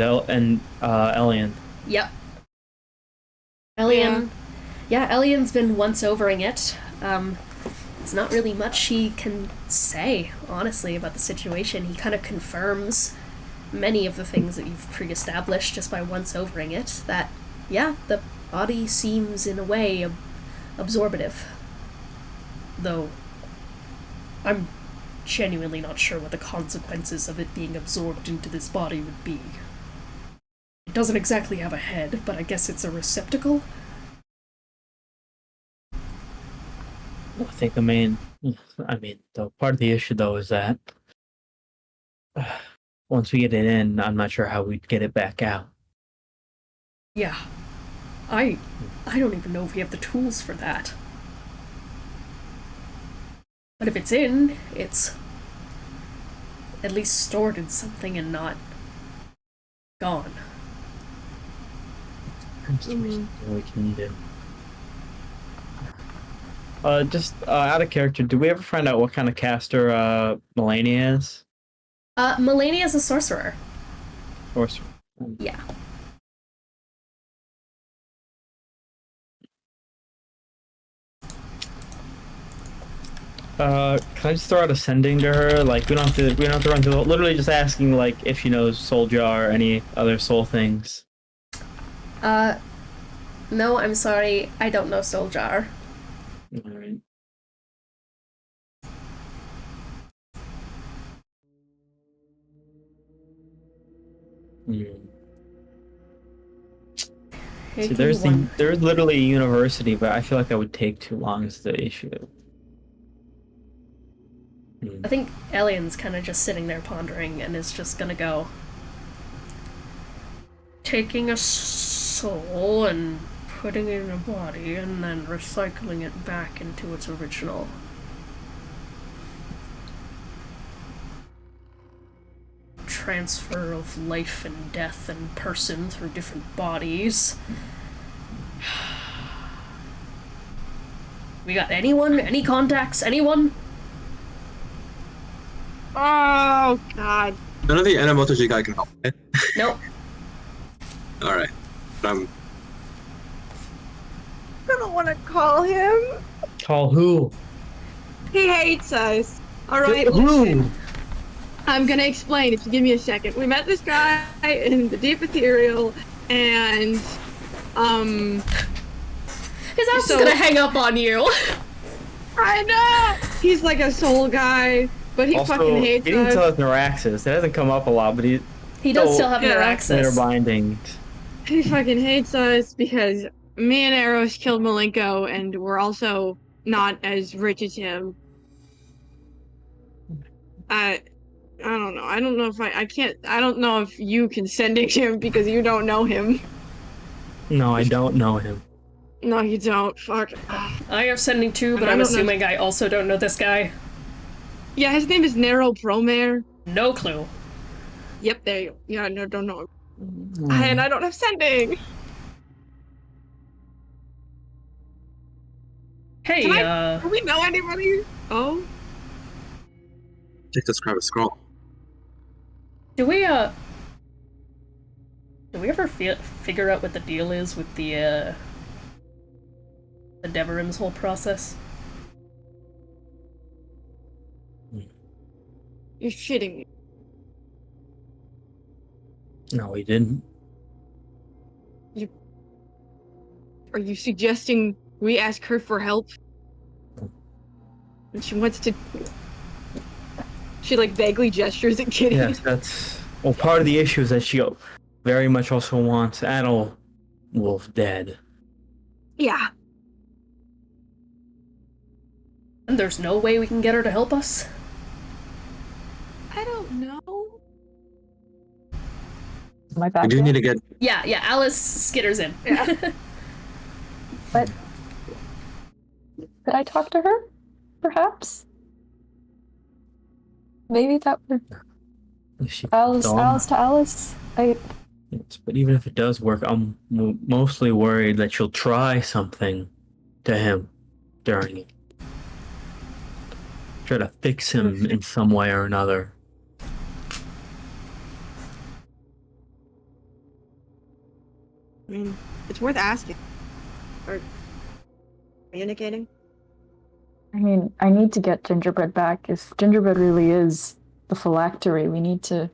Elian. Yep. Elian. Yeah, Elian's been once-overing it. There's not really much he can say, honestly, about the situation. He kind of confirms many of the things that you've pre-established just by once-overing it. That, yeah, the body seems, in a way, absorbative. Though, I'm genuinely not sure what the consequences of it being absorbed into this body would be. It doesn't exactly have a head, but I guess it's a receptacle? I think the part of the issue though is that once we get it in, I'm not sure how we'd get it back out. Yeah. I don't even know if we have the tools for that. But if it's in, it's at least stored in something and not gone. What we can do. Just out of character, did we ever find out what kind of caster Melania is? Melania is a sorcerer. Sorcerer. Yeah. Can I just throw out ascending to her? Like, we don't have to run through. Literally, just asking like if she knows soul jar or any other soul things. No, I'm sorry. I don't know soul jar. All right. See, there's literally a university, but I feel like that would take too long is the issue. I think Elian's kind of just sitting there pondering and is just gonna go. Taking a soul and putting it in a body and then recycling it back into its original. Transfer of life and death and person through different bodies. We got anyone? Any contacts? Anyone? Oh, God. None of the Enemoto-Jiikai can help. Nope. Alright. I don't want to call him. Call who? He hates us. All right, Who? listen. I'm gonna explain if you give me a second. We met this guy in the deep ethereal, and His ass So- is gonna hang up on you. I know he's like a soul guy, but he Also, fucking hates getting us. to Neuraxis. That doesn't come up a lot, but He does So, still have yeah. Neuraxis. they're binding. He fucking hates us because me and Aros killed Malenko, and we're also not as rich as him. I don't know. I don't know if I can't. I don't know if you can send it to him because you don't know him. No, I don't know him. No, you don't. Fuck. I am sending two, but I I'm don't know. assuming I also don't know this guy. Yeah, his name is Nero Promare. No clue. Yep, there you go. Yeah, no, don't know. And I don't have sending. Hey, Can Do we know anybody? Oh, Take this grab a scroll. do we ever figure out what the deal is with the Deverim's whole process? you're shitting me. No, we didn't. Are you suggesting we ask her for help? And she wants to. She like vaguely gestures at Gideon. Yes, that's. Well, part of the issue is that she very much also wants Adol Wolf dead. Yeah. And there's no way we can get her to help us? I don't know. My We back. do need to get. Yeah, Alice skitters in. Yeah. But could I talk to her? Perhaps. Maybe that would. She Alice dumb. to Alice. Yes, but even if it does work, I'm mostly worried that she'll try something to him during it. Try to fix him in some way or another. I mean, it's worth asking. Or communicating. I mean, I need to get Gingerbread back. If Gingerbread really is the phylactery, we need to.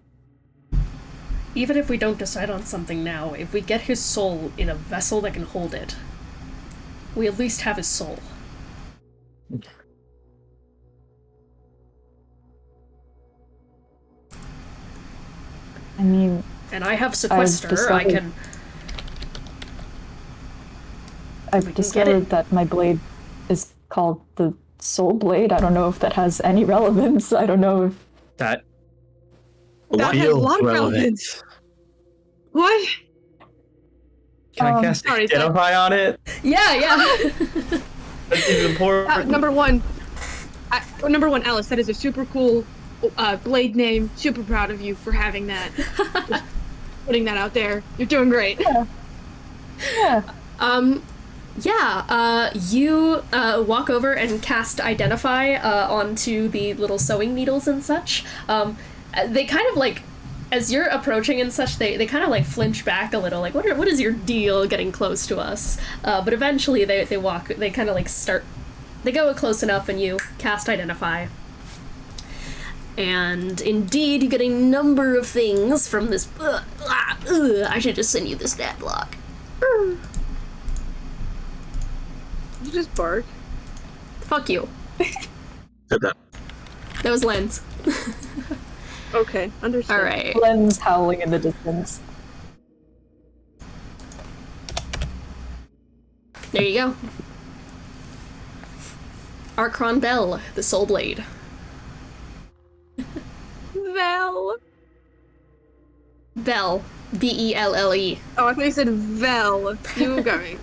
Even if we don't decide on something now, if we get his soul in a vessel that can hold it, we at least have his soul. I mean, And I have sequester, I can... I've get discovered it. that my blade is called the Soul Blade. I don't know if that has any relevance. I don't know if. That That has feels long relevant. relevance. What? Can I cast sorry, Identify on it? Yeah. This is important. Number one, Alice, that is a super cool blade name. Super proud of you for having that. Just putting that out there. You're doing great. Yeah. You walk over and cast Identify onto the little sewing needles and such. They kind of like, as you're approaching and such, they kind of like flinch back a little, like, what is your deal getting close to us? But eventually they kind of like they go close enough and you cast Identify. And indeed, you get a number of things from this. I should just send you the stat block. You just bark. Fuck you. Said that. That was Lens. Okay, understood. Alright. Len's howling in the distance. There you go. Archron Bell, the Soul Blade. Vel. Bell. B-E-L-L-E. Oh, I thought you said Vel. You going.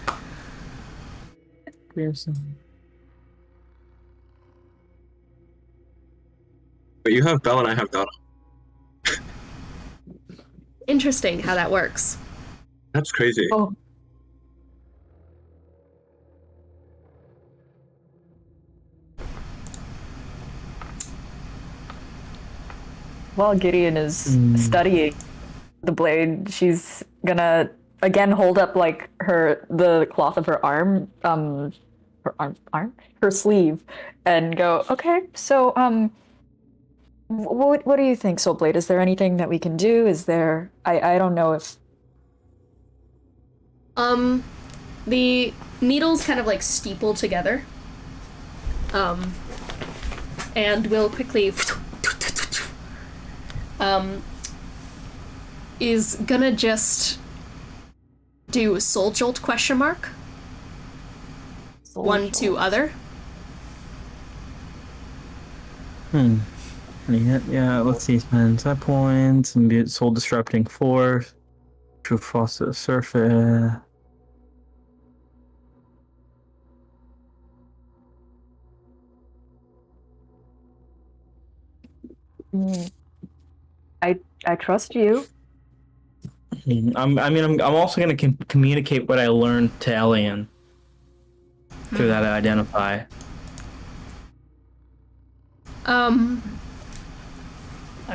But you have Bell and I have Donna. Interesting how that works. That's crazy. Oh. While Gideon is studying the blade, she's gonna again hold up like the cloth of her arm, her sleeve, and go, okay, so what do you think, Soulblade? Is there anything that we can do? Is there I don't know if the needles kind of like steeple together. And will quickly is gonna just do soul jolt ? One to other. Yeah, let's see. Spend set points and be soul disrupting force. True frost to the surface. I trust you. I'm also going to communicate what I learned to Elian through that identify. I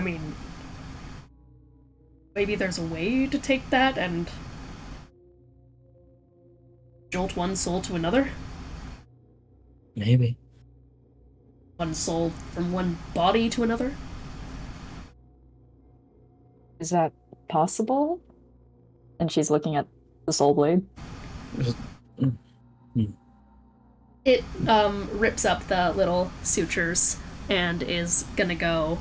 mean, maybe there's a way to take that and jolt one soul to another? Maybe. One soul from one body to another? Is that possible? And she's looking at the soul blade. It rips up the little sutures and is gonna go,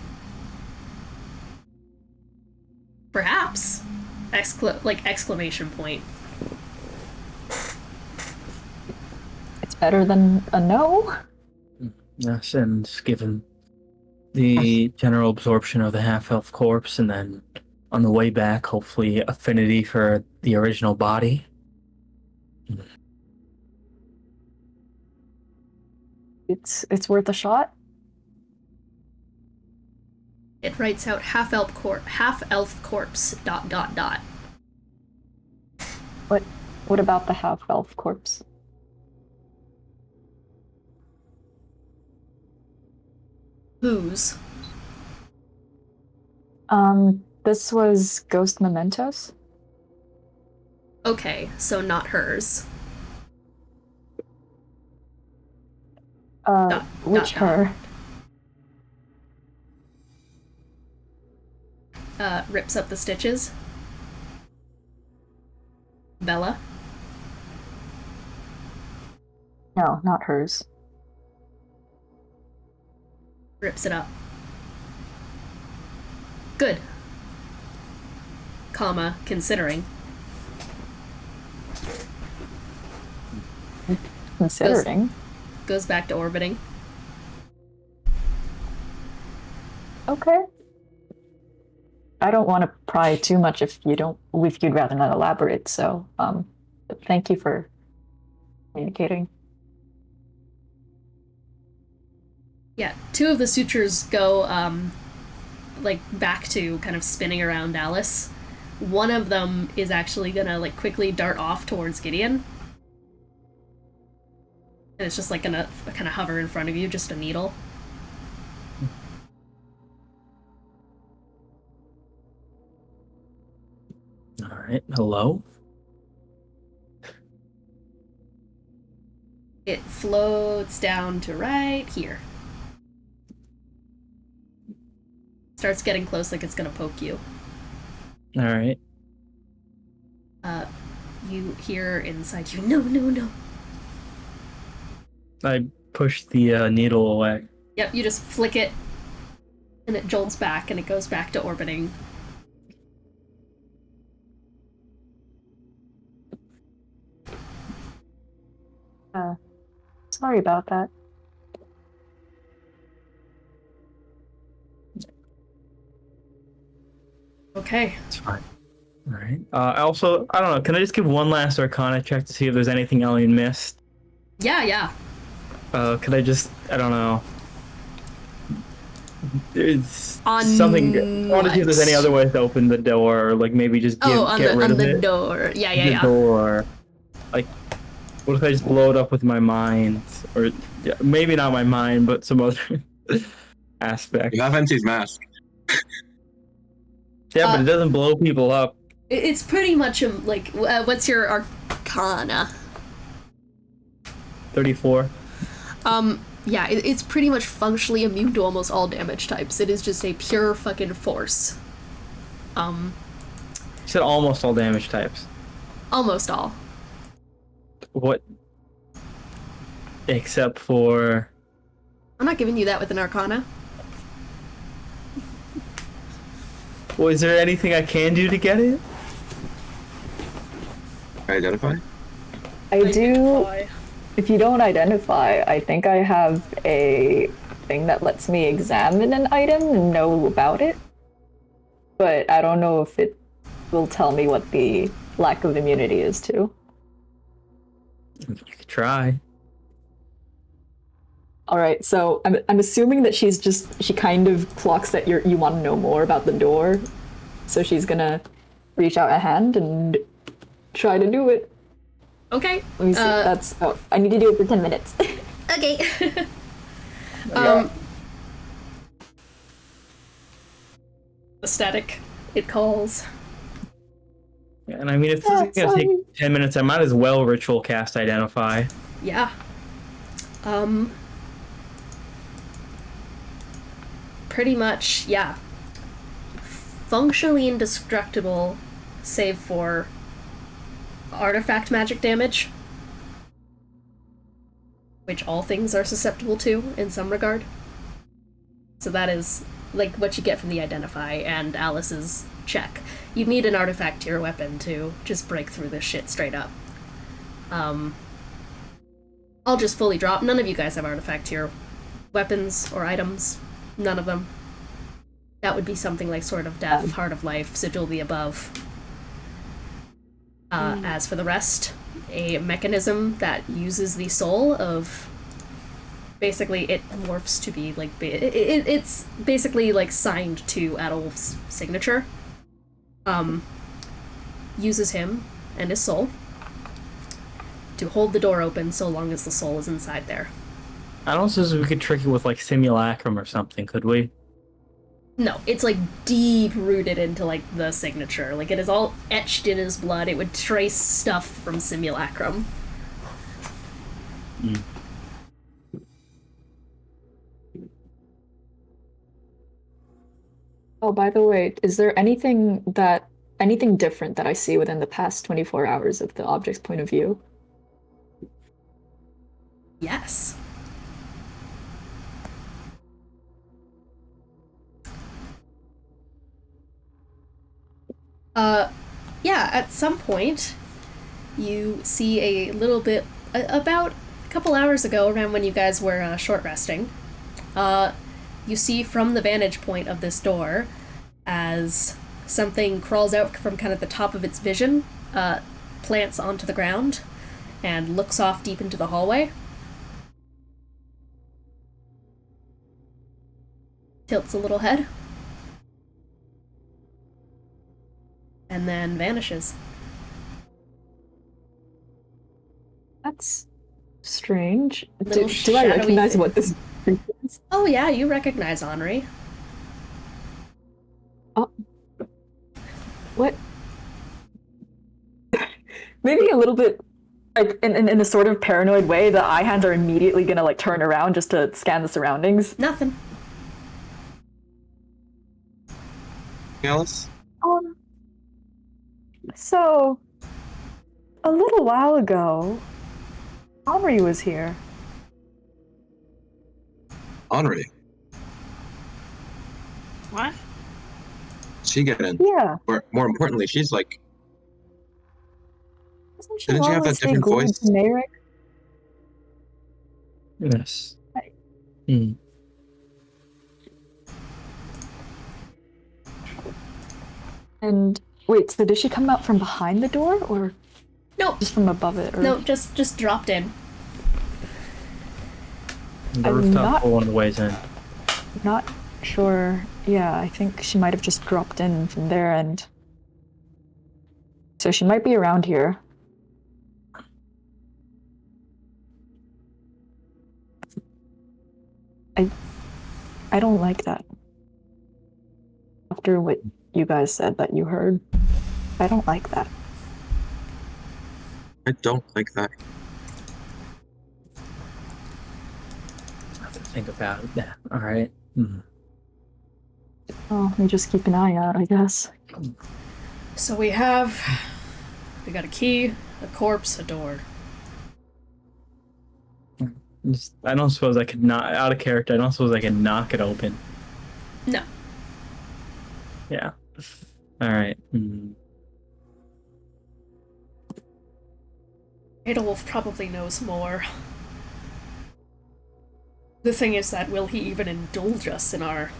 perhaps, exclamation point. It's better than a no. Yes, and given the general absorption of the half-elf corpse, and then on the way back, hopefully affinity for the original body. It's worth a shot. It writes out half-elf corpse ... What about the half-elf corpse? Whose? This was Ghost Mementos. Okay, so not hers. Which her? Rips up the stitches. Bella? No, not hers. Rips it up. Good. Comma, considering. Considering. Goes back to orbiting. Okay. I don't want to pry too much if you'd rather not elaborate, so thank you for communicating. Yeah, two of the sutures go back to kind of spinning around Alice. One of them is actually gonna quickly dart off towards Gideon. And it's just gonna kind of hover in front of you, just a needle. Alright, hello? It floats down to right here. Starts getting close like it's gonna poke you. Alright. You hear inside you, no. I push the needle away. Yep, you just flick it, and it jolts back, and it goes back to orbiting. Sorry about that. Okay. It's fine. Alright. Also, I don't know, can I just give one last Arcana check to see if there's anything Elian missed? Yeah. Could I just, I don't know. There's On something. I want to see if there's any other ways to open the door, or maybe just get rid of the it. door. Yeah. The door. What if I just blow it up with my mind? Or maybe not my mind, but some other aspect. You have NC's mask. Yeah, but it doesn't blow people up. It's pretty much like, what's your arcana? 34. Yeah, it's pretty much functionally immune to almost all damage types. It is just a pure fucking force. You said almost all damage types. Almost all. What? Except for... I'm not giving you that with an arcana. Well, is there anything I can do to get it? Identify? I do. If you don't identify, I think I have a thing that lets me examine an item and know about it. But I don't know if it will tell me what the lack of immunity is to. You could try. Alright, so I'm assuming that she kind of clocks that you want to know more about the door. So she's gonna reach out a hand and try to do it. Okay. Let me see, I need to do it for 10 minutes. Okay. The static, it calls. And I mean, if this is gonna take 10 minutes, I might as well ritual cast Identify. Yeah. Pretty much, yeah. Functionally indestructible, save for artifact magic damage, which all things are susceptible to in some regard. So that is like what you get from the Identify and Alice's check. You need an artifact tier weapon to just break through this shit straight up. I'll just fully drop. None of you guys have artifact tier weapons or items. None of them. That would be something like Sword of Death, Heart of Life, Sigil the Above. As for the rest, a mechanism that uses the soul of... Basically, it morphs to be, like... It's basically, like, signed to Adolf's signature. Uses him and his soul to hold the door open so long as the soul is inside there. I don't suppose we could trick it with, like, simulacrum or something, could we? No, it's like deep rooted into like the signature. Like it is all etched in his blood. It would trace stuff from simulacrum. Mm. Oh, by the way, is there anything different that I see within the past 24 hours of the object's point of view? Yes. Yeah, at some point, you see a little bit, about a couple hours ago, around when you guys were short resting, you see from the vantage point of this door, as something crawls out from kind of the top of its vision, plants onto the ground, and looks off deep into the hallway. Tilts a little head. And then vanishes. That's strange. Little Do I recognize thing. what this is? Oh yeah, you recognize Henri. Oh. What? Maybe a little bit, like, in a sort of paranoid way, the eye hands are immediately gonna, like, turn around just to scan the surroundings. Nothing. Alice? So, a little while ago, Henri was here. Henri. What? She get in. Yeah. Or more importantly, she's like, Doesn't she didn't you have that always say different golden voice? turmeric? Yes. Right. Hmm. And wait, so did she come out from behind the door, or Nope. just from above it? Or... No, just dropped in. The I'm rooftop not- hole on the ways in. Not sure. Yeah, I think she might have just dropped in from there, and so she might be around here. I don't like that. After what you guys said that you heard. I don't like that. I don't like that. I have to think about it. Yeah. All right. Oh, we just keep an eye out, I guess. So we got a key, a corpse, a door. I don't suppose I could not out of character. I don't suppose I could knock it open. No. Yeah. All right. Adolf probably knows more. The thing is that will he even indulge us in our...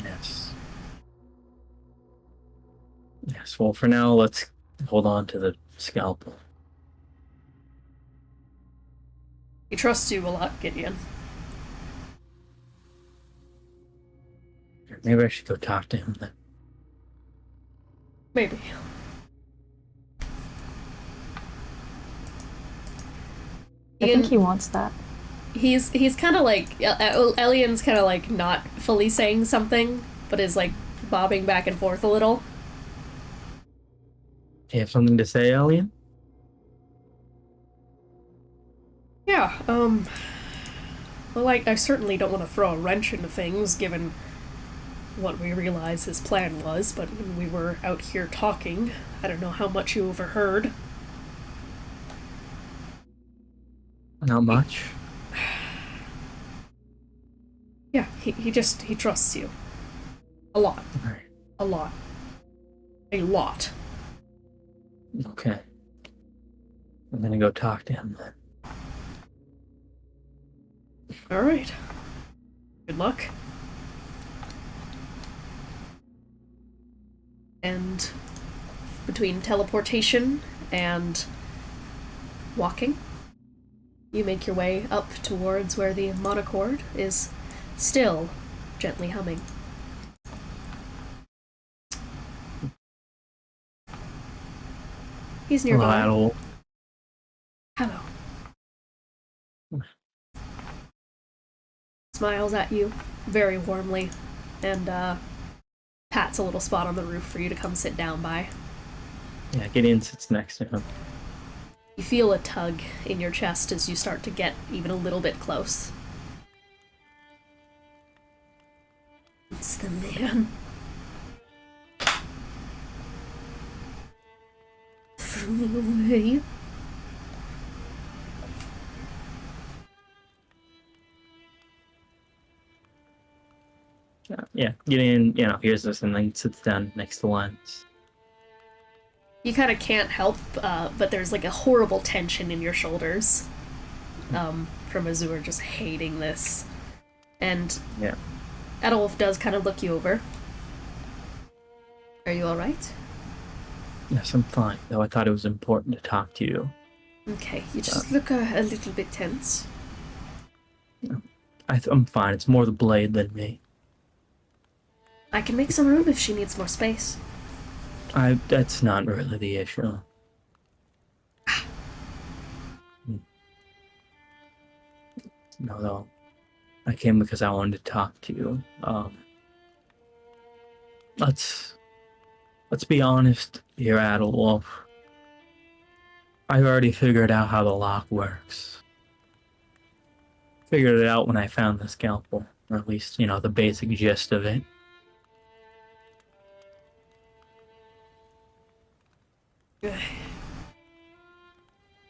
Yes. Yes. Well, for now, let's hold on to the scalpel. He trusts you a lot, Gideon. Maybe I should go talk to him then. Maybe. I think he wants that. He's kind of like... Elian's kind of like not fully saying something, but is like bobbing back and forth a little. Do you have something to say, Alien? Yeah, well, I certainly don't want to throw a wrench into things, given what we realize his plan was, but when we were out here talking, I don't know how much you overheard. Not much. Yeah, he trusts you. A lot. All right. A lot. A lot. Okay. I'm gonna go talk to him then. Alright. Good luck. And between teleportation and walking, you make your way up towards where the monochord is still gently humming. He's nearby. Hello, Hello. Smiles at you very warmly and pats a little spot on the roof for you to come sit down by. Yeah, Gideon sits next to him. You feel a tug in your chest as you start to get even a little bit close. It's the man. From away. Yeah, Gideon, hears this and then sits down next to Lens. You kind of can't help, but there's like a horrible tension in your shoulders from Azure just hating this. And Yeah. Adolf does kind of look you over. Are you alright? Yes, I'm fine, though I thought it was important to talk to you. Okay, you just look a little bit tense. I'm fine, it's more the blade than me. I can make some room if she needs more space. That's not really the issue. No, though. I came because I wanted to talk to you. Let's be honest here, Adolf. I already figured out how the lock works. Figured it out when I found the scalpel, or at least, the basic gist of it.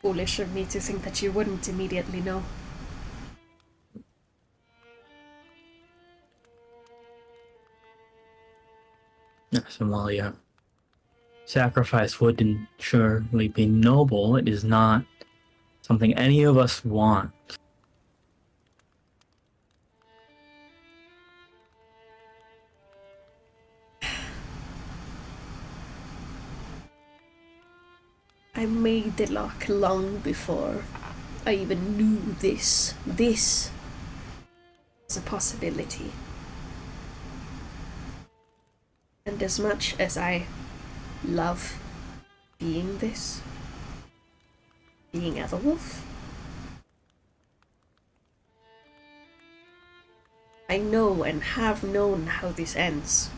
Foolish of me to think that you wouldn't immediately know. Yes, and while your sacrifice would surely be noble, it is not something any of us want. I made the lock long before I even knew this was a possibility. And as much as I love being this, being Adolf, I know and have known how this ends.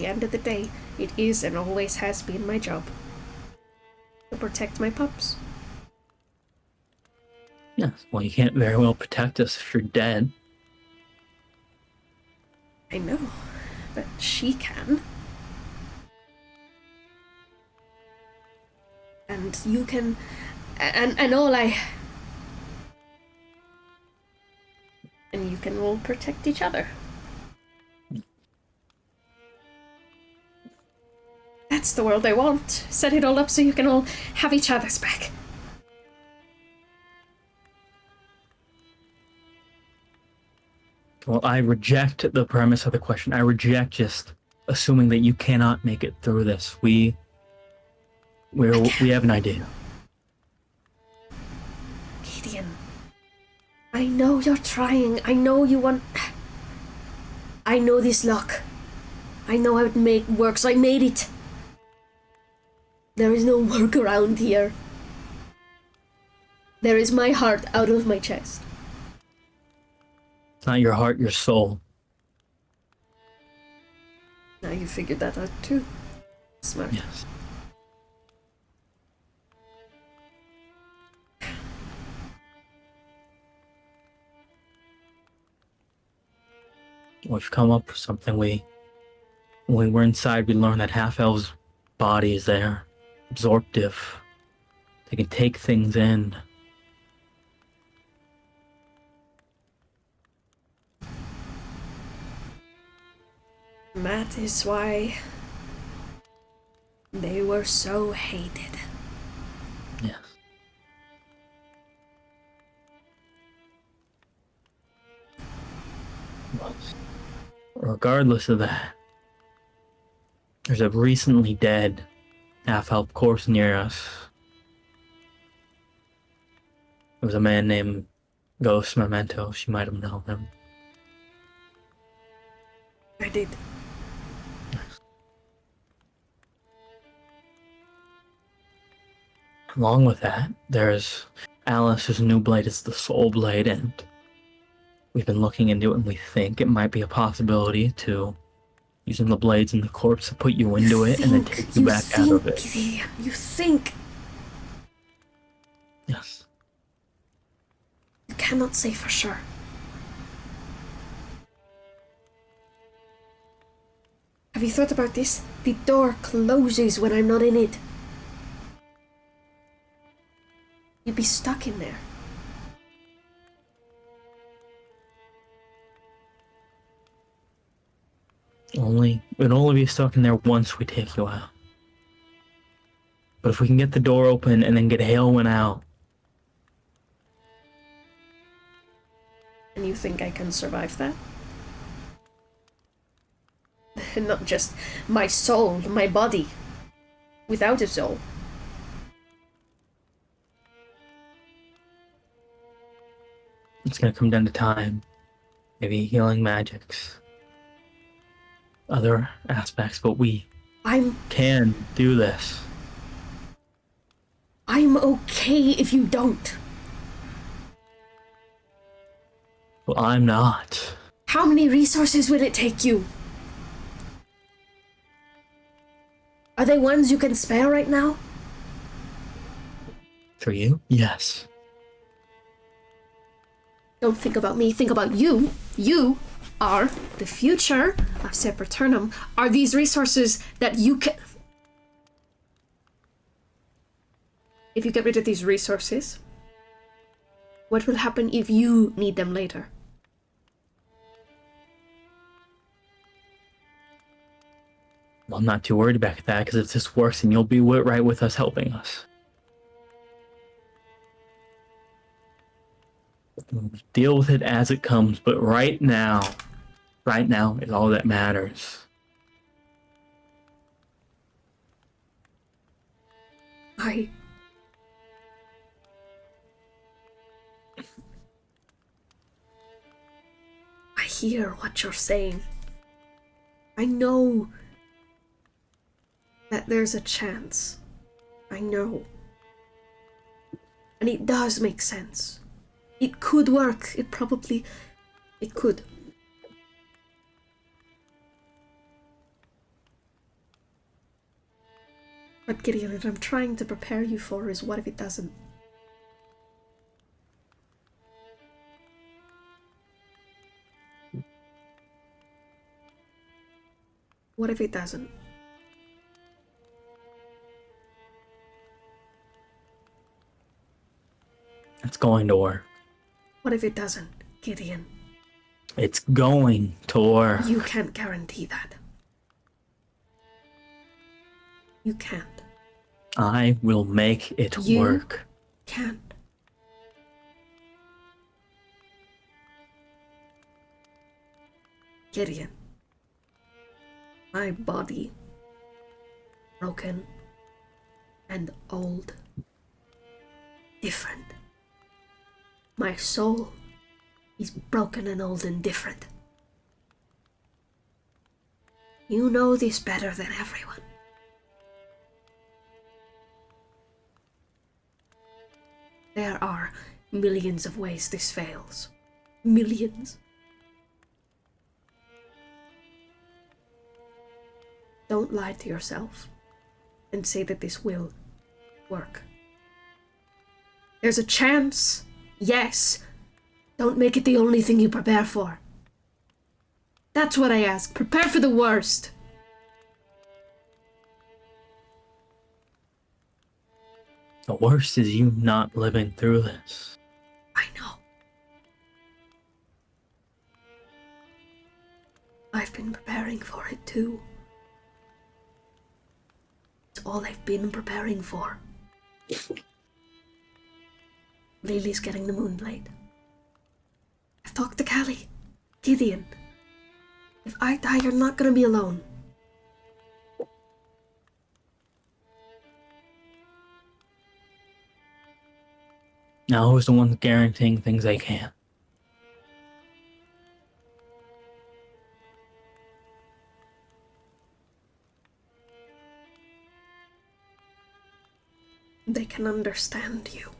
end of the day, it is and always has been my job to protect my pups. Yes, well, you can't very well protect us if you're dead. I know, but she can. And you can... And all I... And you can all protect each other. That's the world I want. Set it all up so you can all have each other's back. Well, I reject the premise of the question. I reject just assuming that you cannot make it through this. We have an idea. Gideon, I know you're trying. I know you want... I know this lock. I know how it works. I made it. There is no workaround here. There is my heart out of my chest. It's not your heart, your soul. Now you figured that out too. Smart. Yes. We've come up with something. When we were inside, we learned that half-elves' body is there. Absorptive. They can take things in. That is why they were so hated. Yes. Well, regardless of that, there's a recently dead half-elf corpse near us. It was a man named Ghost Mementos. You might have known him. I did. Along with that, there's Alice's new blade. It's the Soul Blade, and we've been looking into it, and we think it might be a possibility to using the blades in the corpse to put you into it and then take you back out of it. You think. Yes. You cannot say for sure. Have you thought about this? The door closes when I'm not in it. You'd be stuck in there. We'd only be stuck in there once we take you out. But if we can get the door open and then get Heulwyn out. And you think I can survive that? Not just my soul, my body. Without a soul. It's gonna come down to time. Maybe healing magics. Other aspects, but we can do this. I'm okay if you don't. Well, I'm not. How many resources will it take you? Are they ones you can spare right now? For you? Yes. Don't think about me, think about you. You are the future of Sepulturnum. Are these resources that you can... If you get rid of these resources, what will happen if you need them later? Well, I'm not too worried about that, because if this works, then you'll be right with us helping us. We'll deal with it as it comes, but right now is all that matters. I hear what you're saying. I know that there's a chance. I know. And it does make sense. It could work. It could. But Gideon, what I'm trying to prepare you for is what if it doesn't? What if it doesn't? It's going to work. What if it doesn't, Gideon? It's going to work. You can't guarantee that. You can't. I will make it You work. Can't. Gideon. My body. Broken. And old. Different. My soul is broken and old and different. You know this better than everyone. There are millions of ways this fails. Millions. Don't lie to yourself and say that this will work. There's a chance, yes. Don't make it the only thing you prepare for. That's what I ask. Prepare for the worst. The worst is you not living through this. I know. I've been preparing for it too. It's all I've been preparing for. Lelee's getting the Moonblade. I've talked to Callie. Gideon. If I die, you're not gonna be alone. Now who's the one guaranteeing things they can't? They can understand you.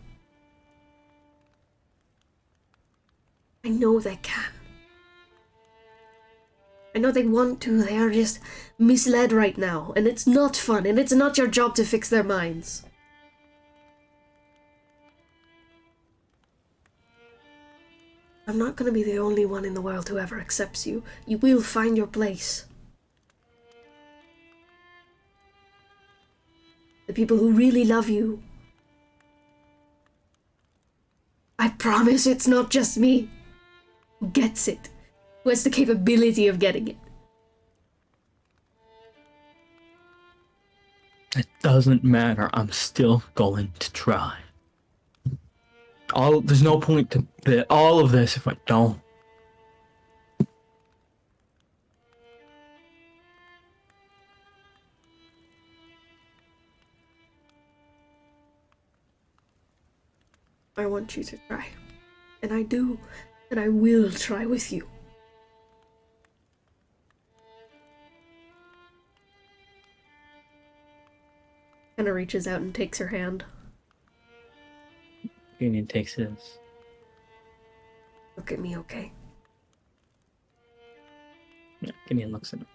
I know they can. I know they want to, they are just misled right now, and it's not fun, and it's not your job to fix their minds. I'm not gonna be the only one in the world who ever accepts you. You will find your place. The people who really love you. I promise it's not just me who gets it, who has the capability of getting it. It doesn't matter. I'm still going to try. There's no point to all of this if I don't. I want you to try. And I do. And I will try with you. Anna reaches out and takes her hand. Gideon takes his. Look at me, okay? Yeah, Gideon looks at him.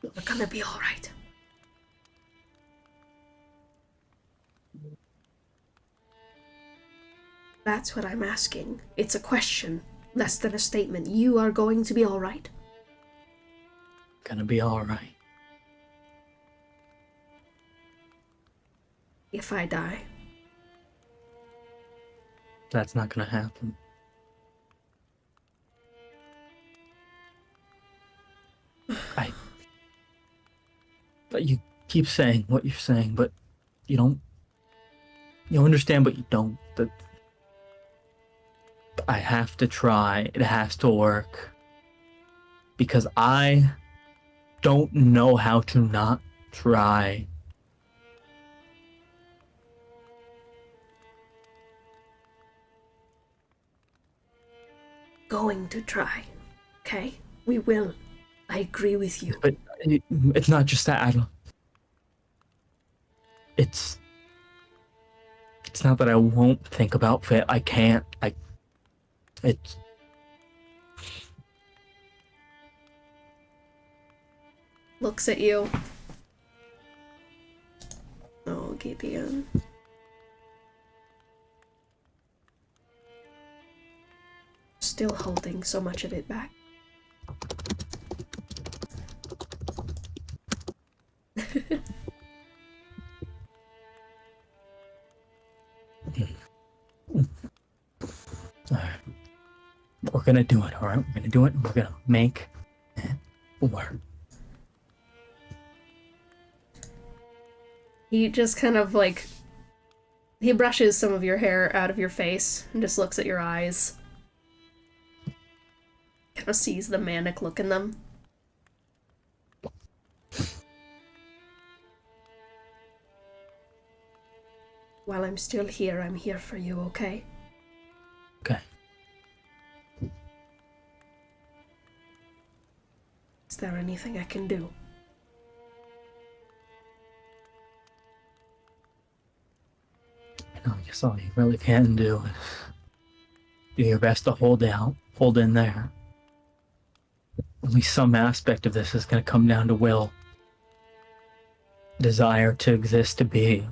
We're gonna be alright. That's what I'm asking. It's a question, less than a statement. You are going to be alright. Gonna be alright. If I die. That's not gonna happen. But you keep saying what you're saying, but you don't. You understand, but you don't. That I have to try. It has to work. Because I don't know how to not try. Going to try. Okay? We will. I agree with you. But it's not just that. I don't. It's not that I won't think about fit. I can't. It's. Looks at you. Gideon. Still holding so much of it back. Alright. We're gonna do it, alright? We're gonna do it, and we're gonna make it work. He just kind of like... He brushes some of your hair out of your face and just looks at your eyes. Kind of sees the manic look in them. While I'm still here, I'm here for you, okay? Okay. Is there anything I can do? I guess all you really can do is do your best to hold out, hold in there. At least some aspect of this is going to come down to will. Desire to exist, to be.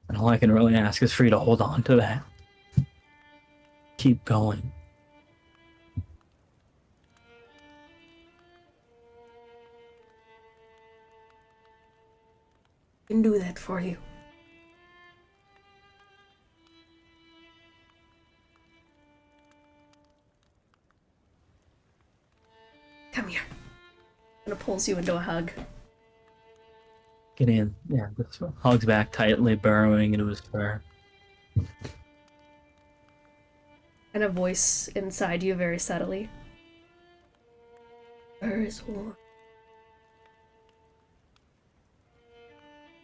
And all I can really ask is for you to hold on to that. Keep going. I can do that for you. Come here. And it pulls you into a hug. Gideon, yeah, just hugs back tightly, burrowing into his fur. And a voice inside you very subtly. Fur is warm.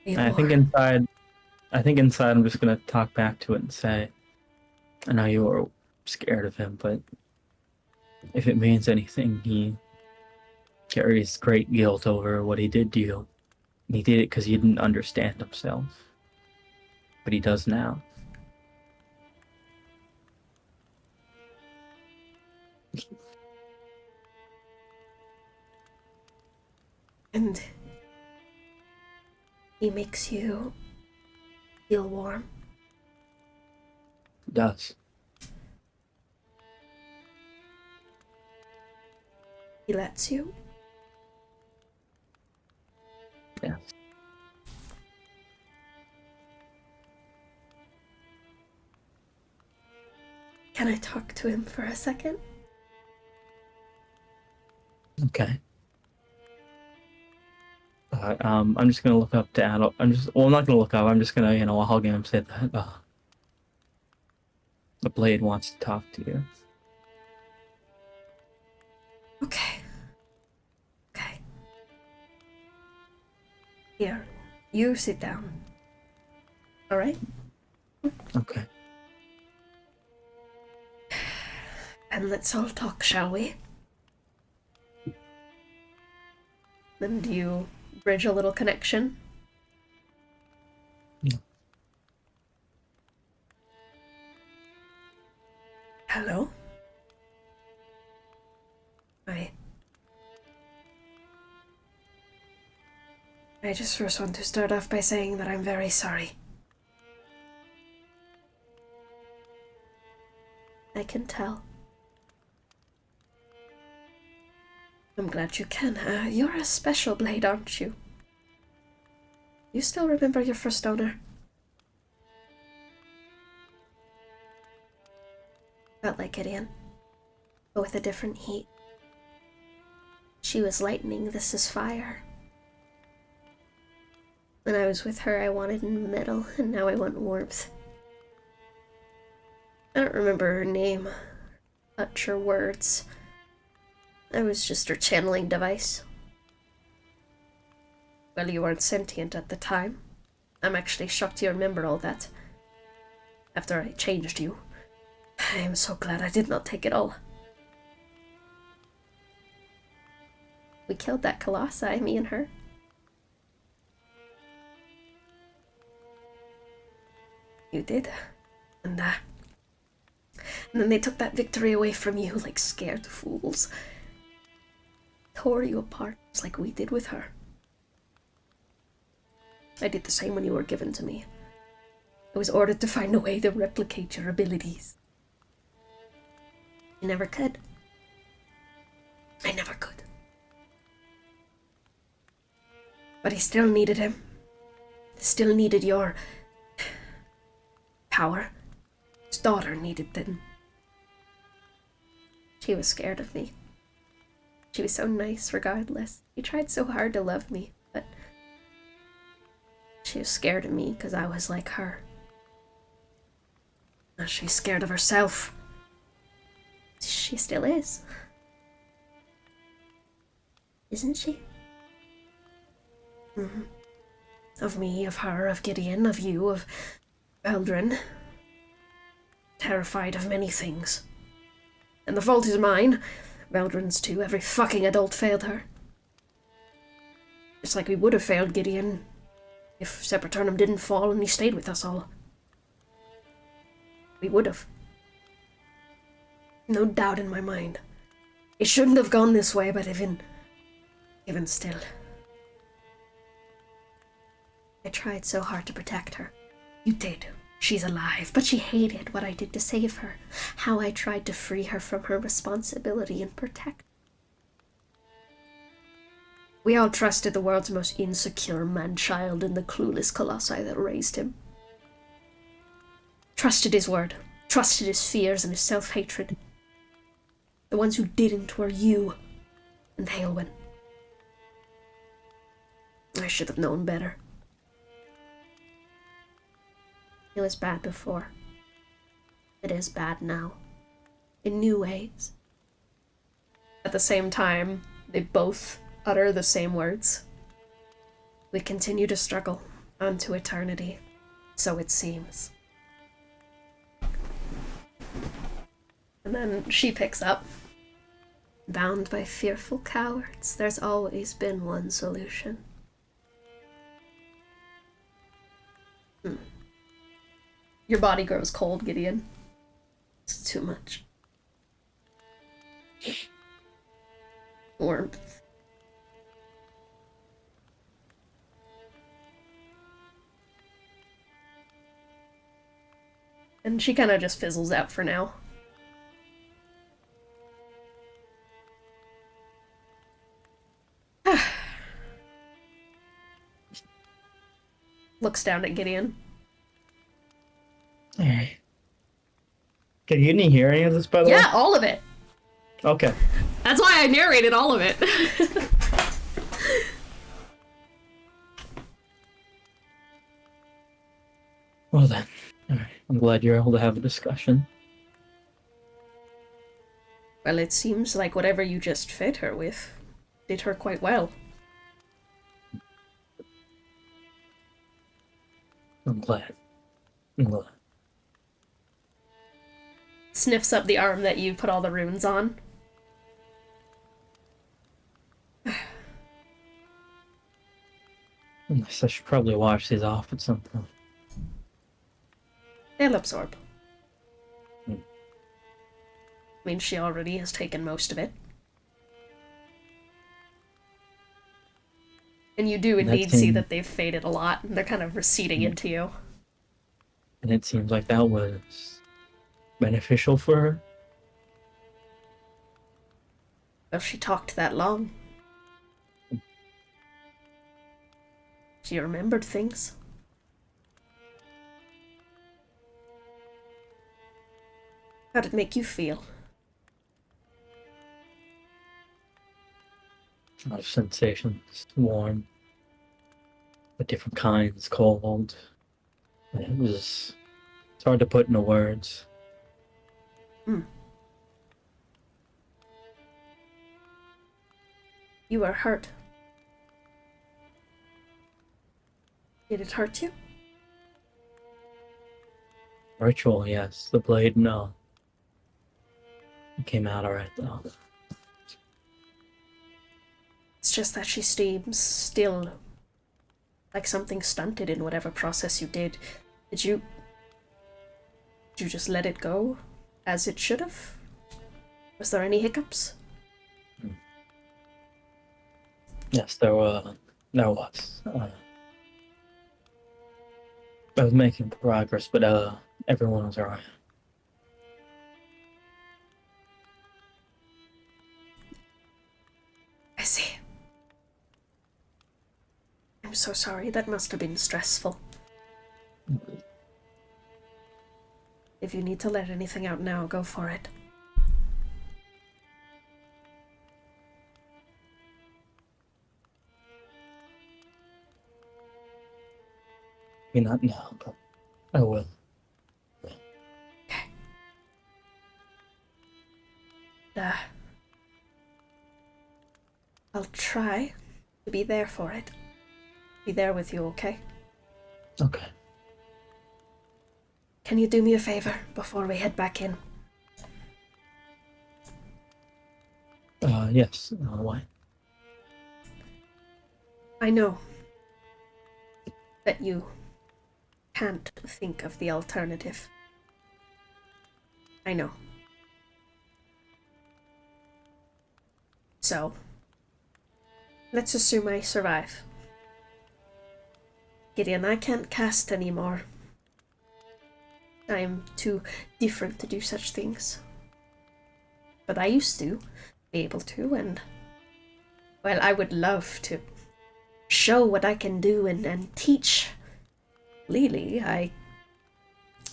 I think inside I'm just gonna talk back to it and say, I know you were scared of him, but if it means anything, he carries great guilt over what he did to you. And he did it because he didn't understand himself. But he does now. And he makes you feel warm. He does. He lets you. Yeah. Can I talk to him for a second? Okay. I'm just gonna look up to Adult. I'm not gonna look up. I'm just gonna, I'll hug him and say that the blade wants to talk to you. Okay. Okay. Here, you sit down. All right? Okay. And let's all talk, shall we? And you bridge a little connection? Yeah. Hello? I just first want to start off by saying that I'm very sorry. I can tell. I'm glad you can. You're a special blade, aren't you? You still remember your first owner? Felt like Gideon, but with a different heat. She was lightning, this is fire. When I was with her, I wanted metal, and now I want warmth. I don't remember her name, touch, or words. I was just her channeling device. Well, you weren't sentient at the time. I'm actually shocked you remember all that. After I changed you. I am so glad I did not take it all. We killed that colossi, me and her. You did. And then they took that victory away from you like scared fools. Tore you apart just like we did with her. I did the same when you were given to me. I was ordered to find a way to replicate your abilities. You never could. I never could. But he still needed him. Still needed your power. His daughter needed them. She was scared of me. She was so nice regardless. She tried so hard to love me, but she was scared of me because I was like her. Now she's scared of herself. She still is. Isn't she? Mm-hmm. Of me, of her, of Gideon, of you, of Eldrin. Terrified of many things. And the fault is mine. Eldrin's too. Every fucking adult failed her. Just like we would have failed Gideon if Sepulturnum didn't fall and he stayed with us all. We would have. No doubt in my mind. It shouldn't have gone this way, but even still. I tried so hard to protect her. You did. She's alive, but she hated what I did to save her. How I tried to free her from her responsibility and protect. We all trusted the world's most insecure man-child in the clueless colossi that raised him. Trusted his word. Trusted his fears and his self-hatred. The ones who didn't were you and Heulwyn. I should have known better. It was bad before. It is bad now. In new ways. At the same time, they both utter the same words. We continue to struggle unto eternity, so it seems. And then she picks up. Bound by fearful cowards, there's always been one solution. Your body grows cold, Gideon. It's too much. Warmth. And she kind of just fizzles out for now. Looks down at Gideon. Alright. Can you hear any of this, by the way? Yeah, all of it. Okay. That's why I narrated all of it. Well then, alright. I'm glad you're able to have a discussion. Well, it seems like whatever you just fed her with did her quite well. I'm glad. I'm glad. Sniffs up the arm that you put all the runes on. Unless I should probably wash these off at some point. They'll absorb. Hmm. I mean, she already has taken most of it. And you do indeed see that they've faded a lot, and they're kind of receding into you. And it seems like that was beneficial for her. Well, she talked that long. She remembered things. How'd it make you feel? A lot of sensations, warm, but different kinds, cold. And it's hard to put into words. You were hurt. Did it hurt you? Ritual, yes. The blade, no. It came out alright, though. It's just that she seems still like something stunted in whatever process you did. Did you just let it go as it should have? Was there any hiccups? Yes, there was. I was making progress, but everyone was alright. I see. I'm so sorry. That must have been stressful. If you need to let anything out now, go for it. Maybe not now, but I will. Okay. I'll try to be there for it. Be there with you, okay? Okay. Can you do me a favor before we head back in? Yes. Why? I know that you can't think of the alternative. I know. So, let's assume I survive. Gideon, I can't cast anymore. I'm too different to do such things. But I used to be able to, and well, I would love to show what I can do and teach Lelee.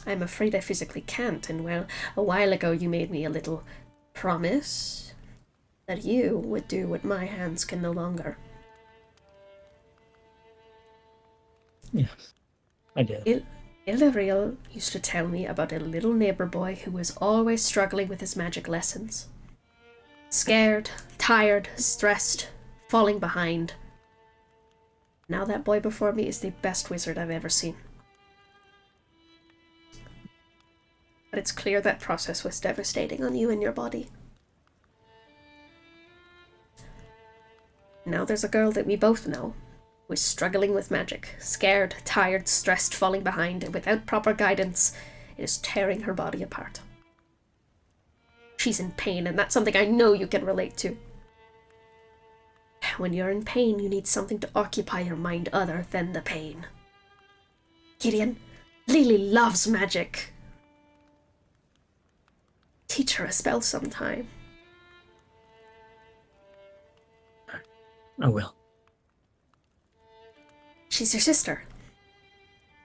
I'm afraid I physically can't, and well, a while ago you made me a little promise that you would do what my hands can no longer. Yes, I did. Illyriel used to tell me about a little neighbor boy who was always struggling with his magic lessons. Scared, tired, stressed, falling behind. Now that boy before me is the best wizard I've ever seen. But it's clear that process was devastating on you and your body. Now there's a girl that we both know who is struggling with magic, scared, tired, stressed, falling behind, and without proper guidance, it is tearing her body apart. She's in pain, and that's something I know you can relate to. When you're in pain, you need something to occupy your mind other than the pain. Gideon, Lelee loves magic. Teach her a spell sometime. I will. She's your sister.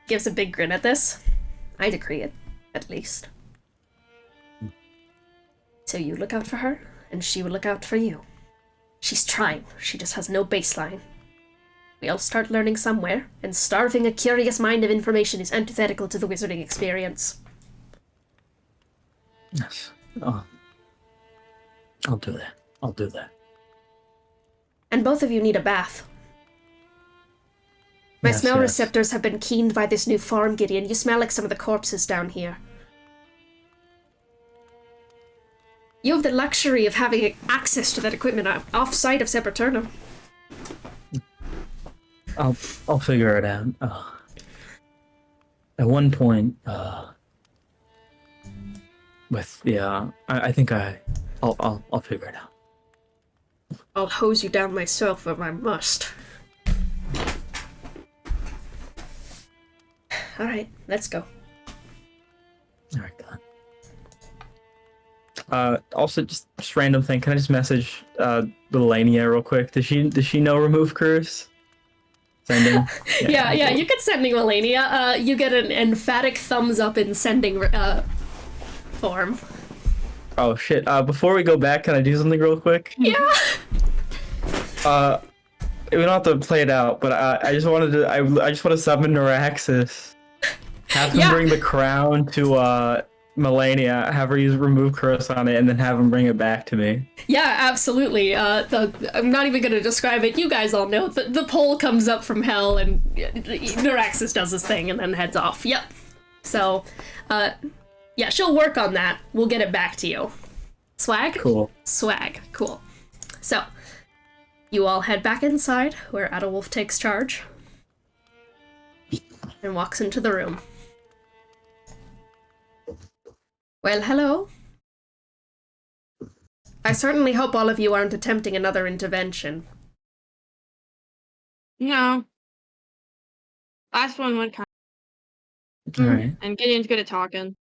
Gives a big grin at this. I'd agree it, at least. So you look out for her, and she will look out for you. She's trying, she just has no baseline. We all start learning somewhere, and starving a curious mind of information is antithetical to the wizarding experience. Yes. I'll do that. I'll do that. And both of you need a bath. My Yes, smell yes. receptors have been keened by this new form, Gideon. You smell like some of the corpses down here. You have the luxury of having access to that equipment off-site of Sepulturnum. I'll figure it out. At one point, with the I think I'll figure it out. I'll hose you down myself if I must. Alright, let's go. All right, God. Also, just random thing. Can I just message Lelee real quick? Does she know remove curse? Sending. Yeah, you can send me Melania. You get an emphatic thumbs up in sending form. Oh shit! Before we go back, can I do something real quick? Yeah. We don't have to play it out, but I just wanted to. I just want to summon Neuraxis. Have him bring the crown to Melania, have her use remove curse on it, and then have him bring it back to me. Yeah, absolutely. I'm not even going to describe it. You guys all know. The pole comes up from hell, and Neuraxis does his thing, and then heads off. Yep. So, yeah, she'll work on that. We'll get it back to you. Swag? Cool. Swag. Cool. So, you all head back inside, where Adolwolf takes charge, and walks into the room. Well, hello. I certainly hope all of you aren't attempting another intervention. No. Last one went kind All right. And Gideon's good at talking.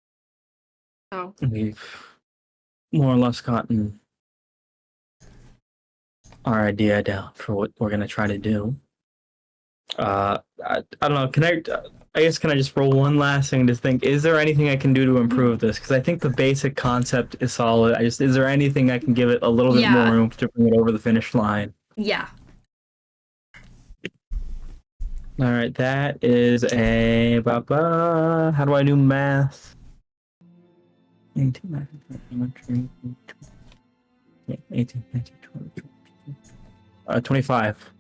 So We've more or less gotten our idea down for what we're gonna try to do. I don't know. I guess can I just roll one last thing to think? Is there anything I can do to improve this? Because I think the basic concept is solid. Is there anything I can give it a little bit more room to bring it over the finish line? Yeah. All right, that is a how do I do math? 18, 19, 20. 25.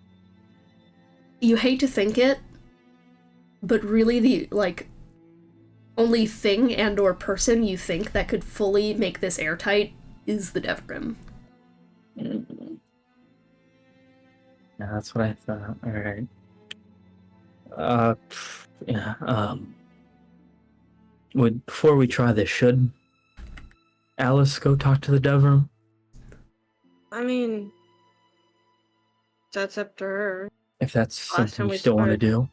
You hate to think it, but really the, only thing and or person you think that could fully make this airtight is the Devrim. Yeah, that's what I thought. All right. Yeah. Before we try this, should Alice go talk to the Devrim? I mean, that's up to her. If that's Last something time you we still want to spoke. do.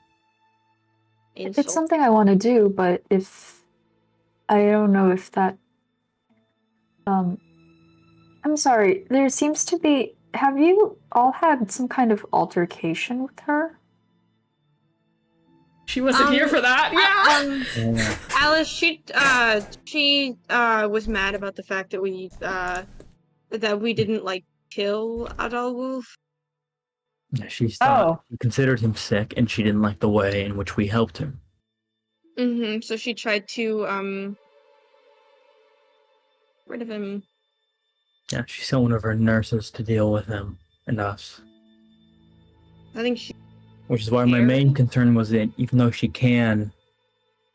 It's something I want to do, but if I don't know if that. I'm sorry. There seems to be. Have you all had some kind of altercation with her? She wasn't here for that. Yeah. Alice, she was mad about the fact that we didn't kill Adolwolf. Yeah, she thought Oh. we considered him sick, and she didn't like the way in which we helped him. So she tried to get rid of him. Yeah, she sent one of her nurses to deal with him and us. I think she. Which is why my main concern was that even though she can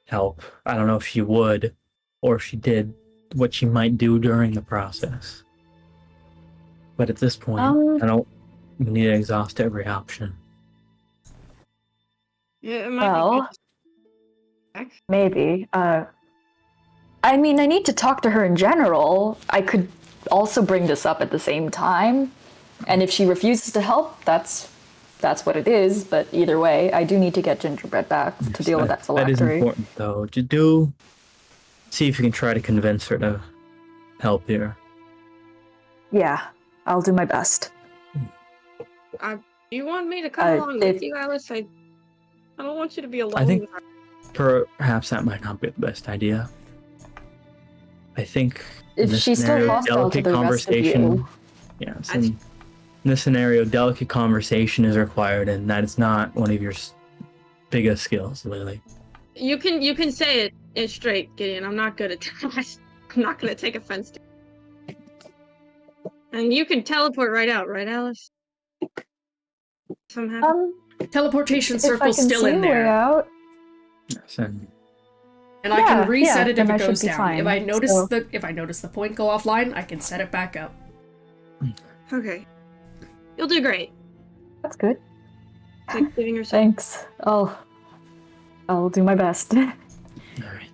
help, I don't know if she would, or if she did, what she might do during the process. But at this point, we need to exhaust every option. Yeah, it might be maybe. I mean, I need to talk to her in general. I could also bring this up at the same time, and if she refuses to help, that's what it is. But either way, I do need to get Gingerbread back to deal with that phylactery. That is important, though. To do, see if you can try to convince her to help here. Yeah, I'll do my best. Do you want me to come along with you, Alice? I don't want you to be alone. I think perhaps that might not be the best idea. I think if she's still hostile to the rest of you. Yes, in this scenario, delicate conversation is required, and that is not one of your biggest skills, Lelee. You can say it straight, Gideon. I'm not good at that. I'm not gonna take offense to it. And you can teleport right out, right, Alice? Teleportation circle's still in there. Out. Yes, and I can reset it if it goes down. Fine, if I notice the point go offline, I can set it back up. Okay. You'll do great. That's good. Like giving yourself. Thanks. I'll do my best. All right.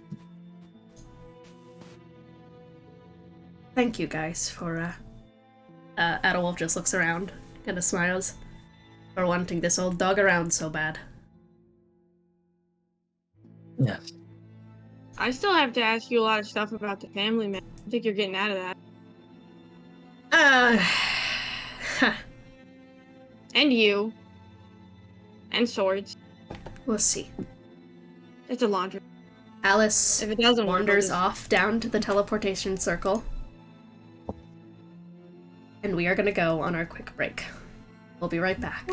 Thank you guys for Adolwolf just looks around, kind of smiles, for wanting this old dog around so bad. Yes. I still have to ask you a lot of stuff about the family, man. I think you're getting out of that. And you. And swords. We'll see. It's a laundry. Alice if it doesn't wanders off down to the teleportation circle. And we are gonna go on our quick break. We'll be right back.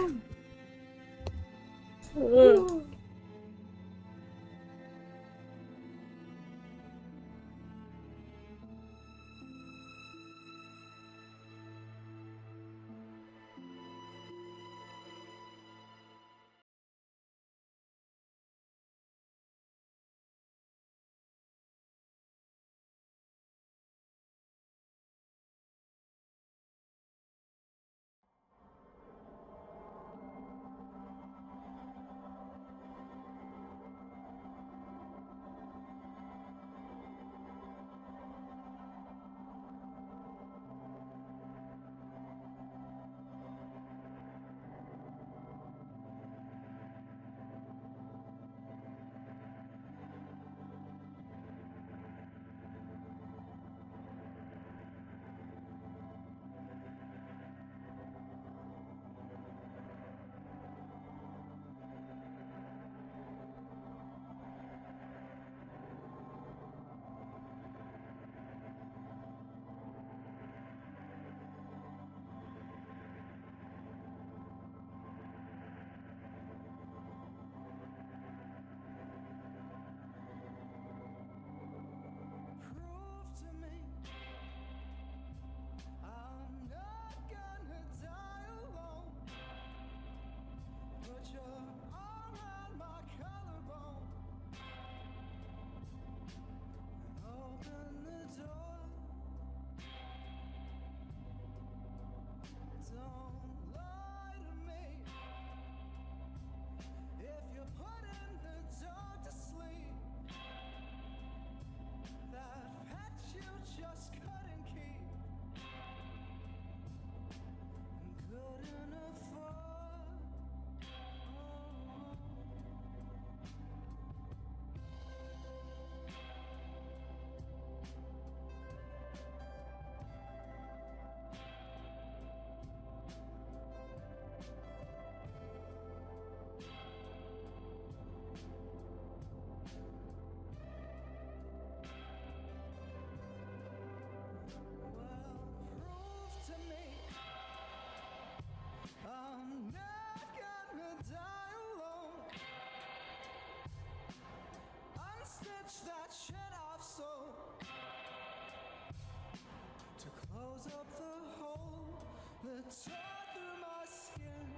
tore through my skin.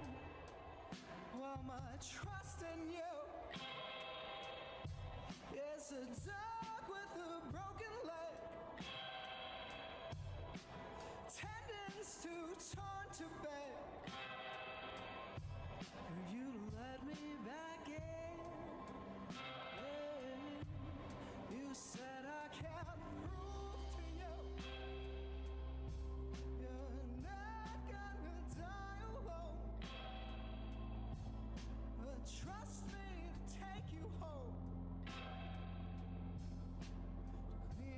Well, my trust in you is a dog with a broken leg, tendons too torn to beg. You let me back in. Yeah. You said I can't prove to you you're not gonna die alone, but trust me to take you home, to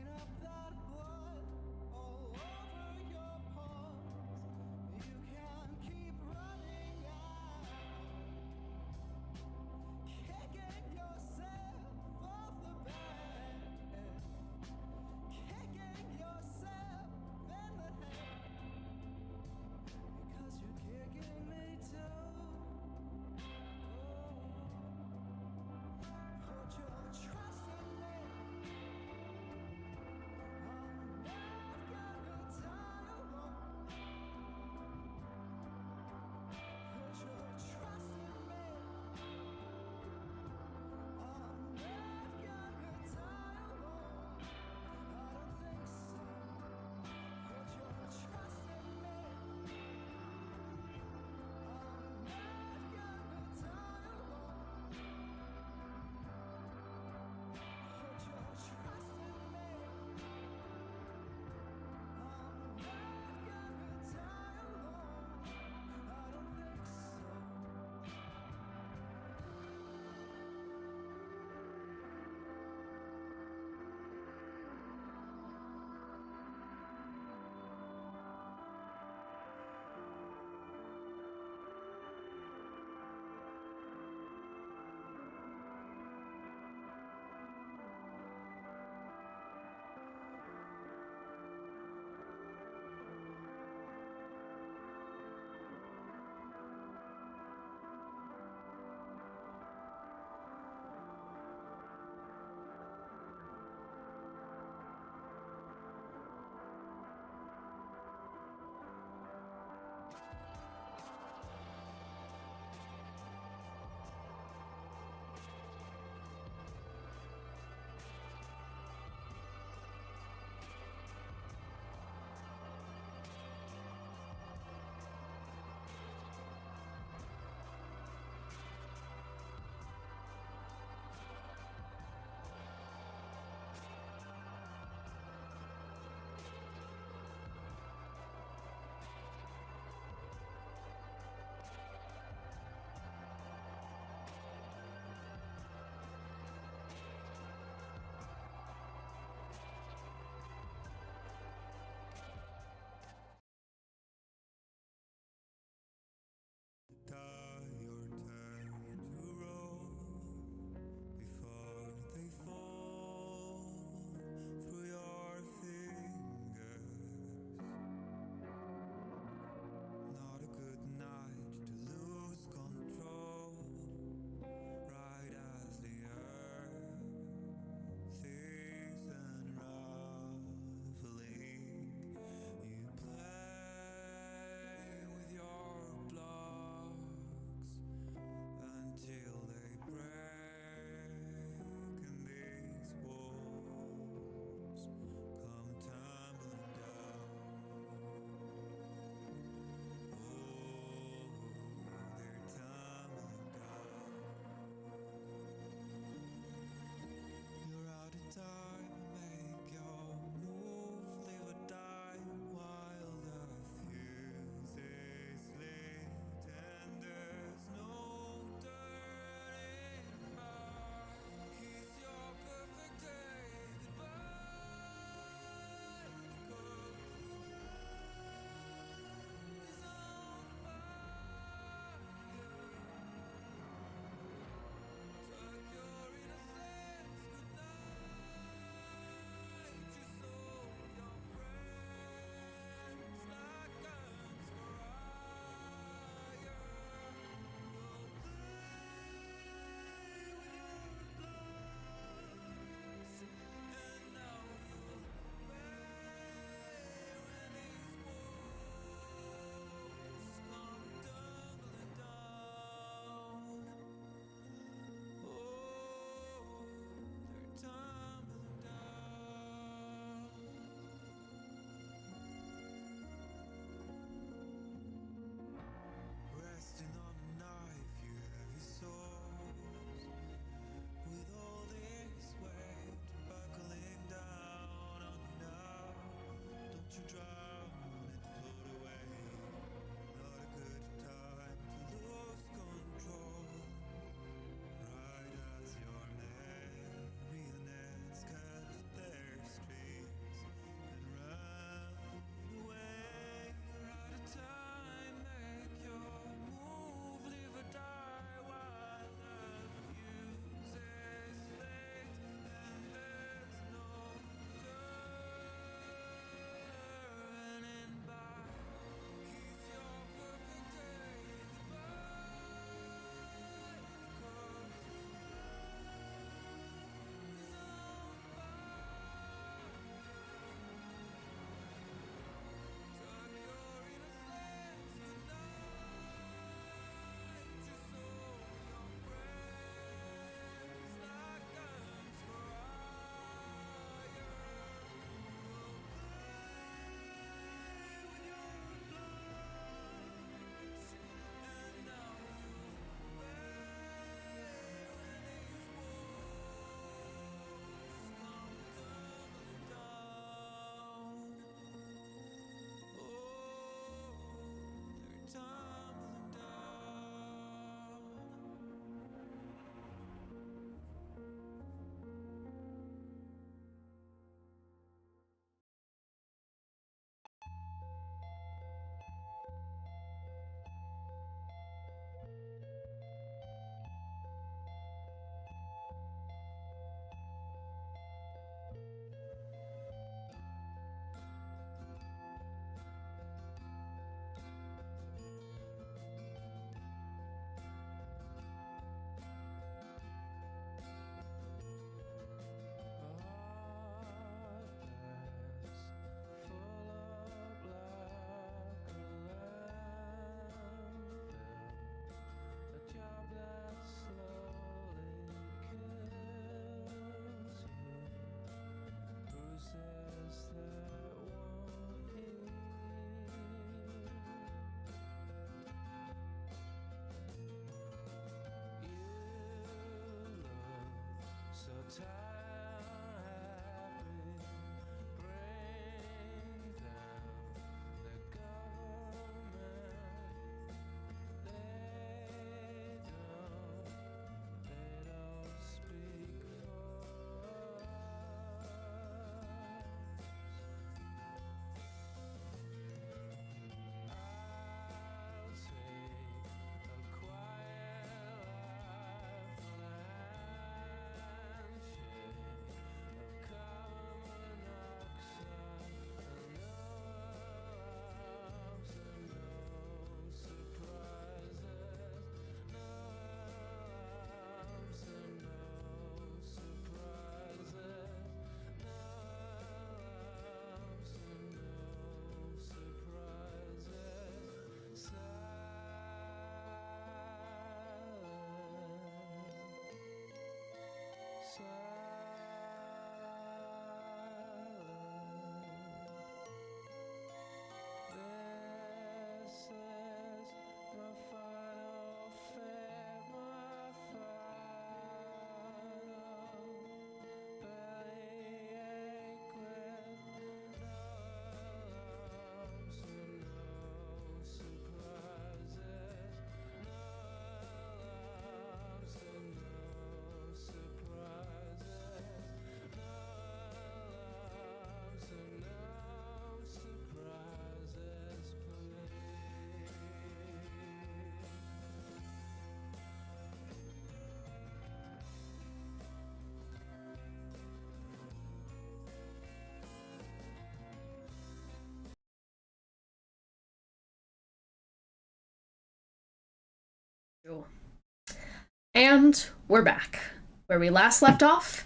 And we're back. Where we last left off,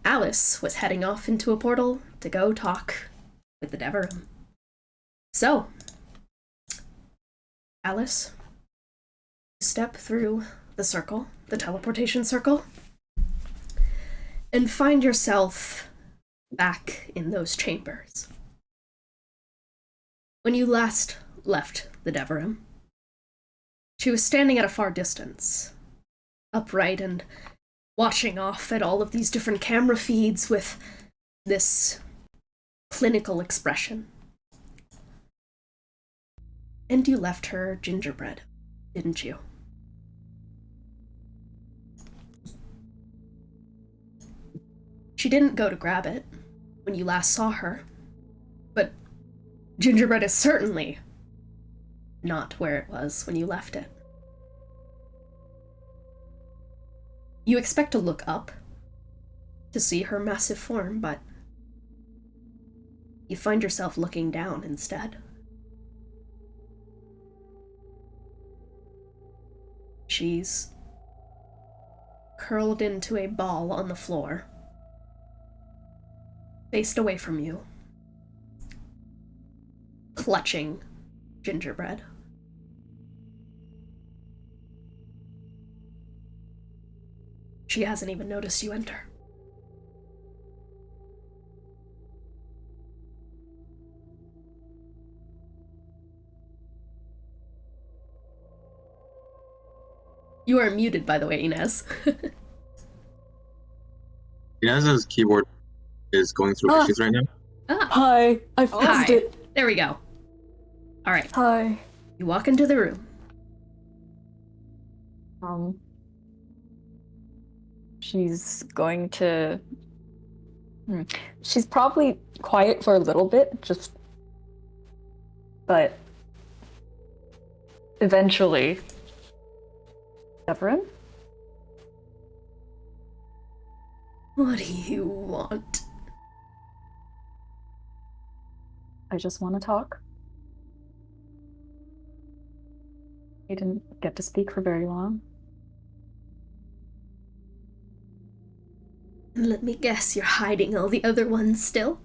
Alice was heading off into a portal to go talk with the Deverum. So, Alice, step through the circle, the teleportation circle, and find yourself back in those chambers. When you last left the Deverum, she was standing at a far distance, upright and watching off at all of these different camera feeds with this clinical expression. And you left her gingerbread, didn't you? She didn't go to grab it when you last saw her, but gingerbread is certainly not where it was when you left it. You expect to look up to see her massive form, but you find yourself looking down instead. She's curled into a ball on the floor, faced away from you, clutching gingerbread. She hasn't even noticed you enter. You are muted, by the way, Ines. Inez's keyboard is going through issues right now. Hi, I found Hi. it. There we go. Alright, Hi. you walk into the room. She's going to... She's probably quiet for a little bit, but eventually... Severin? What do you want? I just want to talk. You didn't get to speak for very long. Let me guess, you're hiding all the other ones still?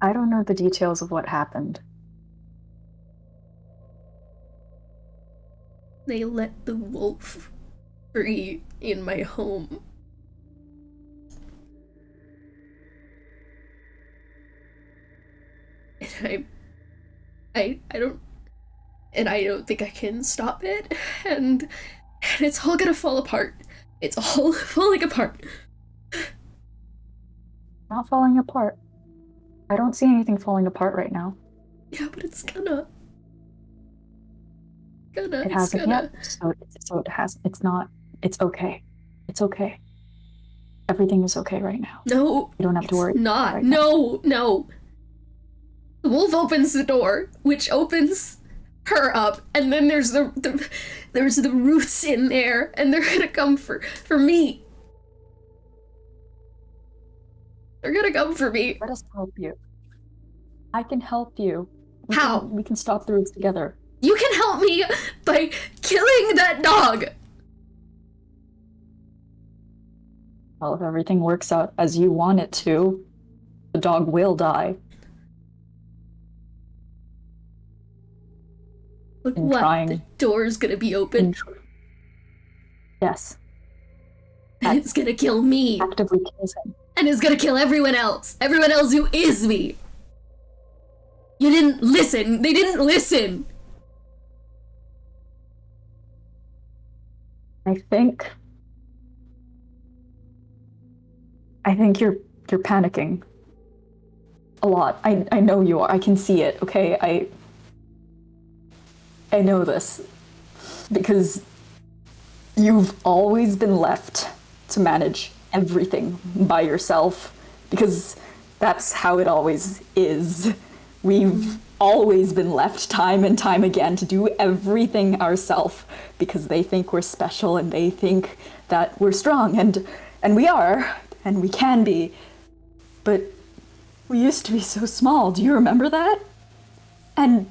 I don't know the details of what happened. They let the wolf free in my home. And I don't think I can stop it, and it's all gonna fall apart. It's all falling apart. Not falling apart. I don't see anything falling apart right now. Yeah, but it's gonna. It hasn't yet, so it has. It's not. It's okay. It's okay. Everything is okay right now. No, You don't have to worry. not. right now. No. The wolf opens the door, which opens her up, and then there's the roots in there, and they're gonna come for me. They're gonna come for me. Let us help you. I can help you. How? We can stop the roots together. You can help me by killing that dog. Well, if everything works out as you want it to, the dog will die. But In what? trying- The door's gonna be open, Yes. and it's gonna kill me, Actively kills him. and it's gonna kill everyone else who is me. You didn't listen. They didn't listen. I think you're panicking a lot. I know you are. I can see it, okay? I know this because you've always been left to manage everything by yourself, because that's how it always is. We've always been left time and time again to do everything ourselves because they think we're special and they think that we're strong, and we are, and we can be, but we used to be so small. Do you remember that? And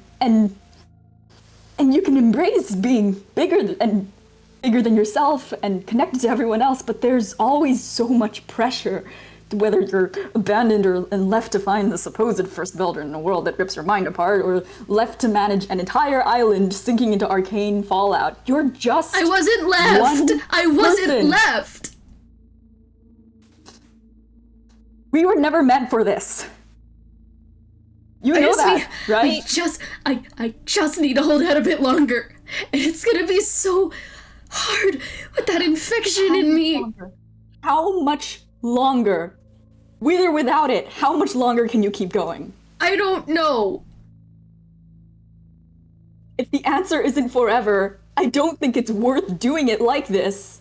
And you can embrace being bigger than yourself and connected to everyone else, but there's always so much pressure, whether you're abandoned and left to find the supposed first builder in a world that rips your mind apart, or left to manage an entire island sinking into arcane fallout. You're just I wasn't left! I wasn't person. left! We were never meant for this. You know that, right? I just need to hold out a bit longer. And it's gonna be so hard with that infection in me. How much longer? With or without it, how much longer can you keep going? I don't know. If the answer isn't forever, I don't think it's worth doing it like this.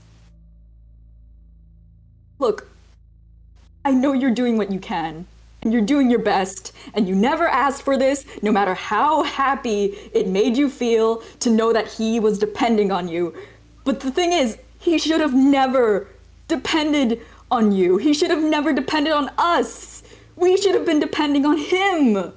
Look, I know you're doing what you can, and you're doing your best, and you never asked for this, no matter how happy it made you feel to know that he was depending on you. But the thing is, he should have never depended on you. He should have never depended on us. We should have been depending on him.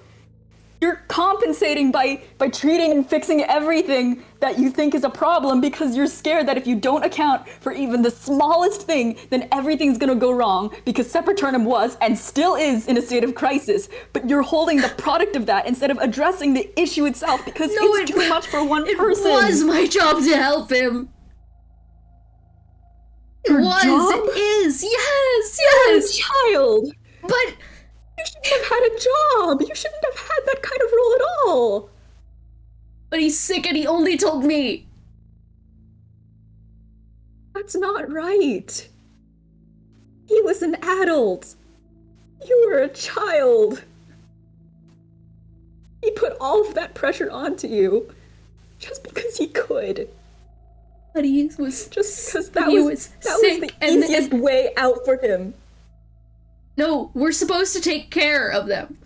You're compensating by treating and fixing everything that you think is a problem because you're scared that if you don't account for even the smallest thing, then everything's gonna go wrong, because Sepulturnum was and still is in a state of crisis. But you're holding the product of that instead of addressing the issue itself because it's too much for one person. It was my job to help him. Your job? It is. Yes. You're a child. But you shouldn't have had a job. You shouldn't have had that kind of role at all. But he's sick and he only told me. That's not right. He was an adult. You were a child. He put all of that pressure onto you just because he could. But he was just because that was the easiest way out for him. No, we're supposed to take care of them.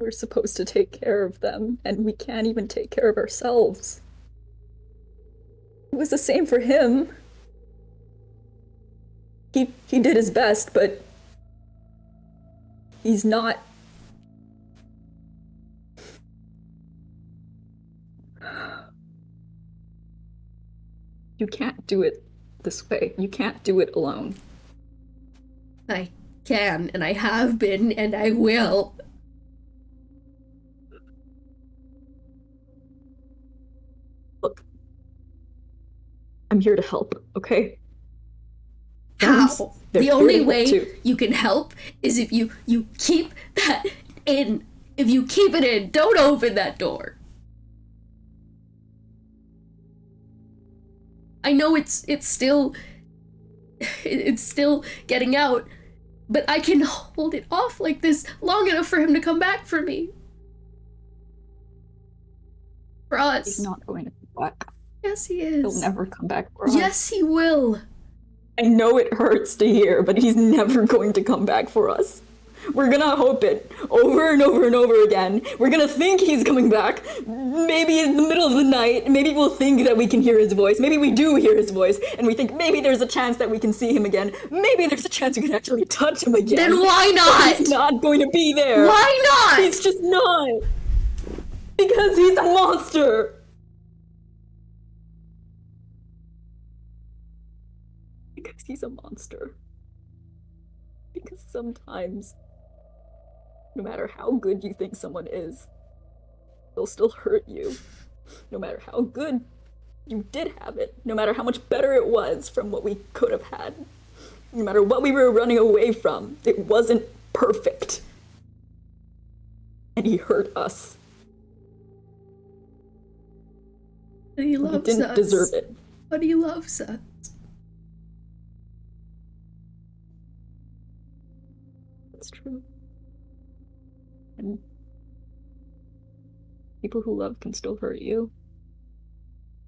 We're supposed to take care of them, and we can't even take care of ourselves. It was the same for him. He did his best, but he's not. You can't do it this way. You can't do it alone. I can, and I have been, and I will. Look, I'm here to help, okay? How? The only way you can help is if you keep that in. If you keep it in, don't open that door. I know it's still getting out, but I can hold it off like this long enough for him to come back for me. For us. He's not going to come back. Yes, he is. He'll never come back for us. Yes, he will. I know it hurts to hear, but he's never going to come back for us. We're gonna hope it over and over and over again. We're gonna think he's coming back. Maybe in the middle of the night, maybe we'll think that we can hear his voice. Maybe we do hear his voice, and we think maybe there's a chance that we can see him again. Maybe there's a chance we can actually touch him again. Then why not? But he's not going to be there. Why not? He's just not. Because he's a monster. Because he's a monster. Because sometimes, no matter how good you think someone is, they'll still hurt you. No matter how good you did have it, no matter how much better it was from what we could have had, no matter what we were running away from, it wasn't perfect. And he hurt us. But he loves us. He didn't deserve it. But he loves us. That's true. And people who love can still hurt you.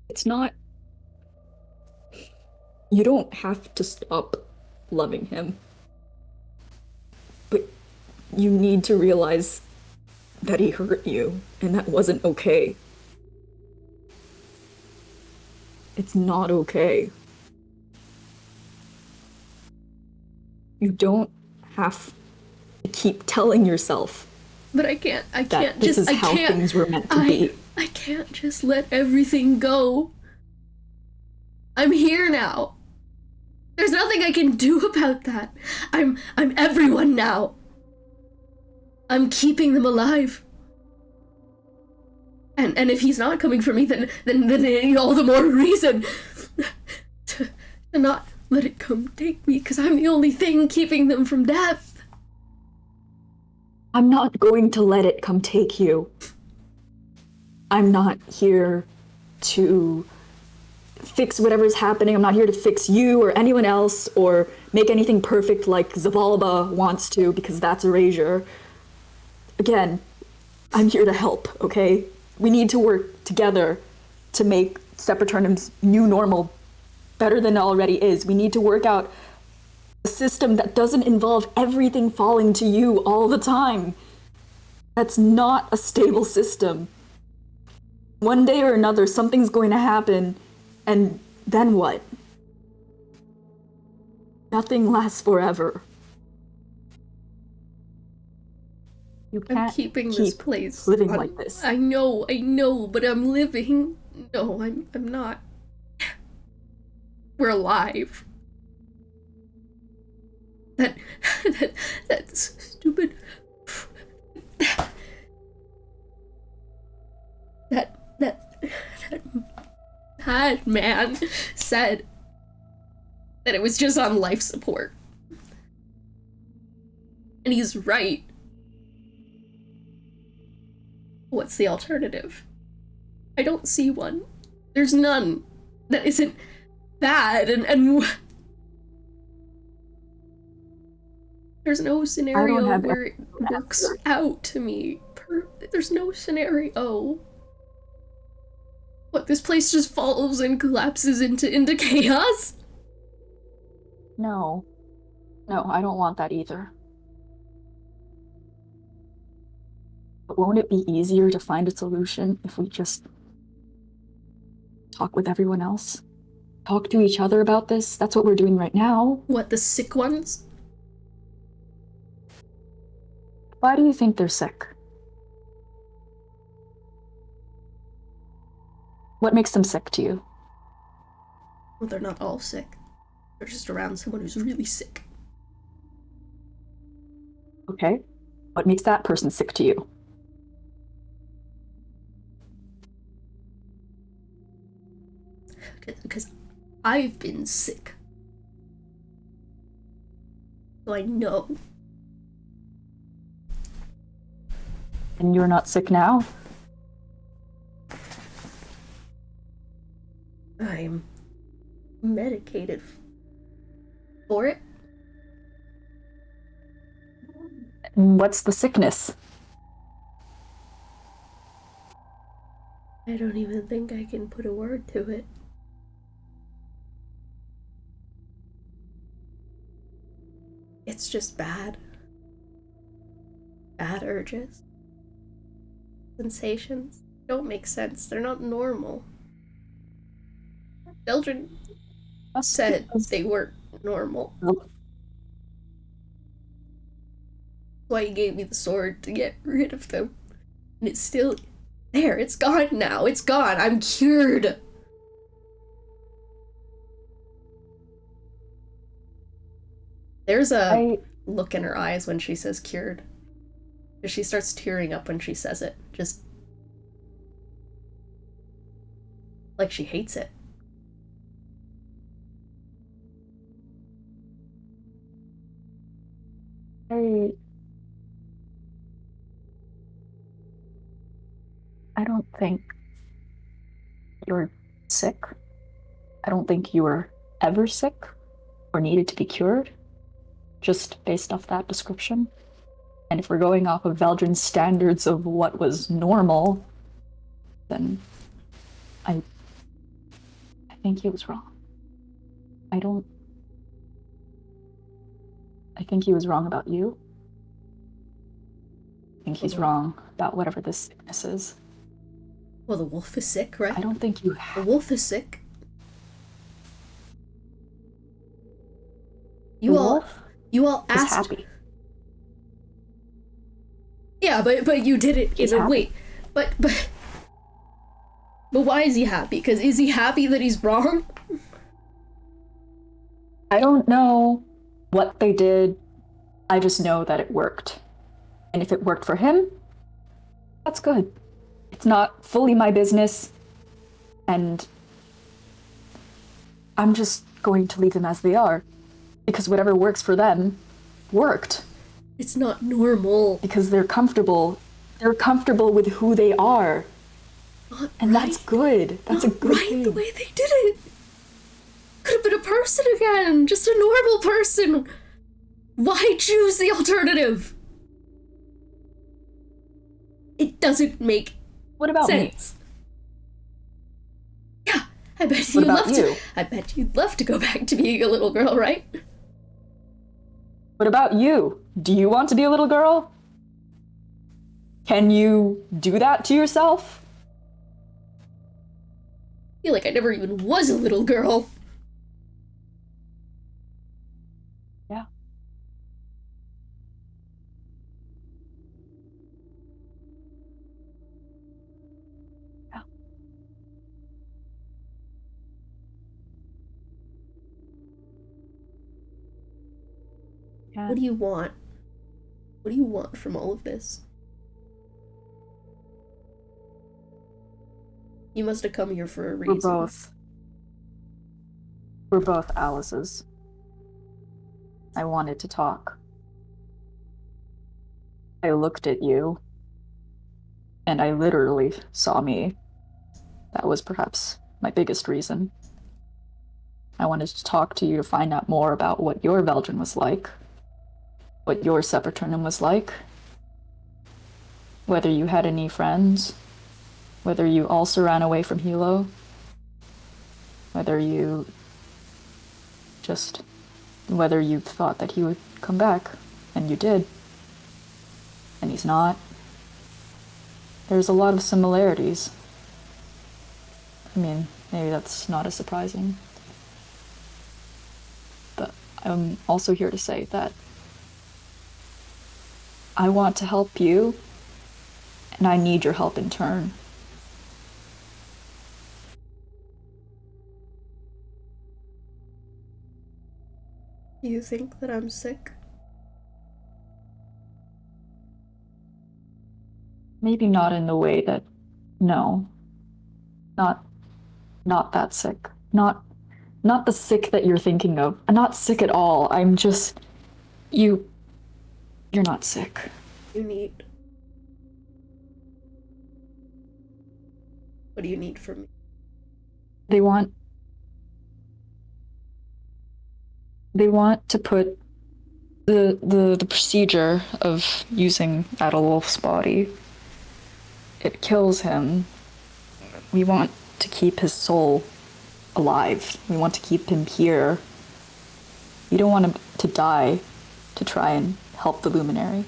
It's not... You don't have to stop loving him. But you need to realize that he hurt you, and that wasn't okay. It's not okay. You don't have to keep telling yourself But I can't This is how things were meant to be. I can't just let everything go. I'm here now. There's nothing I can do about that. I'm everyone now. I'm keeping them alive. And if he's not coming for me, then all the more reason to not let it come take me, because I'm the only thing keeping them from death. I'm not going to let it come take you. I'm not here to fix whatever's happening. I'm not here to fix you or anyone else or make anything perfect like Zabalba wants to, because that's erasure. Again, I'm here to help, okay? We need to work together to make Sepraturnum's new normal better than it already is. We need to work out a system that doesn't involve everything falling to you all the time. That's not a stable system. One day or another, something's going to happen, and then what? Nothing lasts forever. You can't I'm keeping this place living like this. I know, but I'm living. No, I'm not. We're alive. That's stupid. That man said that it was just on life support. And he's right. What's the alternative? I don't see one. There's none that isn't bad, and there's no scenario where it works out to me. There's no scenario. What, this place just falls and collapses into chaos? No, I don't want that either. But won't it be easier to find a solution if we just talk with everyone else? Talk to each other about this? That's what we're doing right now. What, the sick ones? Why do you think they're sick? What makes them sick to you? Well, they're not all sick. They're just around someone who's really sick. Okay. What makes that person sick to you? Because I've been sick. So I know. And you're not sick now? I'm medicated for it. And what's the sickness? I don't even think I can put a word to it. It's just bad. Bad urges. Sensations. Don't make sense. They're not normal. Children said they weren't normal. Why he gave me the sword to get rid of them. And it's still there. It's gone now. It's gone. I'm cured. There's a look in her eyes when she says cured. She starts tearing up when she says it. Just like she hates it. I don't think you're sick. I don't think you were ever sick or needed to be cured, just based off that description. And if we're going off of Veldrin's standards of what was normal, then I think he was wrong. I think he was wrong about you. I think he's wrong about whatever this sickness is. Well, the wolf is sick, right? I don't think you The wolf is sick. You all asked. Happy. Yeah, but you did it He's in a happy. way. But why is he happy? Because is he happy that he's wrong? I don't know what they did. I just know that it worked. And if it worked for him, that's good. It's not fully my business. And I'm just going to leave them as they are. Because whatever works for them worked. It's not normal. Because they're comfortable. They're comfortable with who they are. Not And right. that's good. That's Not a good right thing. the way they did it. Could have been a person again, just a normal person. Why choose the alternative? It doesn't make What about me? sense. Yeah, I bet What you'd about love you? to. I bet you'd love to go back to being a little girl, right? What about you? Do you want to be a little girl? Can you do that to yourself? I feel like I never even was a little girl. Yeah. Yeah. Yeah. What do you want? What do you want from all of this? You must have come here for a reason. We're both Alice's. I wanted to talk. I looked at you, and I literally saw me. That was perhaps my biggest reason. I wanted to talk to you to find out more about what your Belgian was like, what your Sepulturnan was like, whether you had any friends, whether you also ran away from Hilo, whether you thought that he would come back, and you did, and he's not. There's a lot of similarities. I mean, maybe that's not as surprising. But I'm also here to say that I want to help you, and I need your help in turn. Do you think that I'm sick? Maybe not in the way that, no. Not that sick. Not the sick that you're thinking of. I'm not sick at all. I'm just, you're not sick. You need... What do you need from me? They want to put the procedure of using Adolf's body. It kills him. We want to keep his soul alive. We want to keep him here. We don't want him to die to try and help the Luminary.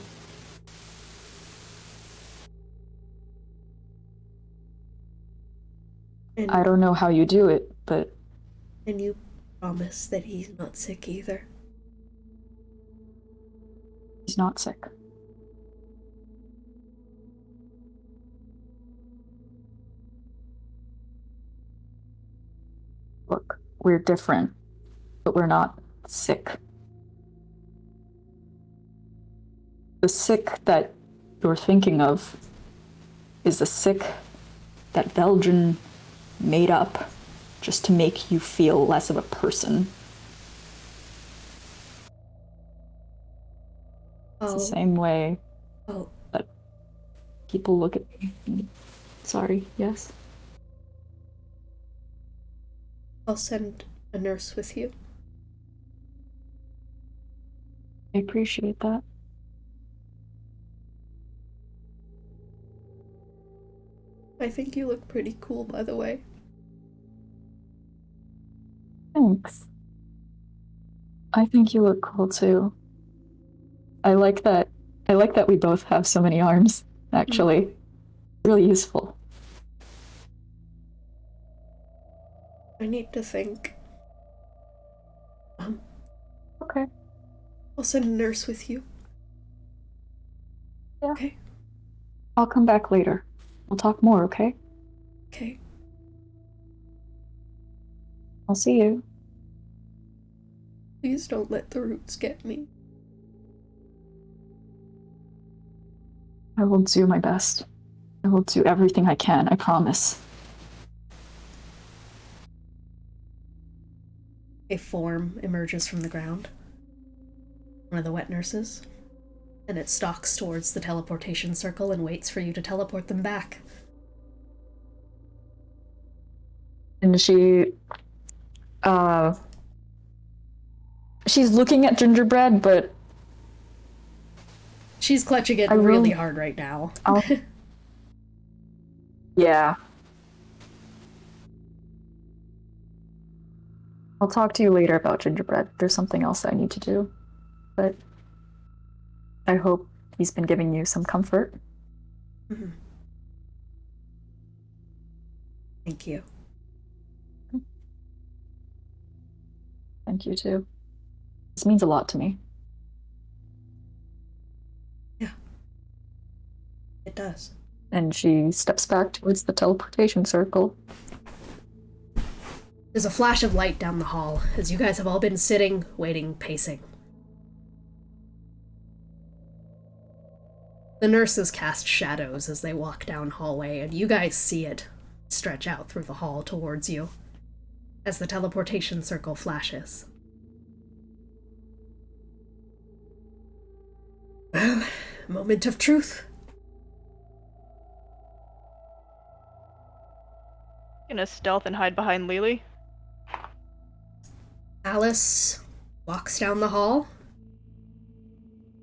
And, I don't know how you do it, but and you promise that he's not sick either. he's not sick. Look, we're different, but we're not sick. The sick that you're thinking of is the sick that Belgian made up just to make you feel less of a person. It's the same way that people look at me. Sorry, yes? I'll send a nurse with you. I appreciate that. I think you look pretty cool, by the way. Thanks. I think you look cool too. I like that we both have so many arms, actually. Really useful. I need to think. Okay. I'll send a nurse with you. Yeah. Okay. I'll come back later. We'll talk more, okay? Okay. I'll see you. Please don't let the roots get me. I will do my best. I will do everything I can, I promise. A form emerges from the ground. One of the wet nurses. And it stalks towards the teleportation circle and waits for you to teleport them back. And she's looking at Gingerbread, but she's clutching it really hard right now. Yeah. I'll talk to you later about Gingerbread. There's something else I need to do. But I hope he's been giving you some comfort. Mm-hmm. Thank you. Thank you too. This means a lot to me. Yeah. It does. And she steps back towards the teleportation circle. There's a flash of light down the hall as you guys have all been sitting, waiting, pacing. The nurses cast shadows as they walk down hallway, and you guys see it stretch out through the hall towards you as the teleportation circle flashes. Well, moment of truth. Gonna stealth and hide behind Lelee. Alice walks down the hall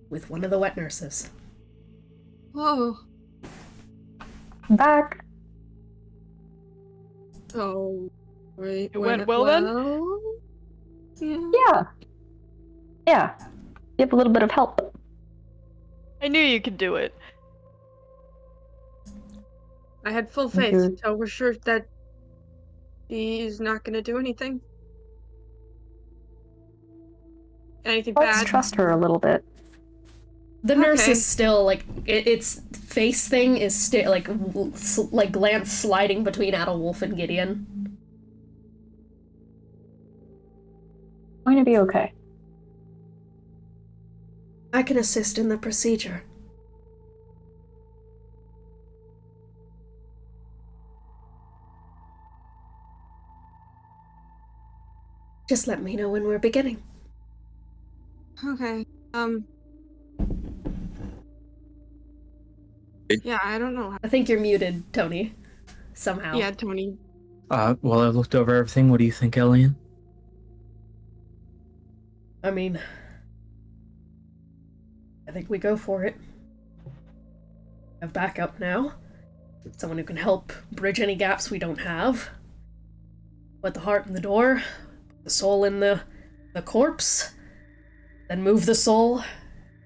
with one of the wet nurses. Whoa. I'm back. Oh, wait. It went well then? Yeah. Yeah. You have a little bit of help. I knew you could do it. I had full Thank faith, you. so we're sure that he's not gonna do anything. Anything Let's bad? trust her a little bit. The nurse Okay. is still, like, its face thing is still, like glance sliding between Adolwolf and Gideon. Going to be okay. I can assist in the procedure. Just let me know when we're beginning. Okay. Yeah, I don't know. I think you're muted, Tony. Somehow. Yeah, Tony. Well, I've looked over everything. What do you think, Elian? I mean, I think we go for it. Have backup now. Someone who can help bridge any gaps we don't have. Put the heart in the door, put the soul in the corpse, then move the soul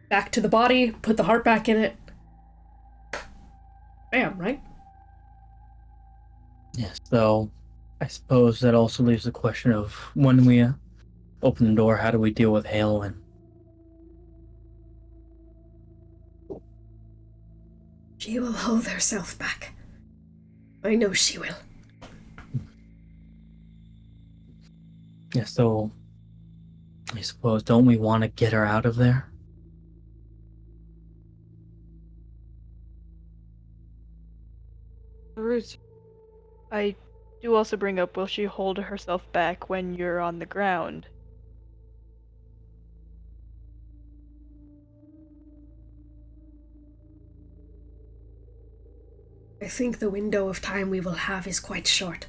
back to the body, put the heart back in it. Bam, right? Yes, though, I suppose that also leaves the question of when we open the door, how do we deal with Heulwyn? She will hold herself back. I know she will. Yes, so I suppose, don't we want to get her out of there? Roots. I do also bring up, will she hold herself back when you're on the ground? I think the window of time we will have is quite short.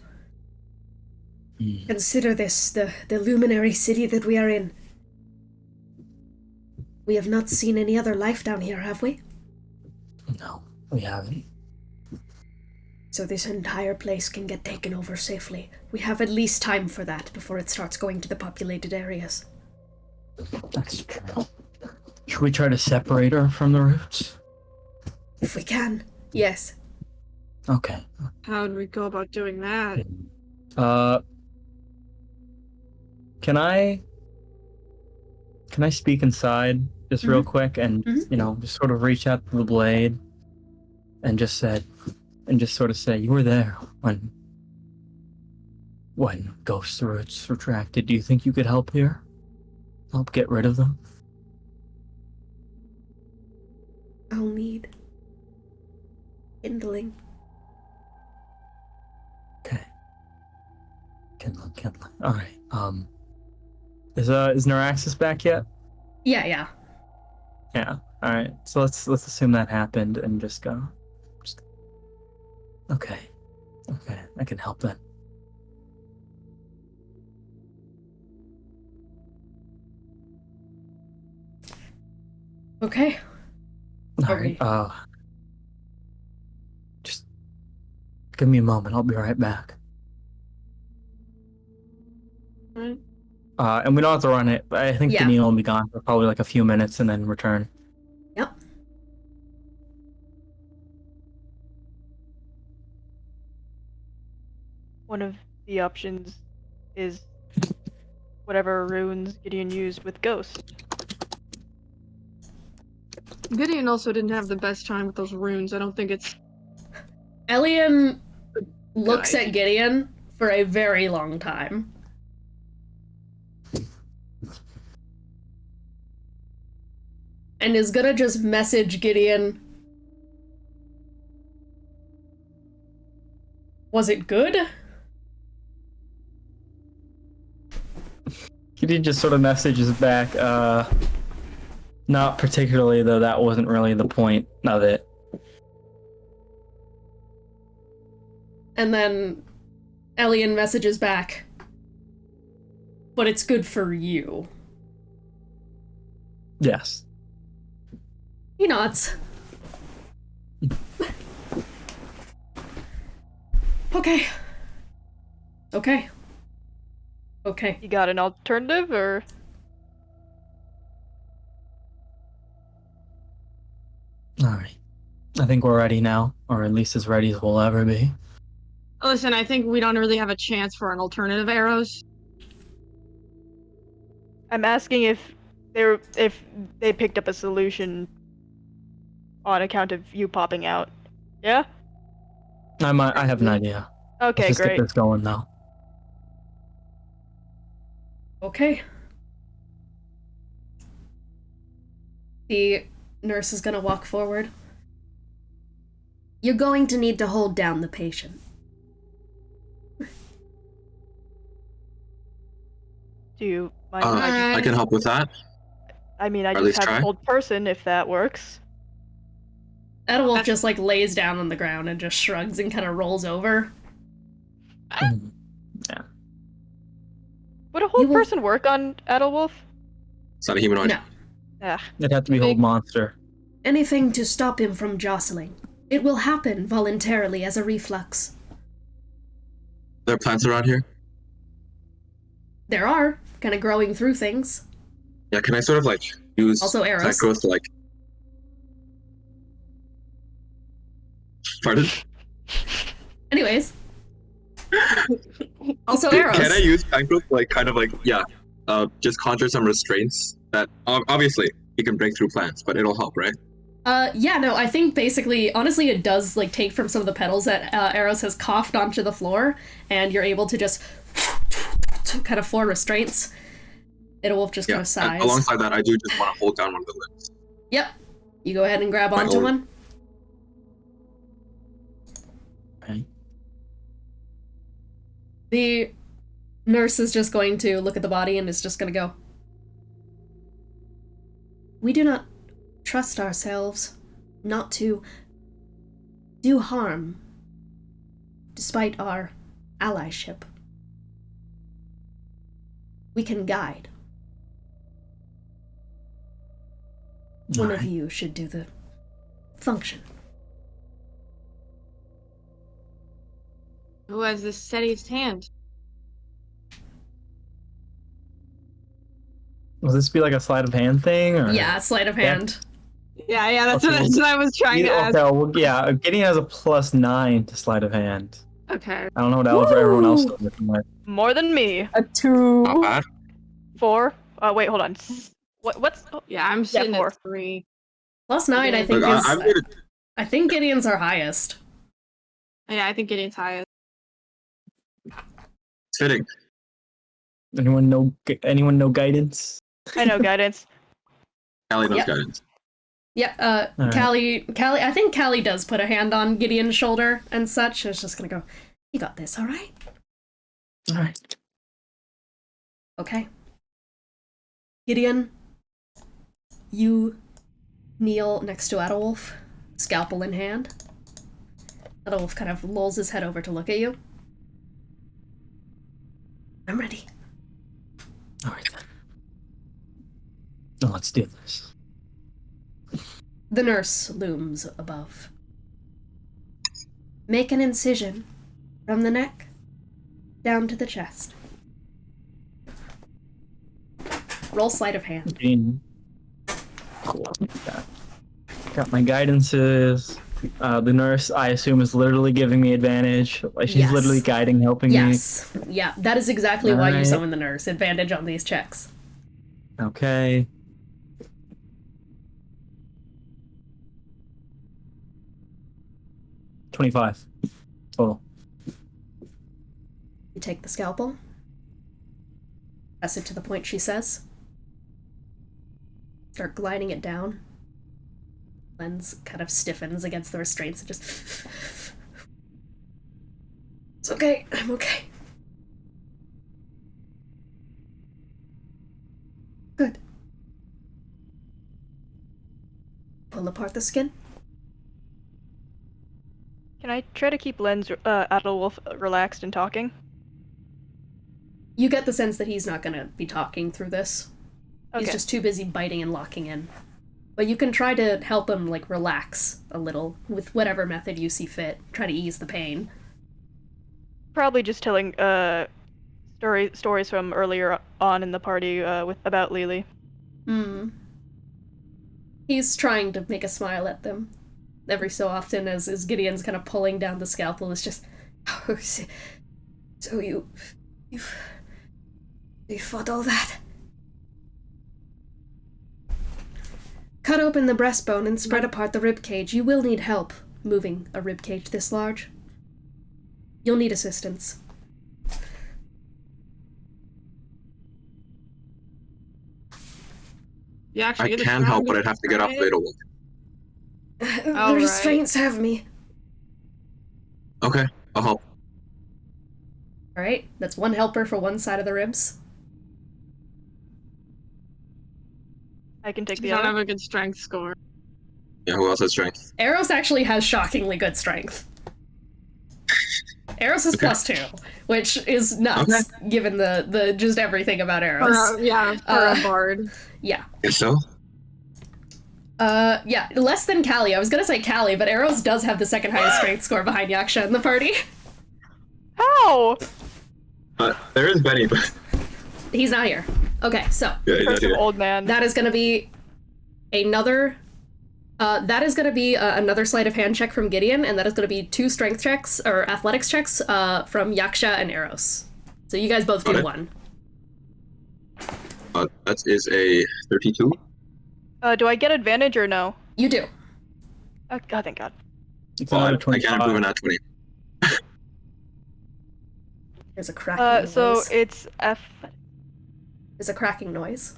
Hmm. Consider this, the Luminary city that we are in. We have not seen any other life down here, have we? No, we haven't. So this entire place can get taken over safely. We have at least time for that before it starts going to the populated areas. That's true. Should we try to separate her from the roots? If we can, yes. Okay. How do we go about doing that? Can I speak inside just real quick and, Mhm. just sort of reach out to the blade and just sort of say, you were there when ghost roots retracted. Do you think you could help here? Help get rid of them? I'll need kindling. Okay. Kindling. Alright, is Neuraxis back yet? Yeah. Yeah. Alright, so let's assume that happened and just go. Okay, I can help then. Okay. Alright, just give me a moment, I'll be right back. Alright. And we don't have to run it, but I think Yeah. Gideon will be gone for probably like a few minutes and then return. Yep. One of the options is whatever runes Gideon used with Ghost. Gideon also didn't have the best time with those runes. I don't think it's Elian looks Guide. at Gideon for a very long time. And is gonna just message Gideon. Was it good? Gideon just sort of messages back, not particularly, though that wasn't really the point of it. And then Elian messages back. But it's good for you. Yes. He nods. Okay. You got an alternative, or? Alright. I think we're ready now, or at least as ready as we'll ever be. Listen, I think we don't really have a chance for an alternative arrows. I'm asking if they picked up a solution on account of you popping out. Yeah? I have an idea. Okay, Let's just great. get this going now. Okay. The nurse is gonna walk forward. You're going to need to hold down the patient. Do you mind? I can help with that. I mean, I or at just least have try. hold person if that works. Edelwolf just like lays down on the ground and just shrugs and kind of rolls over. Mm. Yeah. Would a hold You will- person work on Adelwolf? It's not a humanoid. No. Ah, It'd have to be Hold Monster. Anything to stop him from jostling. It will happen voluntarily as a reflux. There are plants around here. There are, kind of growing through things. Yeah, can I sort of like use Also arrows. that growth to like? Pardon? Anyways. Also arrows. Can I use plant growth to like kind of like just conjure some restraints that obviously you can break through plants, but it'll help, right? Yeah, no, I think basically, honestly, it does, like, take from some of the petals that Aros has coughed onto the floor, and you're able to just kind of form restraints. It'll just kind of sighs. Alongside that, I do just want to hold down one of the limbs. Yep. You go ahead and grab My onto own. one. Okay. The nurse is just going to look at the body and is just going to go, we do not trust ourselves not to do harm, despite our allyship. We can guide. One of Alright. you should do the function. Who has the steadiest hand? Will this be like a sleight of hand thing? Or? Yeah, sleight of hand. Yeah, that's, Okay. that's what I was trying to ask. Okay, well, yeah, Gideon has a +9 to sleight of hand. Okay. I don't know what everyone else is looking with. more than me. A 2. Not bad. 4. Wait, hold on. What's? Yeah, I'm sitting 4. at 3. +9, I Look, think, Look, is... I'm here to I think Gideon's our highest. Yeah, I think Gideon's highest. It's fitting. Anyone know guidance? I know guidance. Callie knows Yep. guidance. Yeah, All right. Callie, I think Callie does put a hand on Gideon's shoulder and such. It's just gonna go, you got this, all right? All right. Okay. Gideon, you kneel next to Adolf, scalpel in hand. Adolf kind of lolls his head over to look at you. I'm ready. All right then. Now let's do this. The nurse looms above. Make an incision from the neck down to the chest. Roll sleight of hand. Cool. Got my guidances. The nurse, I assume, is literally giving me advantage. Like she's Yes. literally guiding, helping Yes. Yeah, that is exactly why you Alright. summon the nurse. Advantage on these checks. me. Okay. $25 total. You take the scalpel. Press it to the point she says. Start gliding it down. Lens kind of stiffens against the restraints and just... It's okay, I'm okay. Good. Pull apart the skin. Can I try to keep Len's Adolf relaxed and talking? You get the sense that he's not gonna be talking through this. Okay. He's just too busy biting and locking in. But you can try to help him, like, relax a little with whatever method you see fit. Try to ease the pain. Probably just telling stories from earlier on in the party about Lelee. He's trying to make a smile at them. Every so often, as Gideon's kind of pulling down the scalpel, it's just... Oh, so you fought all that? Cut open the breastbone and spread apart the ribcage. You will need help moving a ribcage this large. You'll need assistance. Yeah, I can help, but I'd have to get off later. The All right. restraints have me. Okay, I'll help. Alright, that's one helper for one side of the ribs. I can take You the don't other. have a good strength score. Yeah, who else has strength? Eros actually has shockingly good strength. Eros is Okay. +2, which is nuts, given the just everything about Eros. For a bard. Yeah. Guess so. Yeah, less than Callie. I was gonna say Callie, but Eros does have the second highest strength score behind Yaksha in the party. How? Oh. There is Benny, but He's not here. Okay, so yeah, he's not Curse of here. old man. that is gonna be another... another sleight of hand check from Gideon, and that is gonna be 2 strength checks, or athletics checks, from Yaksha and Eros. So you guys both do Okay. 1. That is a 32. Do I get advantage or no? You do. Oh, God, thank God. It's Well, another I 25. can't improve on that 20. There's a cracking noise. So it's F. There's a cracking noise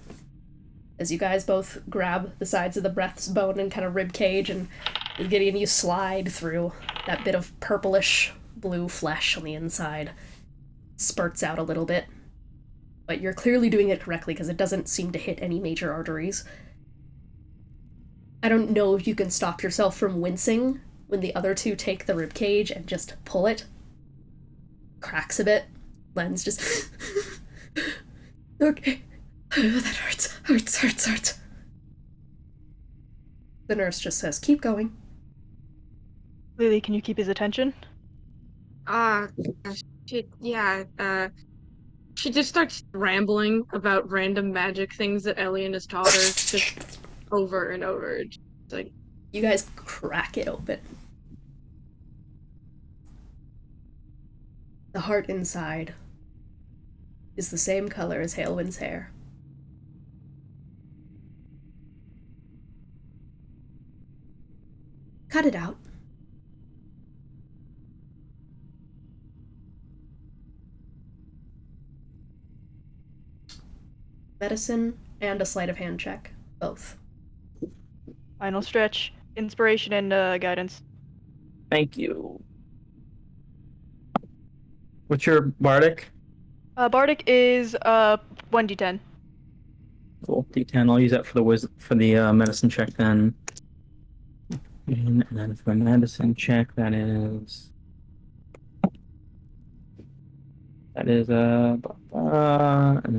as you guys both grab the sides of the breastbone and kind of rib cage, and with Gideon, you slide through that bit of purplish blue flesh on the inside. Spurts out a little bit, but you're clearly doing it correctly because it doesn't seem to hit any major arteries. I don't know if you can stop yourself from wincing when the other two take the rib cage and just pull it. Cracks a bit. Len's just... Okay. That hurts. The nurse just says, keep going. Lelee, can you keep his attention? She just starts rambling about random magic things that Elian has taught her, just over and over. It's like, You guys crack it open. The heart inside is the same color as Heulwyn's hair. Cut it out. Medicine and a sleight of hand check. Both. Final stretch, inspiration, and guidance. Thank you. What's your bardic? Bardic is 1d10. Cool. D10. I'll use that for the medicine check then. And then for the medicine check, that is and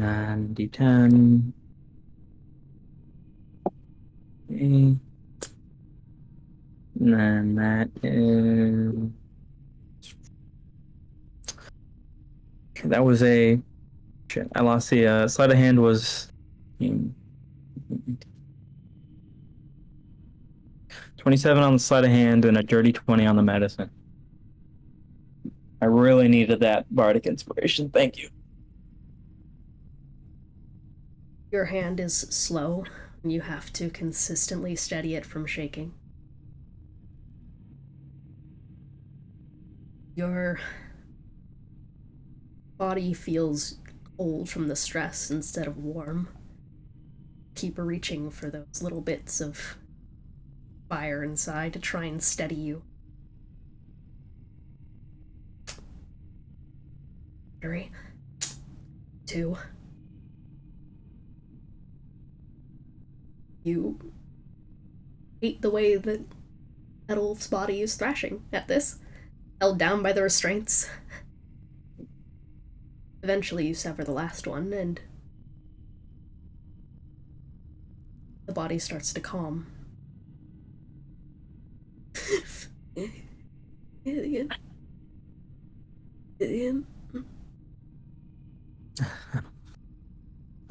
then D10. Okay. And then that is okay, that was a shit. I lost the sleight of hand was 27 on the sleight of hand and a dirty 20 on the medicine. I really needed that bardic inspiration. Thank you. Your hand is slow, and you have to consistently steady it from shaking. Your body feels cold from the stress instead of warm. Keep reaching for those little bits of fire inside to try and steady you. 3, 2. You hate the way that Edulf's body is thrashing at this, held down by the restraints. Eventually you sever the last one, and the body starts to calm. Gideon. Gideon.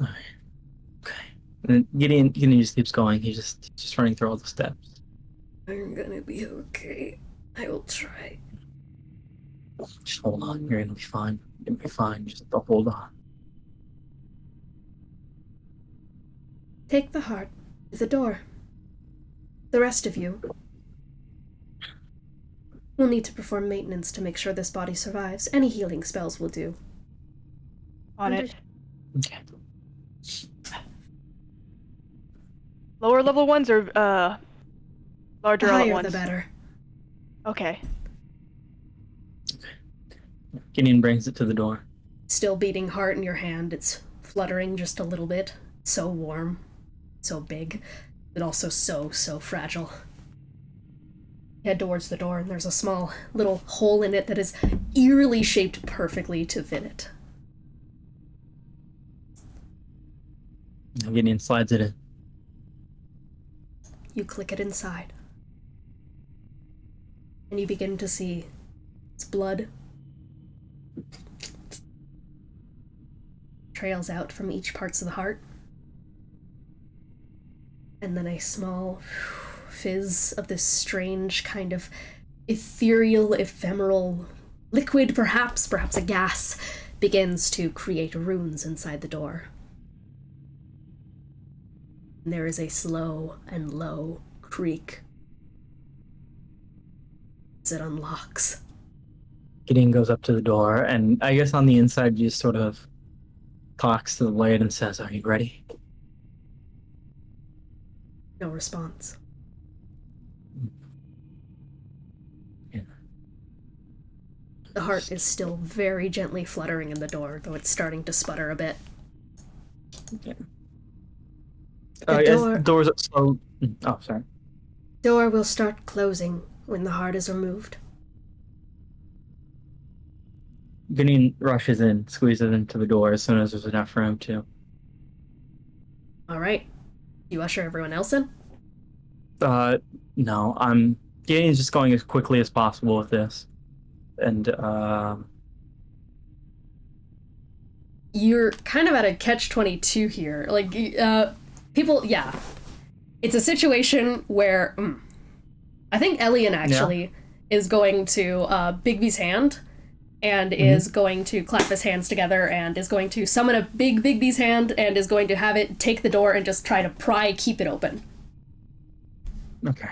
Okay. And Gideon just keeps going. He's just running through all the steps. I'm gonna be okay. I will try. Just hold on. You're gonna be fine. You're gonna be fine. Just hold on. Take the heart to the door. The rest of you will need to perform maintenance to make sure this body survives. Any healing spells will do. On it. Okay. Lower level ones or larger The level higher ones? the better. Okay. Gideon brings it to the door. Still beating heart in your hand. It's fluttering just a little bit. So warm. So big. But also so fragile. Head towards the door, and there's a small little hole in it that is eerily shaped perfectly to fit it. Now Gideon slides it in. You click it inside. And you begin to see its blood trails out from each parts of the heart. And then a small fizz of this strange kind of ethereal, ephemeral liquid, perhaps a gas, begins to create runes inside the door. And there is a slow and low creak as it unlocks. Gideon goes up to the door, and I guess on the inside, just sort of talks to the blade and says, "Are you ready?" No response. Yeah. The heart is still very gently fluttering in the door, though it's starting to sputter a bit. Yeah. The doors up slow. Oh, sorry. Door will start closing when the heart is removed. Gideon rushes in, squeezes into the door as soon as there's enough room to. All right. You usher everyone else in? No. Gideon's just going as quickly as possible with this. And, You're kind of at a catch-22 here. Like, people, yeah. It's a situation where, I think Elian actually is going to, Bigby's hand, and is going to clap his hands together, and is going to summon a Bigby's hand, and is going to have it take the door and just try to keep it open. Okay.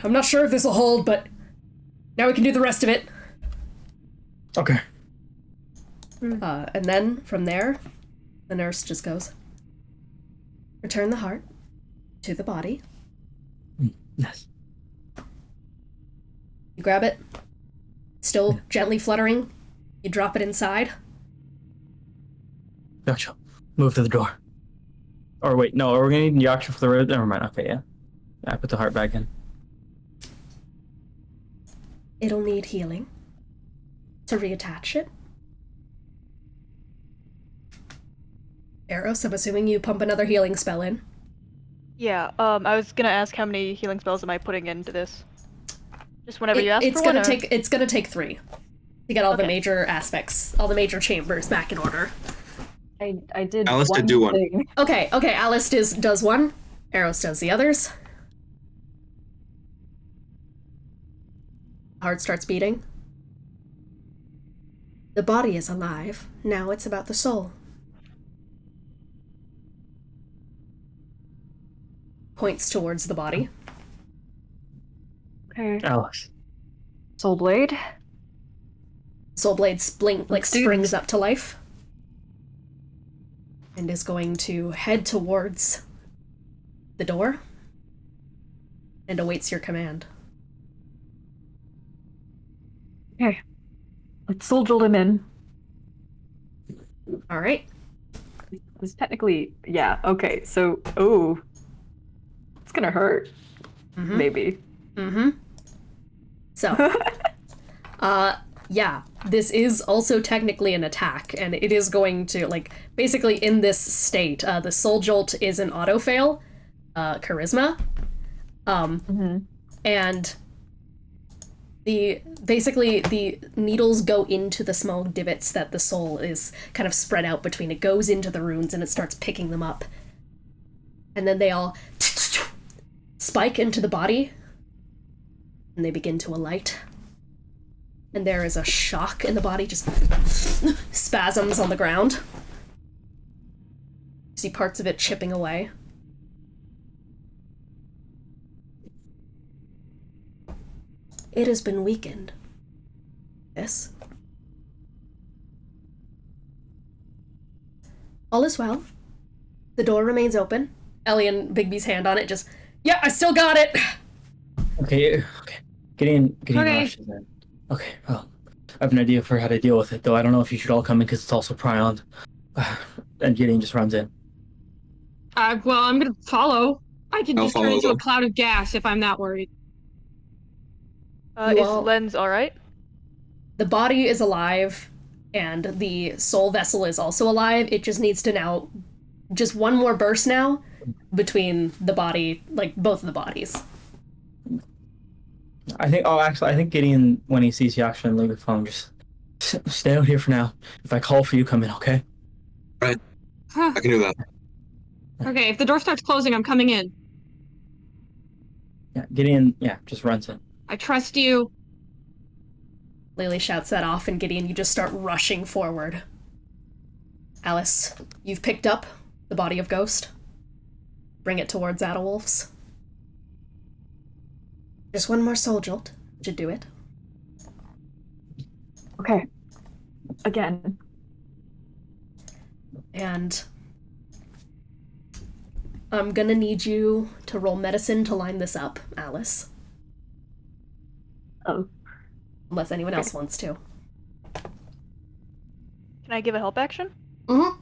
I'm not sure if this will hold, but now we can do the rest of it. Okay. And then, from there, the nurse just goes, return the heart to the body. Yes. You grab it, still gently fluttering. You drop it inside. Yaksha, move to the door. Or wait, no, are we gonna need Yaksha for the road? Never mind, okay, yeah. Yeah, I put the heart back in. It'll need healing to reattach it. Aros, I'm assuming you pump another healing spell in. Yeah, I was gonna ask how many healing spells am I putting into this? Just whenever you ask It's for gonna one, or- take. It's gonna take 3 to get all the Okay. major aspects, all the major chambers back in order. I did Alice one did do one. thing. Okay. Alice does one. Aros does the others. Heart starts beating. The body is alive. Now it's about the soul. Points towards the body. Okay. Alice. Soul Blade. Soul Blade Let's do springs up to life. And is going to head towards the door. And awaits your command. Okay. Let's soldier him in. Alright. It's technically, yeah, okay, so, oh. It's gonna hurt. Mhm. Maybe. Mm-hmm. So, yeah, this is also technically an attack, and it is going to, like, basically in this state, the Soul Jolt is an auto-fail, charisma, and basically the needles go into the small divots that the soul is kind of spread out between. It goes into the runes and it starts picking them up. And then they all spike into the body, and they begin to alight. And there is a shock in the body, just spasms on the ground. You see parts of it chipping away. It has been weakened. Yes. All is well. The door remains open. Ellie and Bigby's hand on it just, yeah, I still got it! Okay. Gideon Okay. rushes in. Okay, well, I have an idea for how to deal with it, though I don't know if you should all come in because it's also Prion. And Gideon just runs in. Well, I'm gonna follow. I can I'll just turn follow into a them. cloud of gas if I'm that worried. You Is all- Lens alright? The body is alive, and the soul vessel is also alive. It just needs to now, just one more burst now, between the body, like, both of the bodies. I think Gideon, when he sees Yaksha and leave the phone, just stay out here for now. If I call for you, come in, okay? I can do that. Okay, if the door starts closing, I'm coming in. Yeah, Gideon, just runs in. I trust you. Lelee shouts that off, and Gideon, you just start rushing forward. Alice, you've picked up the body of Ghost. Bring it towards Adewolf's. Just one more soul jolt should do it. Okay. Again. And I'm gonna need you to roll medicine to line this up, Alice. Oh. Unless anyone else wants to. Can I give a help action? Mm-hmm.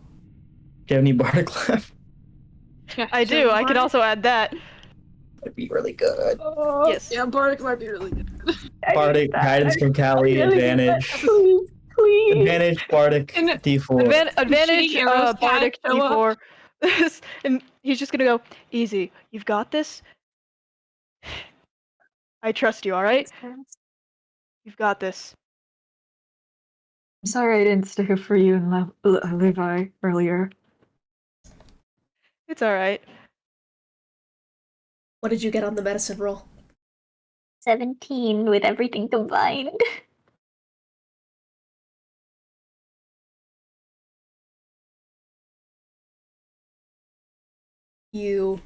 Do you have any bardic left? I do, I could also add that. That'd be really good. Yes. Yeah, Bardic might be really good. Bardic, guidance from Callie, advantage. Please, please. Advantage, Bardic, And D4. Advantage, Shitty Aros Bardic cat show D4. And he's just gonna go, easy, you've got this. I trust you, alright? You've got this. I'm sorry I didn't stick up for you and Levi earlier. It's alright. What did you get on the medicine roll? 17 with everything combined. You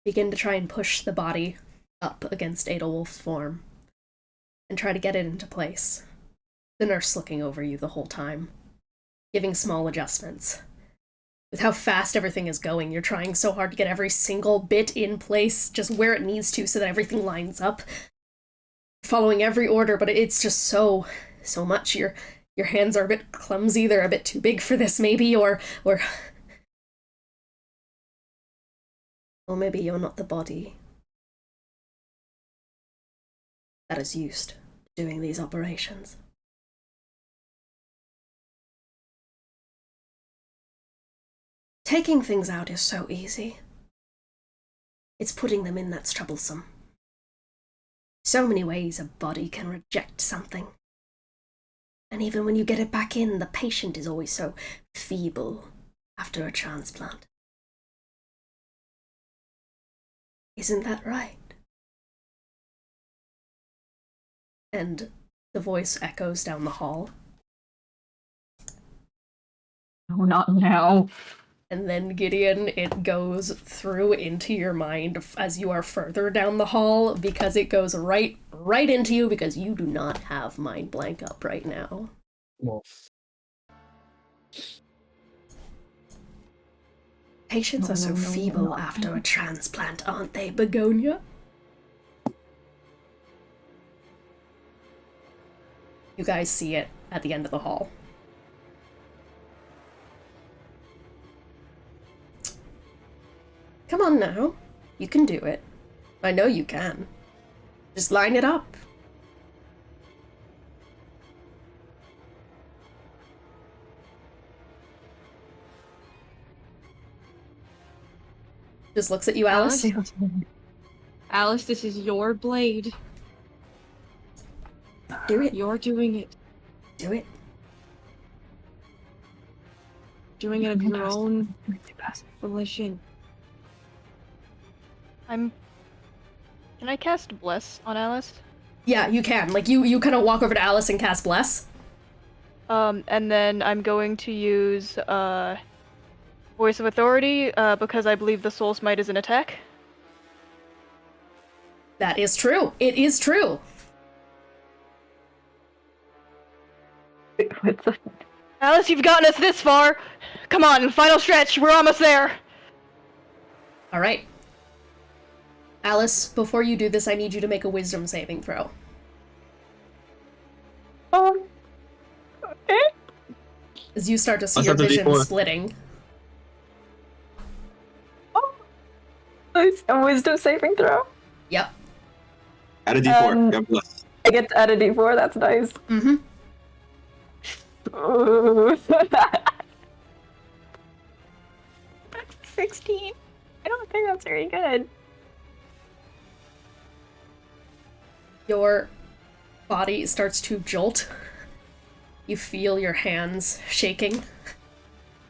begin to try and push the body up against Adolwolf's form and try to get it into place. The nurse looking over you the whole time, giving small adjustments. With how fast everything is going, you're trying so hard to get every single bit in place, just where it needs to, so that everything lines up. Following every order, but it's just so much. Your hands are a bit clumsy, they're a bit too big for this, maybe, or maybe you're not the body that is used to doing these operations. Taking things out is so easy. It's putting them in that's troublesome. So many ways a body can reject something. And even when you get it back in, the patient is always so feeble after a transplant. Isn't that right? And the voice echoes down the hall. Oh, not now. And then, Gideon, it goes through into your mind as you are further down the hall, because it goes right into you, because you do not have mind blank up right now. Well, Patients are so feeble after a transplant, aren't they, Begonia? You guys see it at the end of the hall. Come on now. You can do it. I know you can. Just line it up. Just looks at you, Alice. Alice, this is your blade. Do it. You're doing it. Do it. Doing it of your own volition. Can I cast Bless on Alice? Yeah, you can. Like, you kind of walk over to Alice and cast Bless. And then I'm going to use, Voice of Authority, because I believe the Soul Smite is an attack. That is true. It is true. Alice, you've gotten us this far! Come on, final stretch, we're almost there! Alright. Alice, before you do this, I need you to make a wisdom saving throw. Okay. As you start to see Let's your have the vision D4. splitting. Nice. A wisdom saving throw. Yep. Add a D4. Yep, bless. I get to add a d4, that's nice. Mm-hmm. Ooh. 16. I don't think that's very good. Your body starts to jolt. You feel your hands shaking.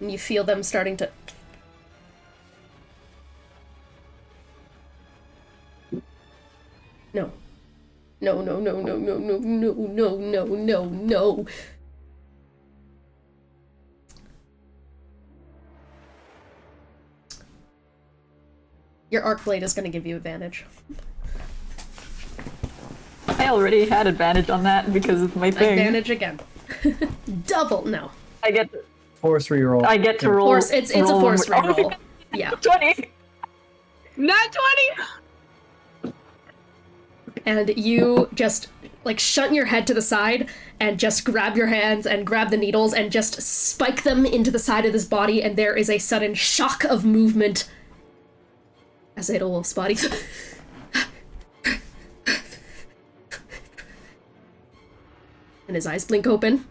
And you feel them starting to... No. No, no, no, no, no, no, no, no, no, no, no. Your arc blade is going to give you advantage. I already had advantage on that because of my thing. Advantage again. Double, no. I get force reroll. I get to roll. Force, it's a force reroll. Yeah. 20. Not 20! And you just, like, shunt your head to the side and just grab your hands and grab the needles and just spike them into the side of this body, and there is a sudden shock of movement as Adolwolf's body... and his eyes blink open.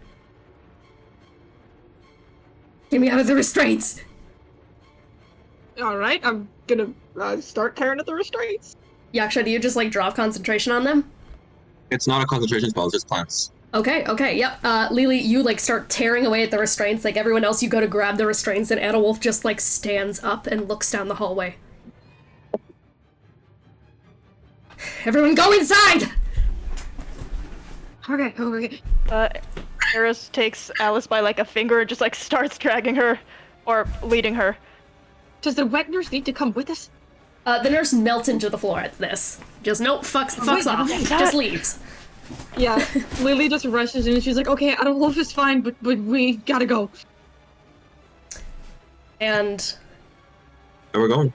Get me out of the restraints! Alright, I'm gonna start tearing at the restraints. Yaksha, do you just, like, drop concentration on them? It's not a concentration spell, it's just plants. Okay, yep. Lelee, you, like, start tearing away at the restraints. Like, everyone else, you go to grab the restraints, and Adolwolf just, like, stands up and looks down the hallway. Everyone go inside! Okay. Aros takes Alice by, like, a finger and just, like, starts dragging her, or leading her. Does the wet nurse need to come with us? The nurse melts into the floor at this. Just nope, fucks off. Just leaves. Yeah, Lelee just rushes in and she's like, okay, I don't know if it's fine, but we gotta go. And Where we're going?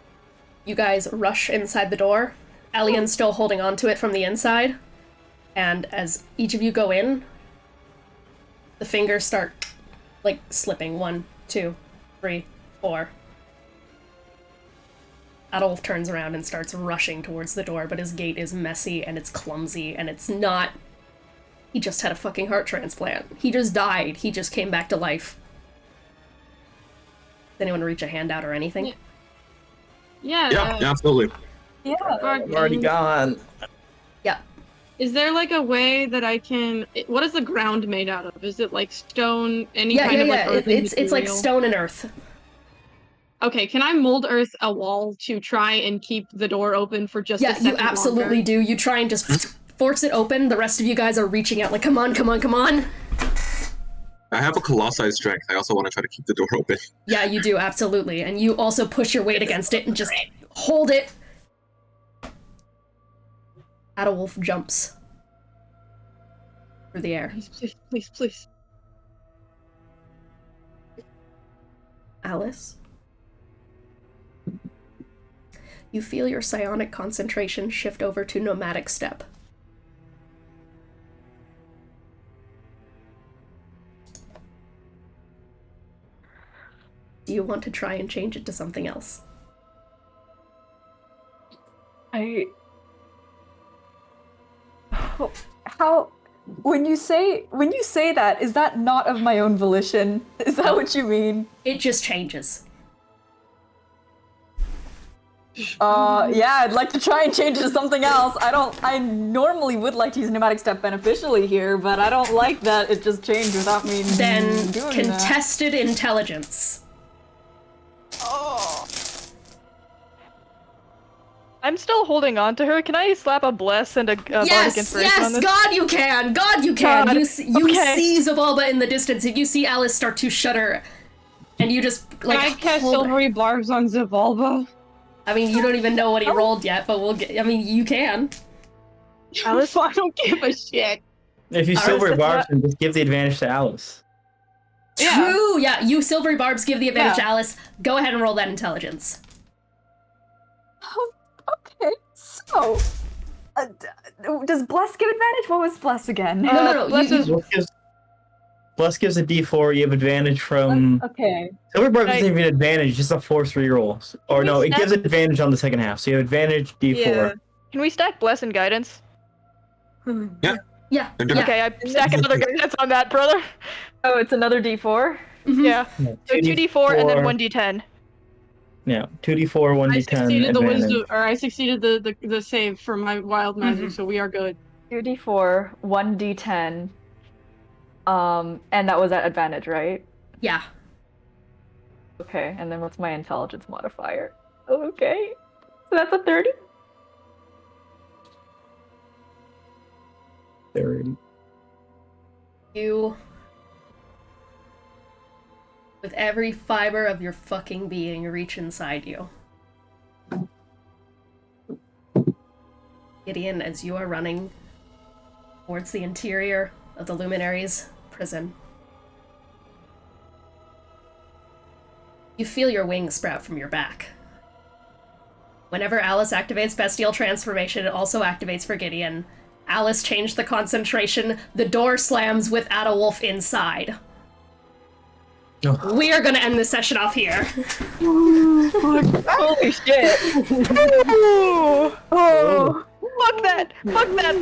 you guys rush inside the door. Elian's still holding on to it from the inside. And as each of you go in, the fingers start, like, slipping. 1, 2, 3, 4. Adolf turns around and starts rushing towards the door, but his gait is messy and it's clumsy and it's not... He just had a fucking heart transplant. He just died. He just came back to life. Does anyone reach a hand out or anything? Yeah. Yeah, absolutely. Yeah. I'm already gone. Yeah. Is there like a way that I can... What is the ground made out of? Is it like stone, any kind of like earthen It's like material? stone and earth. Okay, can I mold earth a wall to try and keep the door open for just a second you absolutely longer? do. You try and just force it open. The rest of you guys are reaching out like, come on, come on, come on. I have a colossi strength. I also want to try to keep the door open. Yeah, you do, absolutely. And you also push your weight against it and just hold it. Adolf jumps through the air. Please. Alice? You feel your psionic concentration shift over to nomadic step. Do you want to try and change it to something else? How when you say that, is that not of my own volition? Is that what you mean? It just changes. Yeah, I'd like to try and change it to something else. I normally would like to use pneumatic step beneficially here, but I don't like that it just changed without me Then doing contested intelligence. Oh. I'm still holding on to her. Can I slap a bless and a bardic inspiration on this? God you can! God you can! God. You Okay. see Zabalba in the distance, and you see Alice start to shudder, and you just, like, Can I cast hold her. silvery barbs on Zabalba? I mean, you don't even know what he rolled yet, but we'll get, I mean, you can. Alice, I don't give a shit. If you Alright, silver so barbs, then just give the advantage to Alice. Yeah. True! Yeah, you silvery barbs give the advantage Yeah. to Alice. Go ahead and roll that intelligence. Okay, so does bless give advantage? What was bless again? No, Bless is Bless gives a D4. You have advantage from. Okay. Silver barbs Right. doesn't even advantage, just a force rerolls. Or we no, it stack- gives advantage on the second half. So you have advantage D4. Yeah. Can we stack bless and guidance? Yeah. They're different. Okay, I stack another guidance on that, brother. Oh, it's another D4. Mhm. Yeah. So 2d4 and then 1d10. Yeah, 2d4, 1d10. I succeeded the advantage. wisdom, or I succeeded the save for my wild magic, so we are good. 2d4, 1d10. And that was at advantage, right? Yeah. Okay, and then what's my intelligence modifier? Okay. So that's a 30? 30. You, with every fiber of your fucking being, reach inside you. Gideon, as you are running towards the interior of the Luminary's prison, you feel your wings sprout from your back. Whenever Alice activates Bestial Transformation, it also activates for Gideon. Alice changed the concentration. The door slams with Adolf inside. Oh. We are gonna end this session off here. Holy shit. Oh! Fuck that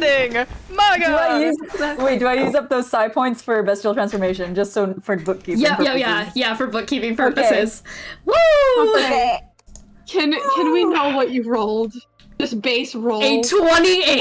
thing! My Do I god! do I use up those psi points for bestial transformation just so for bookkeeping purposes? For bookkeeping purposes. Woo! Okay. Can we know what you rolled? Just base roll. A 28!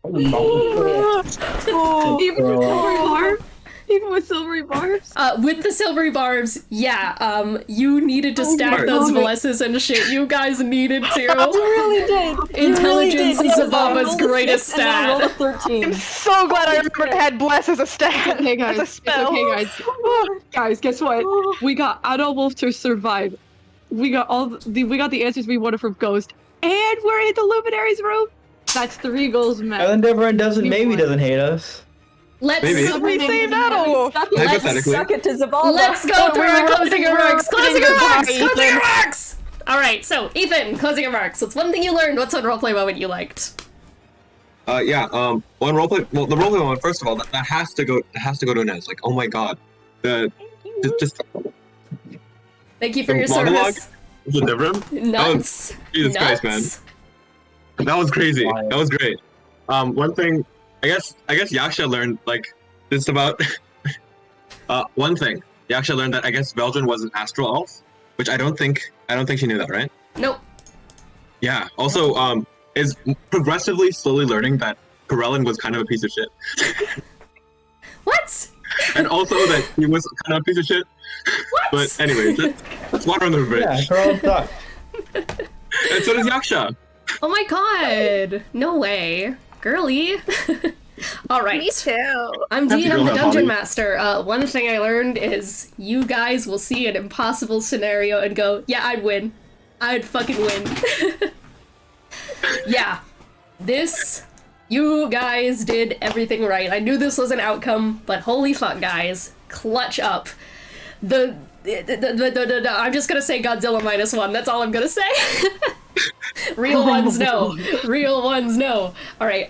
Oh my god. Even with silvery barbs? Even with silvery barbs? With the silvery barbs, yeah, you needed to stack Alright. those blesses and shit. You guys needed to. You really did. Intelligence is Zababa's greatest And then I rolled a stat. 13. I'm so glad I remembered I had bless as a stat. Okay, guys. As a It's spell. okay, guys. Guys, guess what? We got Adolf to survive we got the answers we wanted from Ghost, and we're in the Luminary's room. That's 3 goals met. And then Deborah doesn't hate us. Let's Maybe. We say no. Hypothetically. Suck it to Zavala. let's go through our closing remarks. Closing remarks. Ethan. Closing remarks. All right. So Ethan, closing remarks. What's one thing you learned? What's one roleplay moment you liked? One roleplay. Well, the roleplay one. First of all, that has to go to Ines. Like, oh my god, just Thank you for the your monologue. service. The Devrim. Nuts. Jesus Christ, man. That was crazy. Wild. That was great. One thing, I guess Yaksha learned like this about. One thing Yaksha learned that I guess Veldrin was an astral elf, which I don't think she knew that, right? Nope. Yeah. Also, is progressively slowly learning that Corellin was kind of a piece of shit, What? and also that he was kind of a piece of shit. What? But anyway, that's water under the bridge. Yeah, Carl sucks. And so does Yaksha. Oh my god. No way. Girly. All right. too. I'm Have to Dean, I'm go the have Dungeon Holly. Master. One thing I learned is you guys will see an impossible scenario and go, yeah, I'd win. I'd fucking win. Yeah. You guys did everything right. I knew this was an outcome, but holy fuck, guys. Clutch up. I'm just gonna say Godzilla -1. That's all I'm gonna say. Real ones, no. Real ones, no. Alright,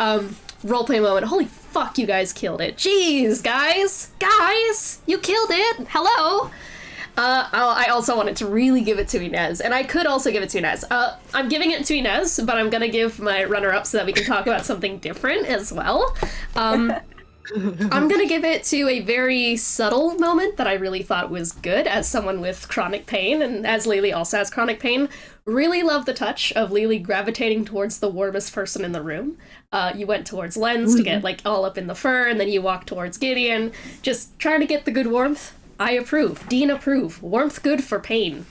roleplay moment. Holy fuck, you guys killed it. Jeez, guys! Guys! You killed it! Hello! I also wanted to really give it to Ines, and I could also give it to Ines. I'm giving it to Ines, but I'm gonna give my runner-up so that we can talk about something different as well. I'm gonna give it to a very subtle moment that I really thought was good as someone with chronic pain, and as Lelee also has chronic pain. Really love the touch of Lelee gravitating towards the warmest person in the room. You went towards Lens to get like all up in the fur, and then you walked towards Gideon, just trying to get the good warmth. I approve. Dean approve. Warmth good for pain.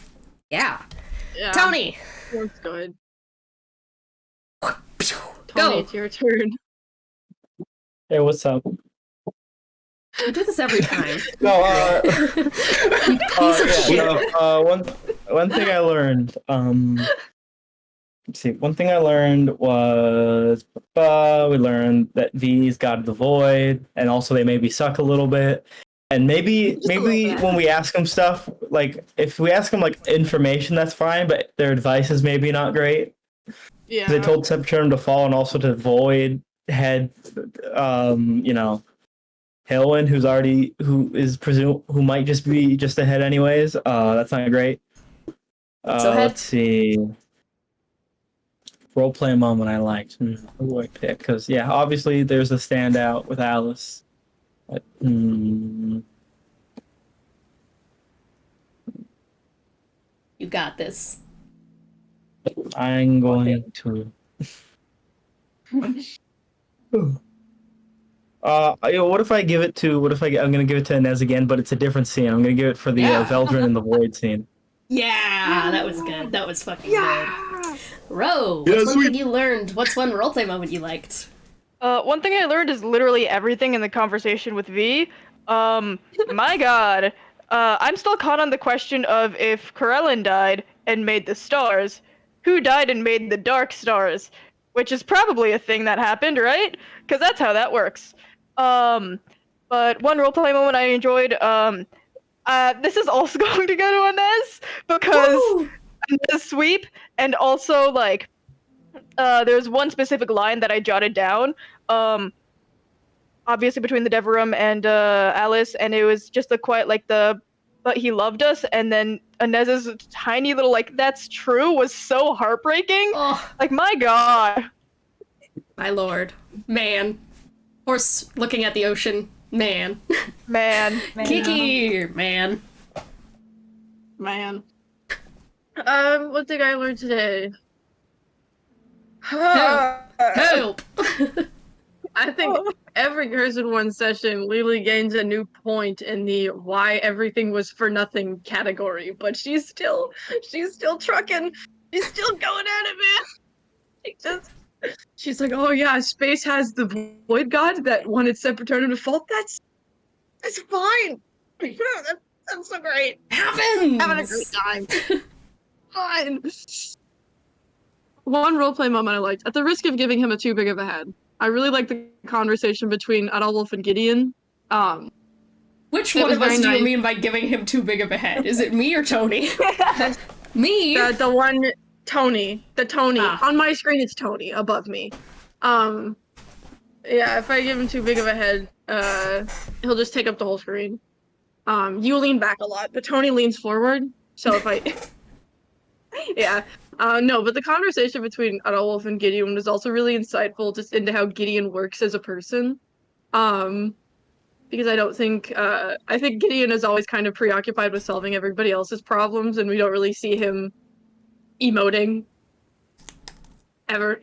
Yeah. Yeah, Tony! that's good. Go! Tony, it's your turn. Hey, what's up? You do this every time. No, You piece of shit. one thing I learned. Let's see. One thing I learned was we learned that V's God of the Void, and also they maybe suck a little bit. And maybe when we ask them stuff, like if we ask them like information, that's fine, but their advice is maybe not great. Yeah. They told Septerm to fall and also to Void head, Heulwyn, who might just be ahead anyways. That's not great. So Let's see. Roleplay moment I liked. Who do I pick? Because yeah, obviously there's a standout with Alice. But, You got this. I'm going to. What if I give it to? I'm gonna give it to Ines again, but it's a different scene. I'm gonna give it for the Veldrin and the Void scene. Yeah, that was good. That was fucking good. Ro, Yeah, what's one sweet. thing you learned? What's one roleplay moment you liked? One thing I learned is literally everything in the conversation with V. My god. I'm still caught on the question of if Corellin died and made the stars, who died and made the dark stars? Which is probably a thing that happened, right? Because that's how that works. But one roleplay moment I enjoyed, this is also going to go to Ines, because Ines sweep, and also, like, there's one specific line that I jotted down, obviously between the Deverum and Alice, and it was just the quiet, like, but he loved us, and then Inez's tiny little, like, that's true, was so heartbreaking. Oh, Like, my god. my lord. Man. Horse looking at the ocean. Man. Man. Kiki! Man. Man. What did I learn today? Help! I think every Cursed One session, Lelee gains a new point in the why everything was for nothing category, but she's still trucking. She's still going at it, man. She's like, oh yeah, space has the void god that wanted Septerm to fall. That's fine. That's so great. Happens! Having a great time. Fine. One roleplay moment I liked, at the risk of giving him a too big of a head. I really liked the conversation between Adolf and Gideon. Which It one was of us very do you nice. mean by giving him too big of a head? Is it me or Tony? Me? The one Tony. The Tony. Ah. On my screen it's Tony above me. Yeah, if I give him too big of a head, he'll just take up the whole screen. You lean back a lot, but Tony leans forward. So if I yeah. No, but the conversation between Adolf and Gideon was also really insightful just into how Gideon works as a person. Because I think Gideon is always kind of preoccupied with solving everybody else's problems, and we don't really see him emoting ever.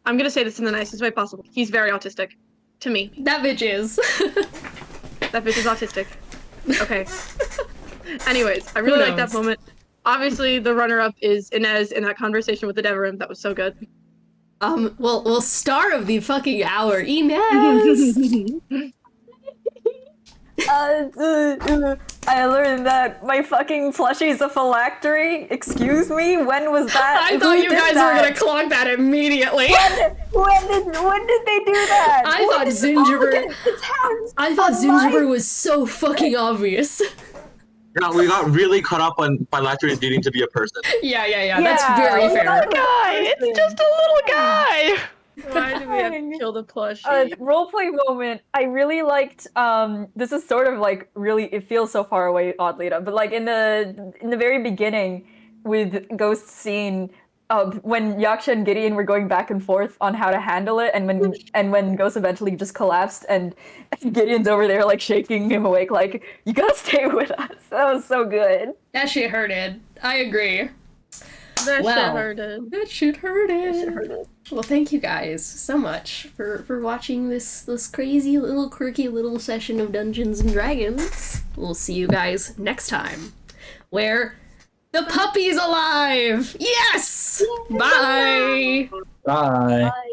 I'm gonna say this in the nicest way possible. He's very autistic to me. That bitch is. That bitch is autistic. Okay. Anyways, I really like that knows? moment. Obviously, the runner-up is Ines in that conversation with the Deverim. That was so good. Well, star of the fucking hour, Ines! I learned that my fucking plushie is a phylactery. Excuse me? When was that? I thought you guys were gonna clog that immediately. When did they do that? I thought Zingiber was so fucking obvious. Yeah, we got really caught up on phylacteries needing to be a person. Yeah, that's very fair. Guy, it's just a little guy. Why do we have to kill the plushie? Roleplay moment. I really liked. This is sort of like really. It feels so far away, oddly enough. But like in the very beginning, with Ghost's scene, when Yaksha and Gideon were going back and forth on how to handle it, and when Ghost eventually just collapsed, and Gideon's over there like shaking him awake, like, you gotta stay with us. That was so good. That shit hurted. I agree. That Wow. shit hurted. That shit hurted. Well, thank you guys so much for watching this crazy little quirky little session of Dungeons and Dragons. We'll see you guys next time, where the puppy's alive. Yes. Bye. Bye. Bye.